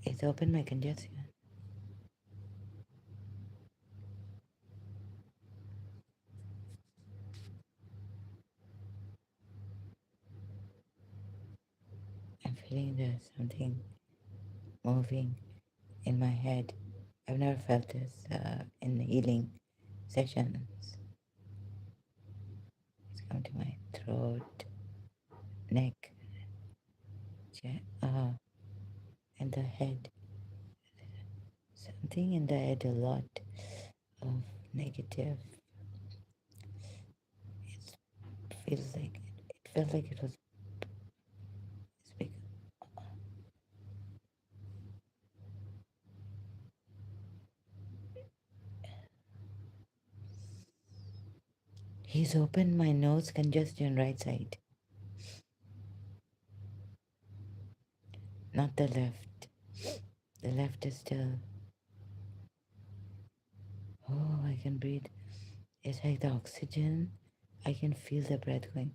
Speaker 1: it's opened my congestion. I'm feeling there's something moving in my head. I've never felt this in the healing sessions. It's come to my throat, neck, and the head. Something in the head, a lot of negative. It feels like it felt like it was big. He's opened my nose congestion right side, not the left. The left is still. Oh, I can breathe. It's like the oxygen. I can feel the breath going.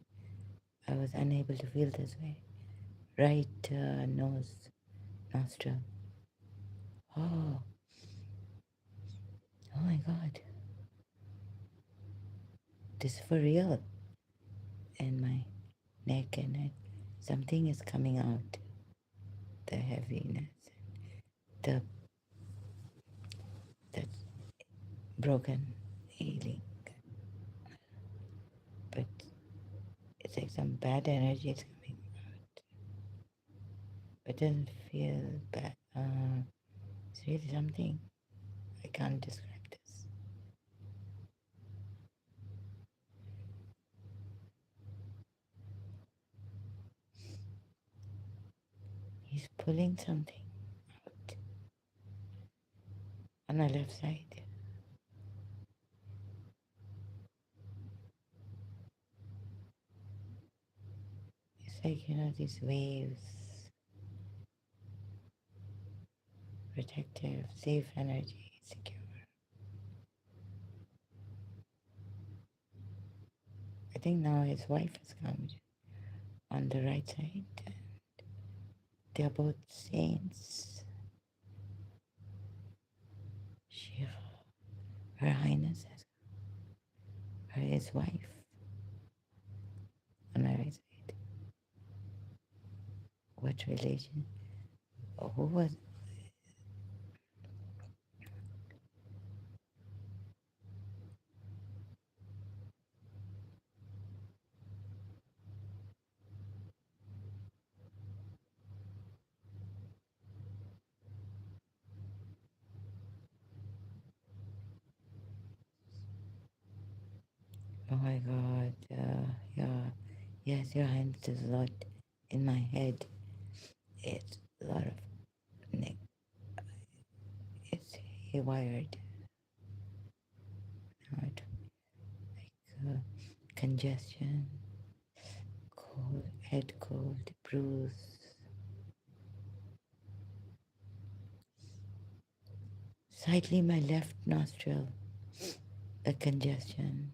Speaker 1: I was unable to feel this way. Right nose, nostril. Oh, oh my God. This is for real. And my neck and it, something is coming out. The heaviness, the that's broken healing. But it's like some bad energy is coming out. But it doesn't feel bad. It's really something. I can't describe this. He's pulling something out on the left side. It's like, these waves, protective, safe energy, secure. I think now his wife has come on the right side. They're both saints. She, Her Highness has her his wife on my right side. What relation? Who was? Oh my God. Yeah. Yes, Your Highness, there's a lot in my head. It's a lot of neck. It's haywire. Heart, congestion, cold, head cold, bruise. Slightly my left nostril, a congestion.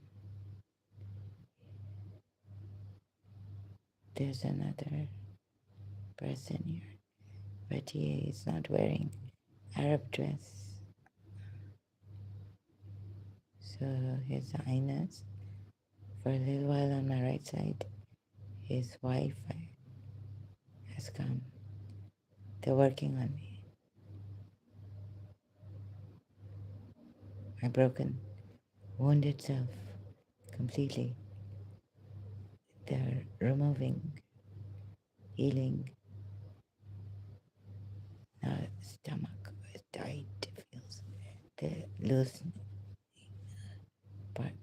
Speaker 1: There's another person here, but he is not wearing Arab dress. So His Highness, for a little while on my right side, his wife has come. They're working on me. My broken, wounded self completely. They're removing, healing. Now stomach is tight, feels the loose part.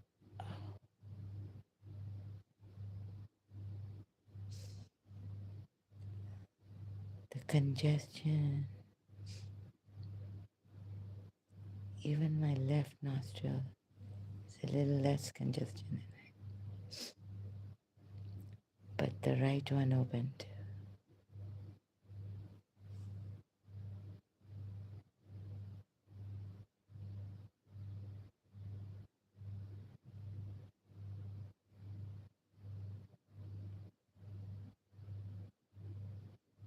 Speaker 1: Oh, the congestion. Even my left nostril is a little less congestion, but the right one opened.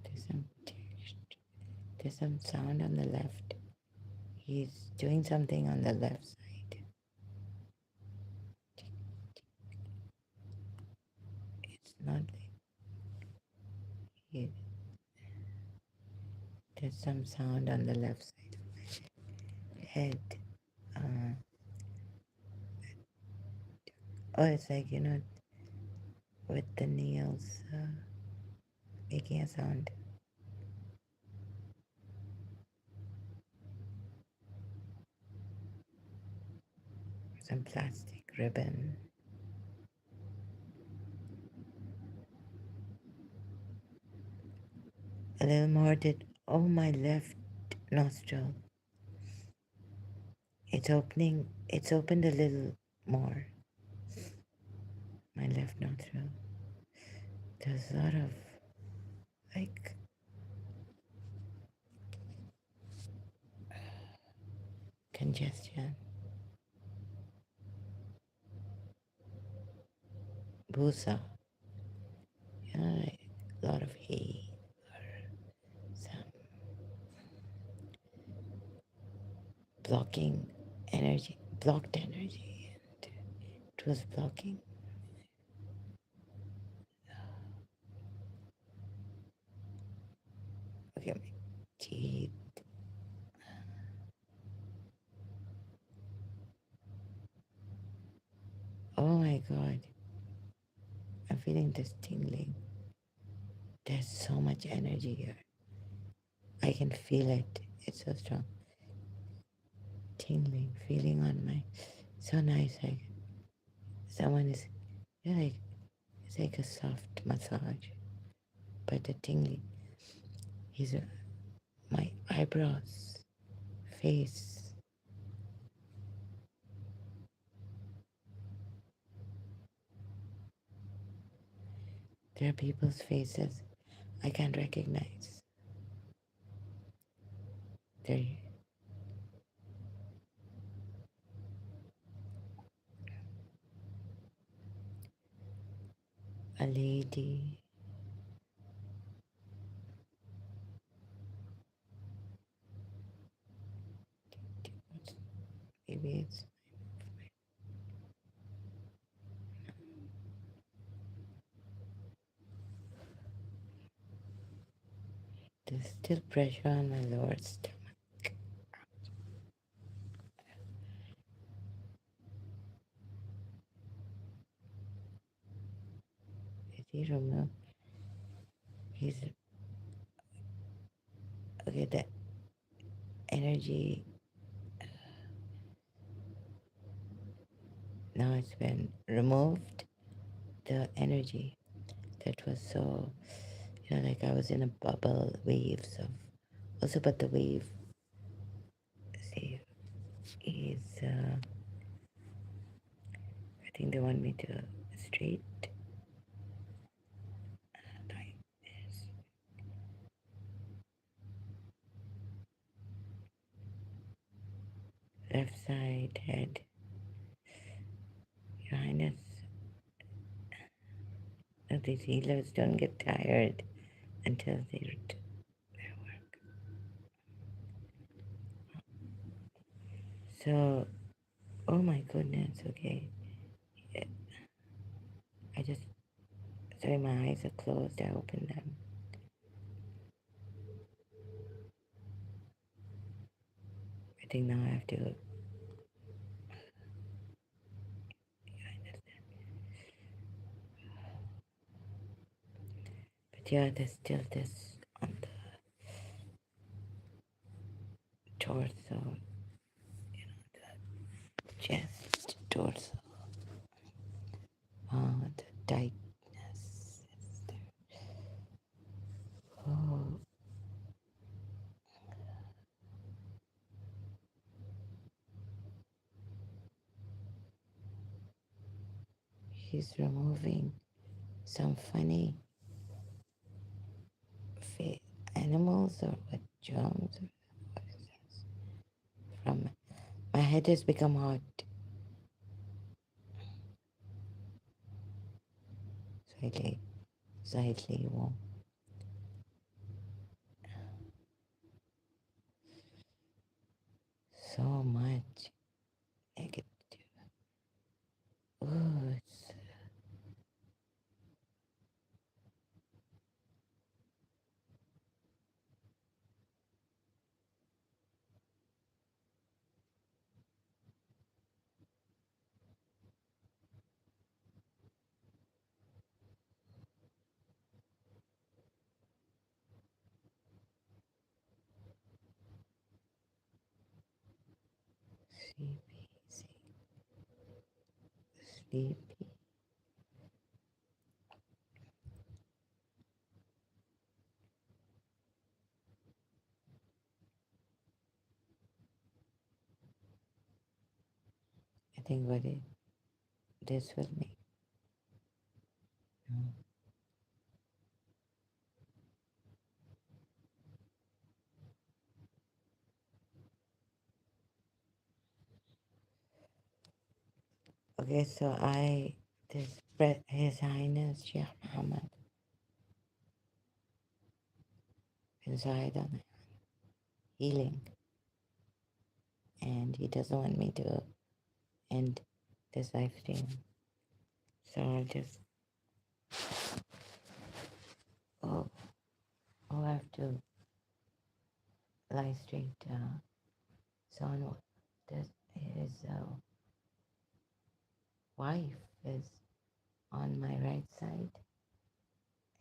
Speaker 1: There's some there's some sound on the left. He's doing something on the left side. It's not like he, there's some sound on the left side of my head. Uh, oh, it's like, with the nails making a sound. Some plastic ribbon. A little more did. Oh, my left nostril. It's opening. It's opened a little more. my left nostril. There's a lot of like congestion, busa, like a lot of hay, some blocking energy, blocked energy, and it was blocking. Okay, my teeth. Oh my god, I'm feeling this tingling. There's so much energy here. I can feel it. It's so strong. Tingling, feeling on my. So nice. Like someone is, yeah, like it's like a soft massage, but the tingling is my eyebrows, face. There are people's faces I can't recognize. There, a lady. Maybe it's there's still pressure on my lower stomach. Did he remove? He's okay. The energy now it's been removed. The energy that was so, like I was in a bubble, waves of. Also, but the wave, see, is. I think they want me to straight like this. Left side head. Your Highness, these healers don't get tired until they do their work. So, oh my goodness, okay. I just, sorry, my eyes are closed. I opened them. I think now I have to. But yeah, there's still this on the torso, the chest, torso. Oh, the tightness is there. Oh, he's removing some funny animals or what germs or what is this? From my head has become hot, slightly, slightly warm. So much negative. Oh, it's sleepy, sleepy. I think what it this will make. Okay, so His Highness Sheikh Muhammad bin Zayed Al healing, and he doesn't want me to end this live stream. So I'll just oh, have to lie straight. So on this, his wife is on my right side,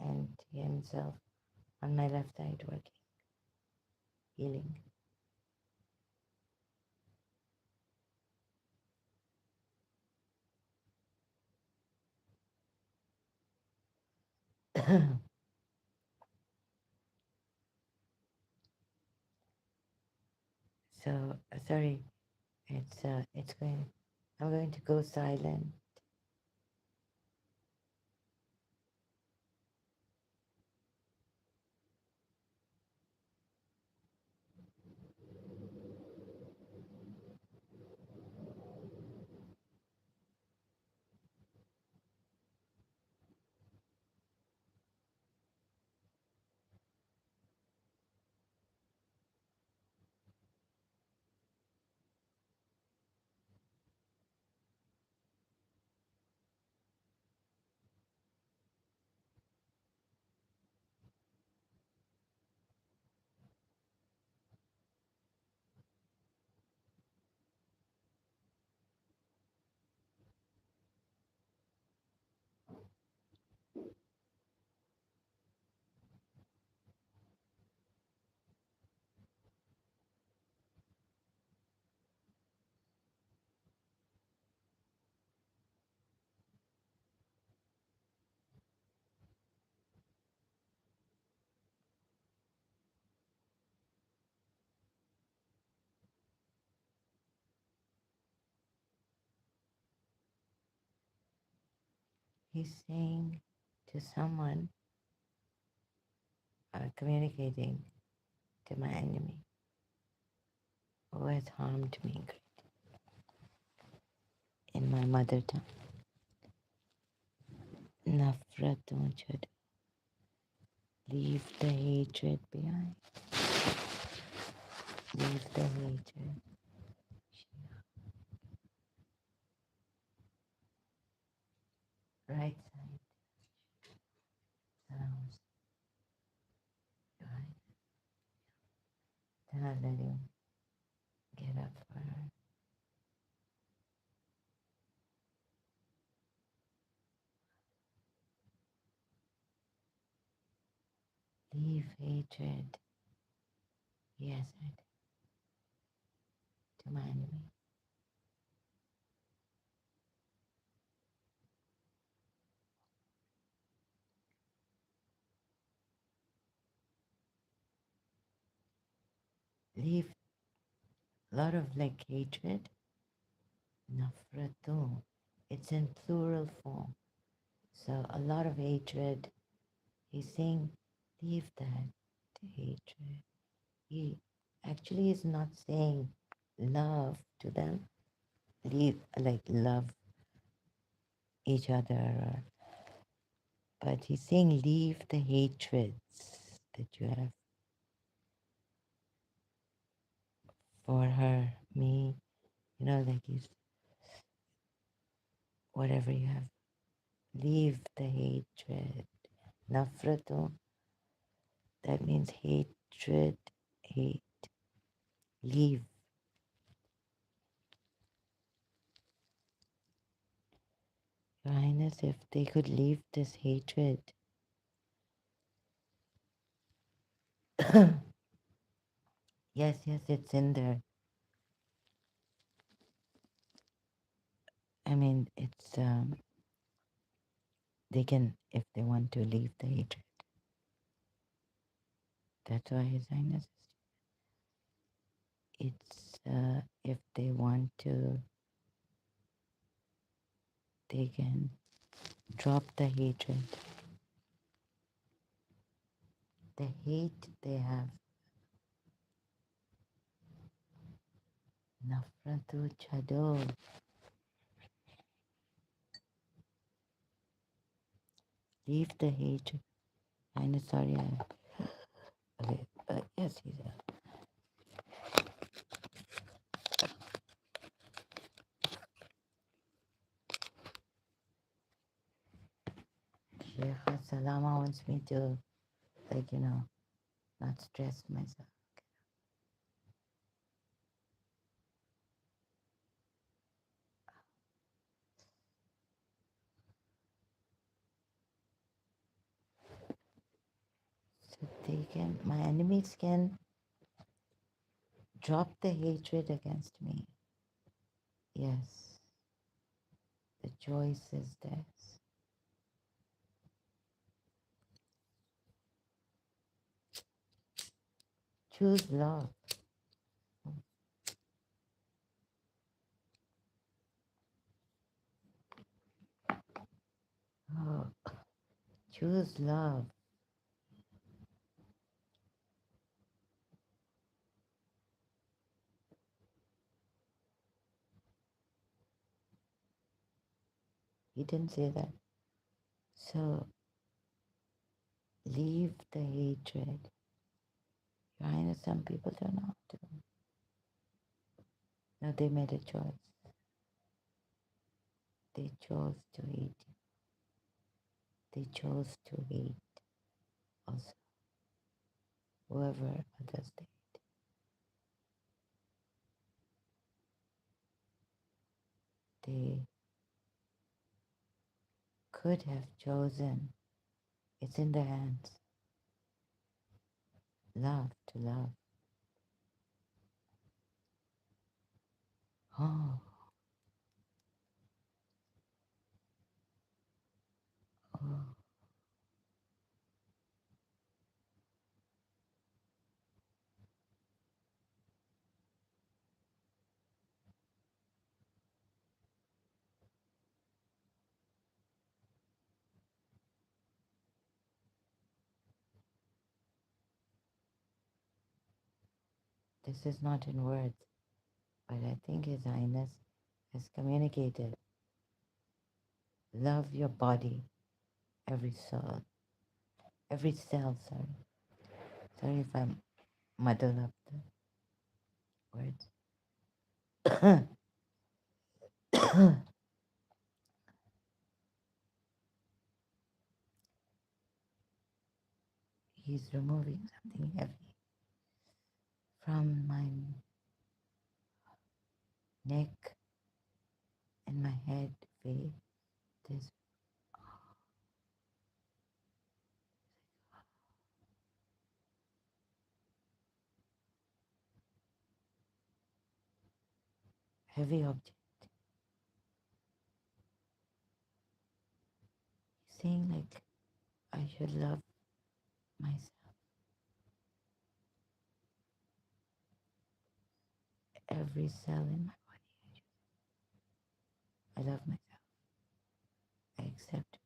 Speaker 1: and he himself on my left side working, healing. So sorry, it's going. I'm going to go silent. He's saying to someone, communicating to my enemy who has harmed me in my mother tongue. Nafratun should leave the hatred behind. Leave the hatred. Right side sounds right. Then I'll let you get up for her. Leave hatred, he answered, to my enemy. Leave a lot of like hatred. Nafratu. It's in plural form. So a lot of hatred. He's saying, leave that hatred. He actually is not saying love to them. Leave, like love each other, but he's saying leave the hatreds that you have for her, me, like he's whatever you have. Leave the hatred. Nafratu, that means hatred, hate. Leave. Your Highness, if they could leave this hatred. Yes, it's in there. I mean, it's, they can, if they want to leave the hatred. That's why His Highness, it's, if they want to, they can drop the hatred, the hate they have. Nafratu chado. Leave the hatred. I'm sorry. Okay. Yes, he said. Sheikh Salama wants me to, like, not stress myself. So my enemies can drop the hatred against me. Yes, the choice is theirs. Choose love. Oh, choose love. He didn't say that. So leave the hatred. Your Highness, some people don't know how to. No, they made a choice. They chose to hate you. They chose to hate also whoever others they hate. They could have chosen. It's in their hands. Love to love. Oh, oh. This is not in words, but I think His Highness has communicated. Love your body, every soul, every cell, sorry. Sorry if I muddle up the words. He's removing something heavy from my neck and my head, face. This heavy object. He's saying like I should love myself. Every cell in my body. I love myself. I accept.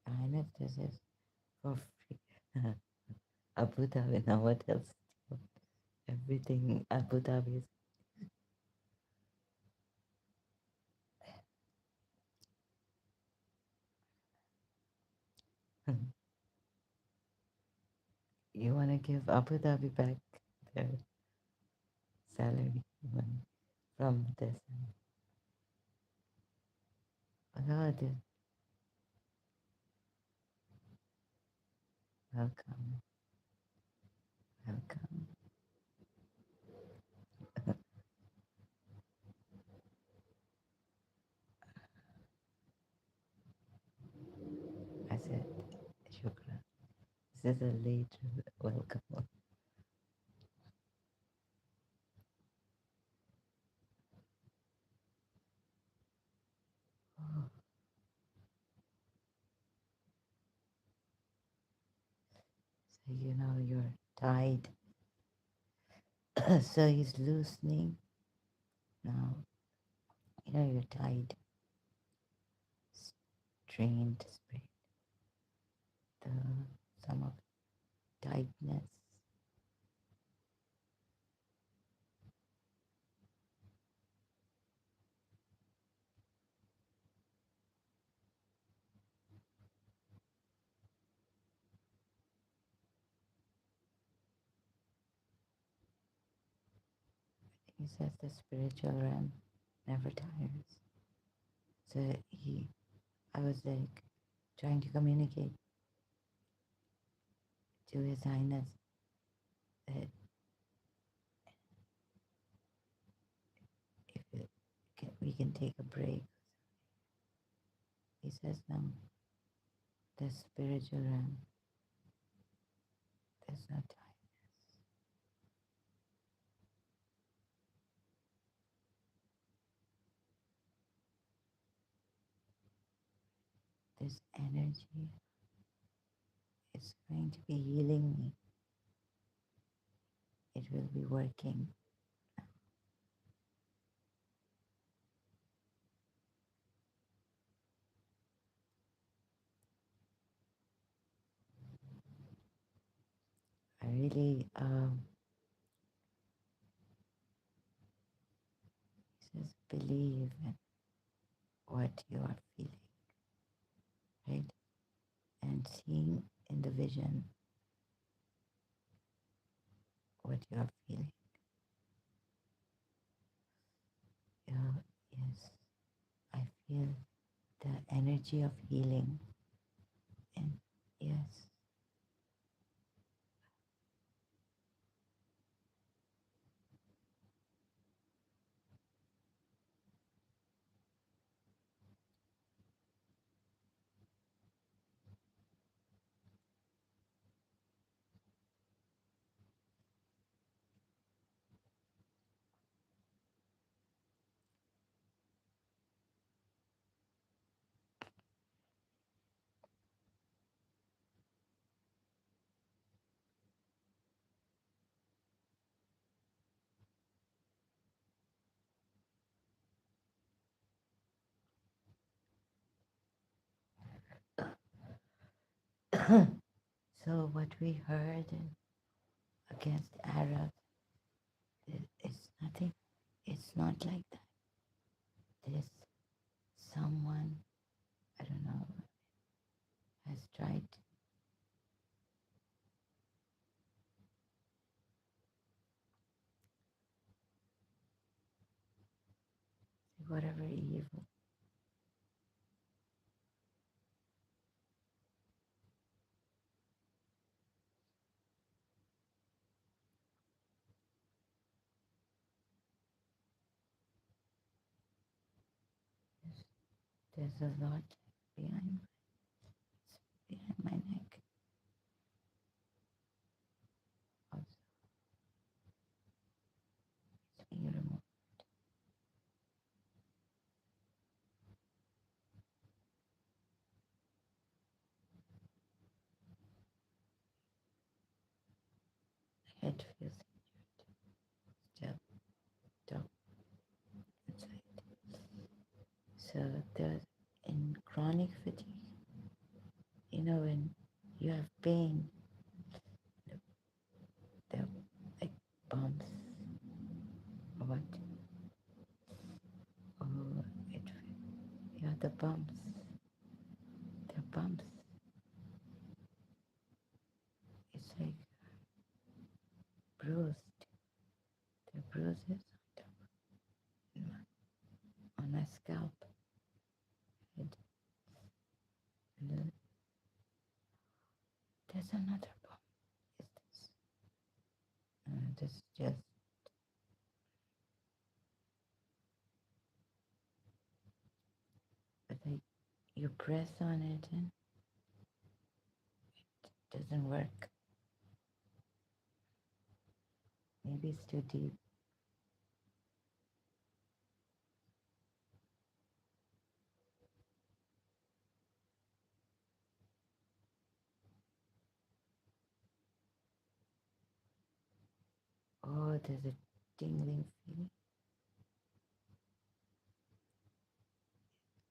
Speaker 1: Highness, this is for free. Abu Dhabi. Now what else? Everything Abu Dhabi is. You want to give Abu Dhabi back their salary money from this. Oh, dear. Welcome. Welcome. I said, shukran. This is a late welcome. So you know you're tied. So he's loosening now. You know you're tied, strained spirit. The some of tightness. He says the spiritual realm never tires. So I was like trying to communicate to His Highness that if we can take a break. He says no, the spiritual realm, there's no time. This energy is going to be healing me. It will be working. I really, he says, believe in what you are feeling, right? And seeing in the vision what you are feeling. Yes, I feel the energy of healing. And yes, so what we heard against Arabs, it's nothing. It's not like that. This someone, I don't know, has tried whatever evil. There's a lot behind, behind my neck. Also, it's being removed. Head feels still top inside. So there's in chronic fatigue, you know, when you have pain, the like bumps or what? Oh, yeah, the bumps. The bumps. It's like bruised. The bruises on my scalp. And there's another bump. Is this? This just, but like you press on it and it doesn't work. Maybe it's too deep. Oh, there's a tingling feeling.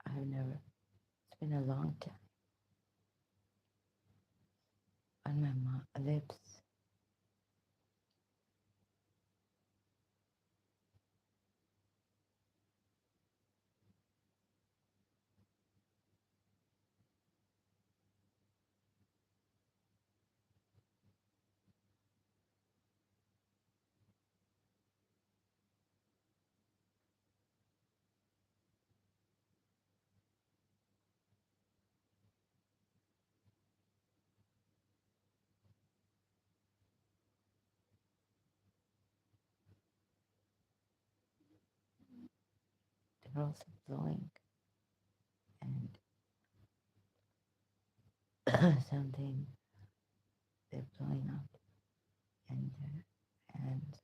Speaker 1: I've never, it's been a long time. On my lips. They're also blowing and something, they're blowing up and their hands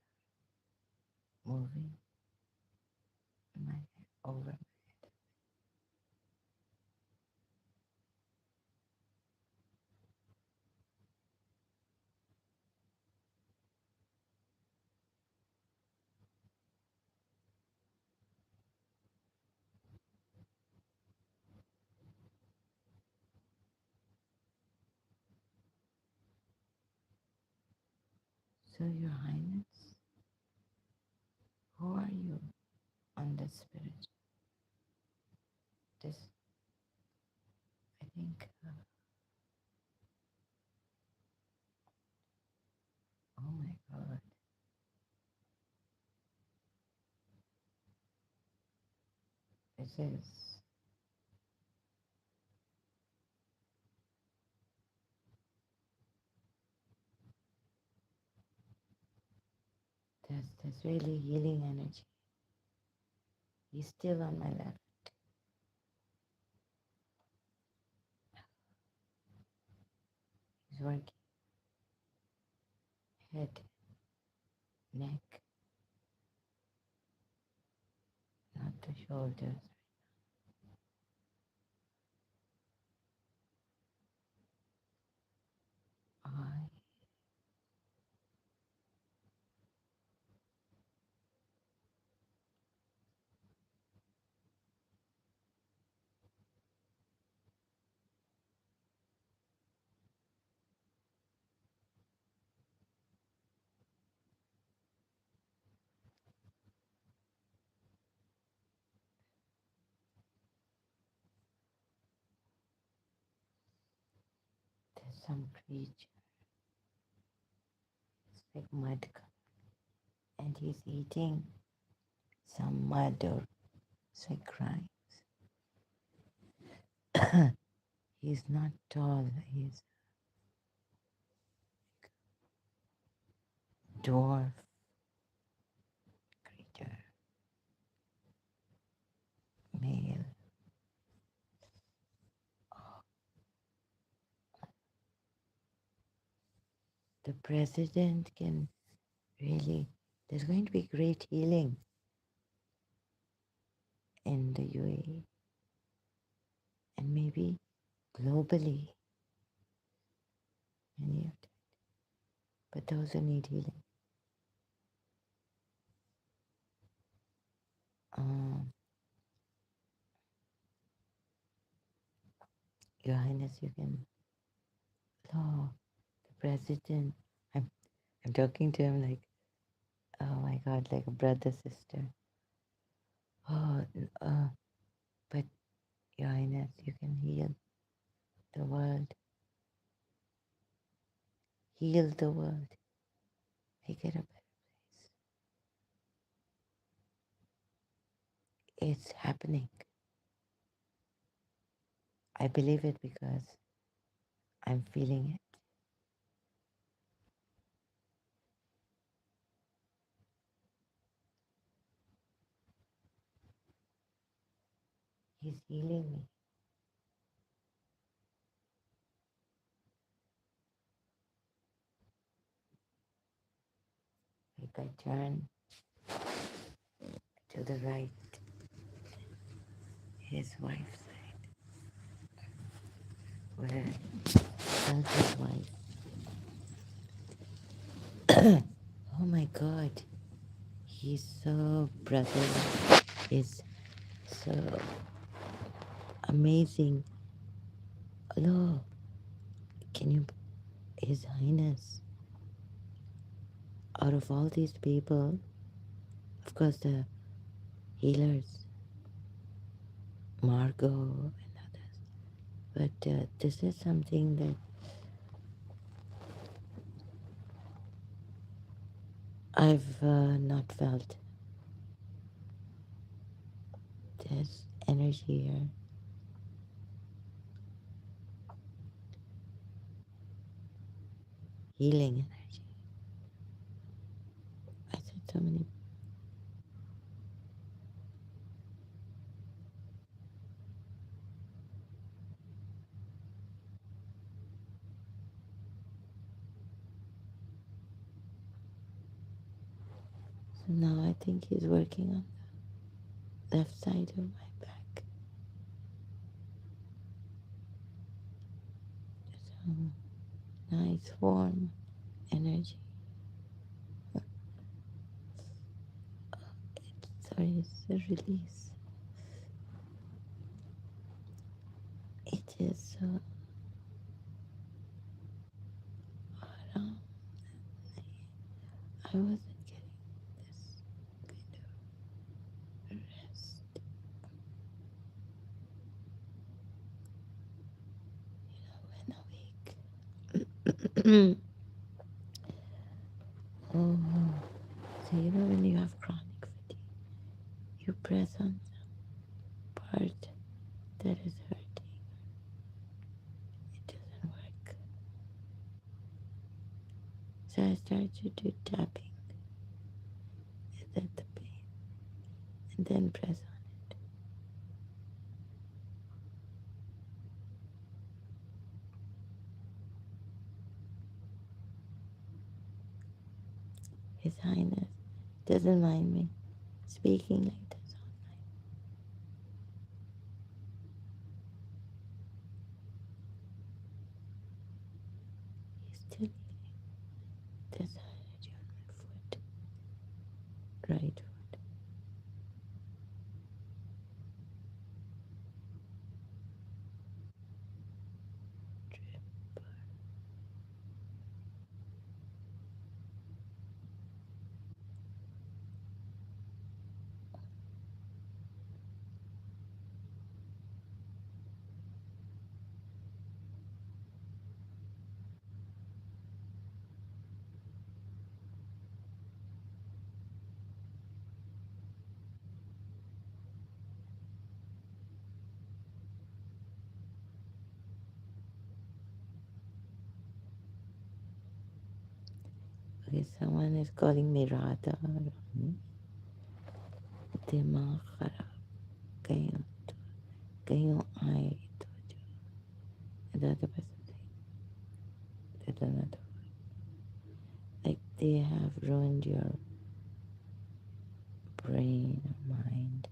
Speaker 1: moving my head over. So, Your Highness, who are you on the spirit? This, I think, oh my God, this is, there's really healing energy. He's still on my left. He's working head, neck, not the shoulders. Eye. There's some creature. It's like mud, and he's eating some mud or it's like crying. He's not tall. He's a dwarf creature, male. The president can really, there's going to be great healing in the UAE and maybe globally, many of them. But those who need healing. Um, Your Highness, you can, oh, the president, I'm, I'm talking to him like, oh my God, like a brother, sister. Oh, but Your Highness, you can heal the world, heal the world, make it a better place. It's happening. I believe it because I'm feeling it. He's healing me. Like I turn to the right, his wife's side, where his wife. Oh my my God, he's so brotherly. He's so amazing. Hello, can you, His Highness, out of all these people, of course, the healers, Margot and others, but this is something that I've not felt. There's energy here, healing energy. I said so many. So now I think he's working on the left side of my back. So nice, warm energy. Sorry, it's a release. It is so aram. I wasn't getting this kind of rest, when awake. Oh, so when you have chronic fatigue, you press on some part that is hurting. It doesn't work. So I started to do tapping at the pain and then press on it. His Highness doesn't mind me speaking like this all night. He's still there's energy on my foot, right foot. Okay, someone is calling me Radha. दिमाग खराब कहीं कहीं आए तो जो the other person saying that another like they have ruined your brain or mind.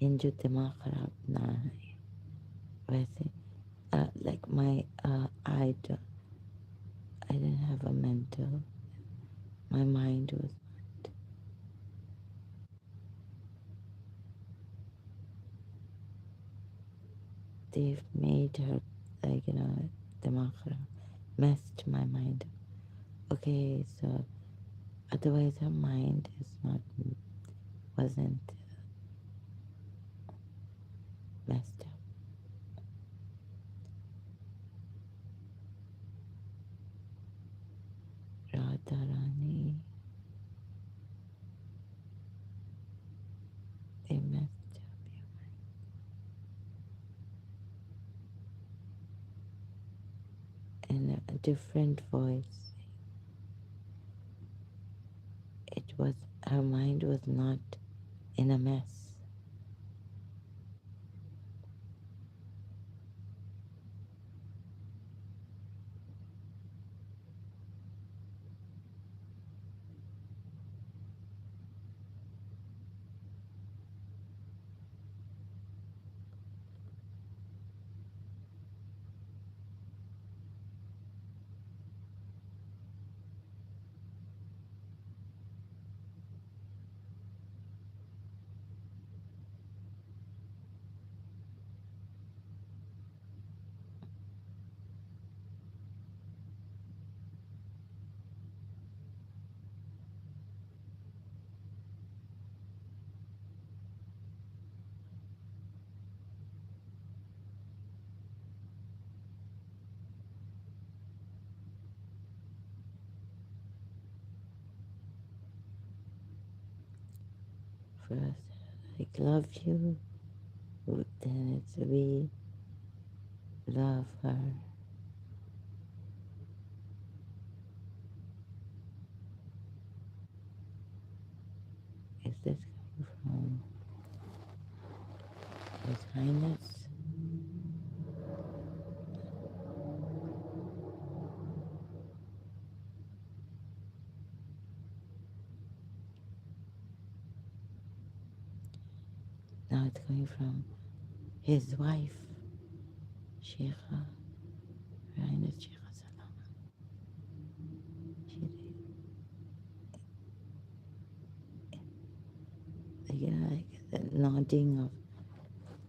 Speaker 1: इन जो दिमाग खराब ना है वैसे like my I didn't have a mental. My mind was not. They've made her like दिमाग खराब, messed my mind up. Okay, so otherwise her mind is not wasn't messed up. Radharani, they messed up your mind. And a different voice. It was her mind was not in a mess. First, like love you, then it's we love her. Is this coming from His Highness? Now it's coming from his wife, Sheikha, Her Highness Sheikha Salama. She, like the nodding of,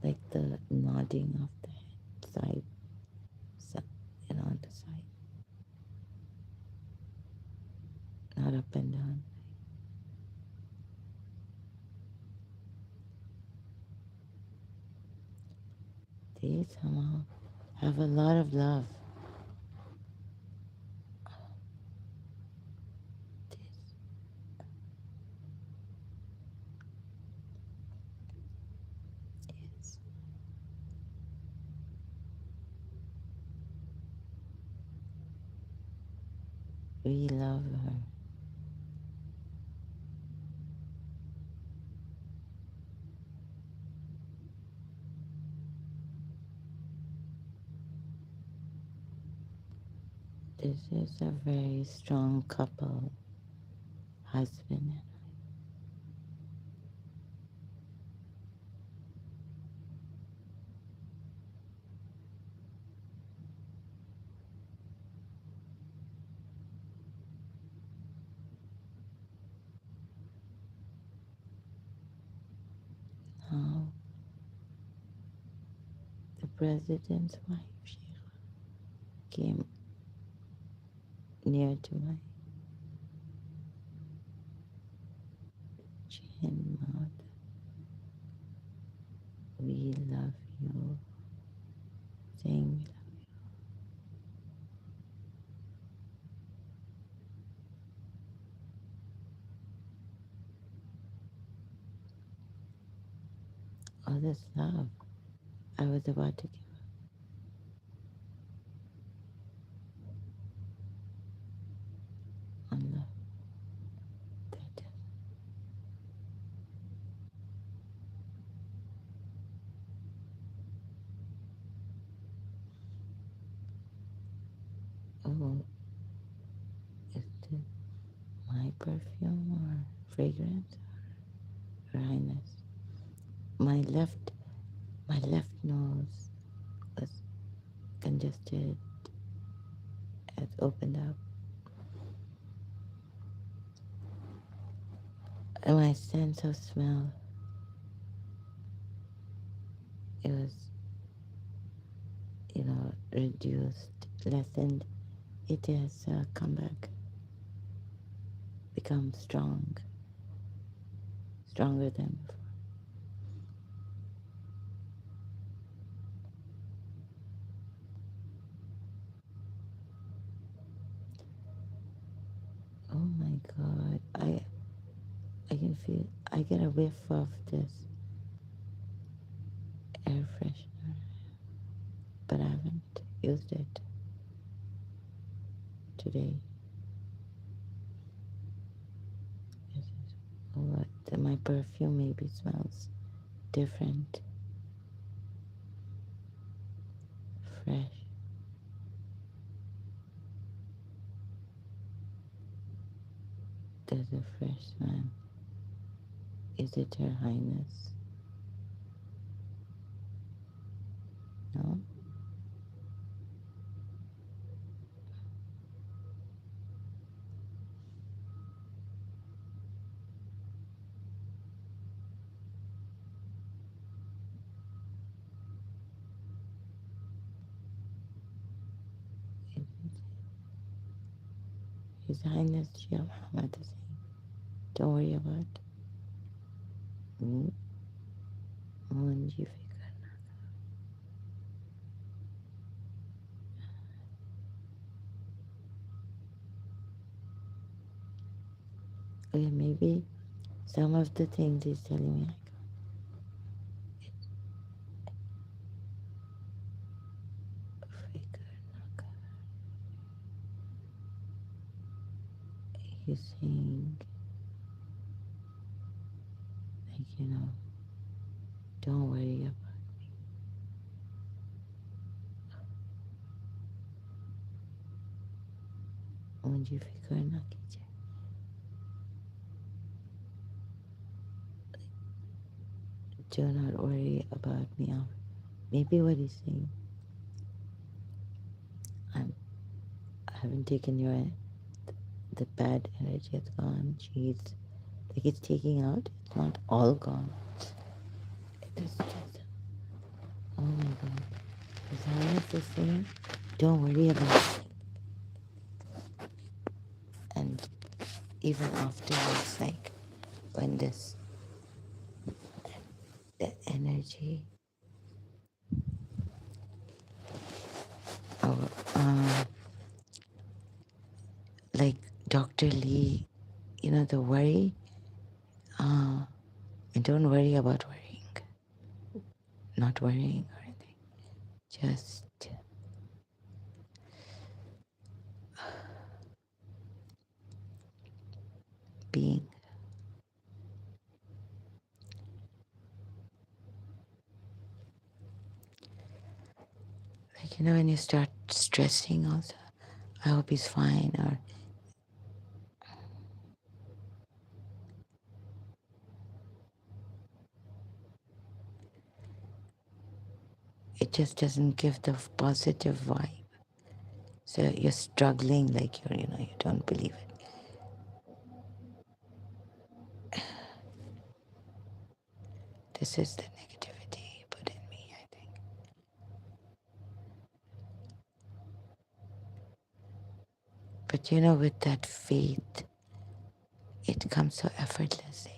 Speaker 1: like the nodding of the head, side, on the side, not up and down. They somehow have a lot of love. This, yes, we love her. This is a very strong couple, husband and now the president's wife, she came near to my chin, mouth. We love you, saying we love. All this love. I was about to give on love. That, oh, is this my perfume or fragrance? Her Highness. My left, my left nose was congested. Has opened up, and my sense of smell, it was, reduced, lessened. It has come back, become stronger than before. Oh my God, I can feel. I get a whiff of this air freshener, but I haven't used it today. This is what my perfume maybe smells different, fresh. There's a fresh smell. Is it Her Highness? No? It is His Highness Shia Muhammad is saying, don't worry about me. मुंजी फिकर ना. Okay, maybe Some of the things he's telling me, like, he's saying, like, don't worry about मुझे फिक्र ना कीजिए. Do not worry about me. Maybe what he's saying, I'm, I haven't taken the bad energy is gone. She's like it's taking out. It's not all gone. It is just, oh my God. His Highness is saying, don't worry about it. And even afterwards, like when the energy, oh, like Dr. Lee, the worry, and don't worry about worrying, not worrying or anything, just being. Like, when you start stressing also, I hope he's fine, or it just doesn't give the positive vibe. So you're struggling, like you don't believe it. This is the negativity he put in me, I think. But with that faith, it comes so effortlessly.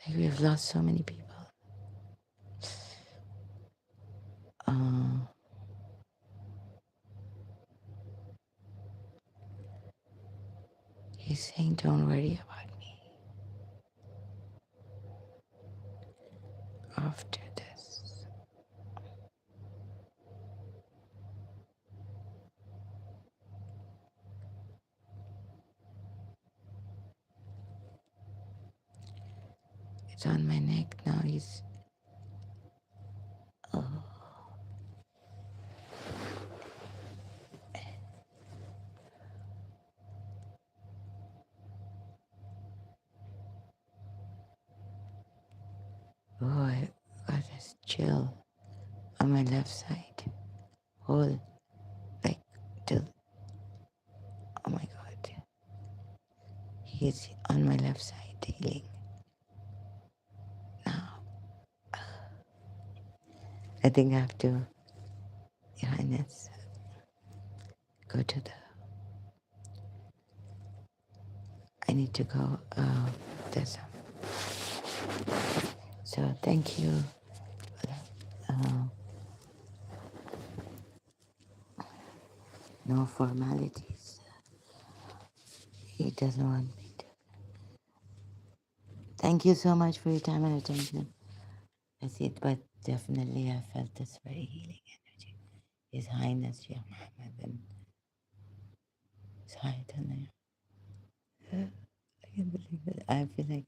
Speaker 1: Like we've lost so many people. Uh, he's saying, don't worry about me after this. It's on my neck now. Oh, I got this chill on my left side. Whole, like, till, oh my God. He's on my left side healing now. I think I have to, Your Highness, go to the, I need to go, there's so thank you. Uh, no formalities. He doesn't want me to. Thank you so much for your time and attention. That's it, but definitely I felt this very healing energy. His Highness Shia Muhammad and His Highness. I can't believe it. I feel like,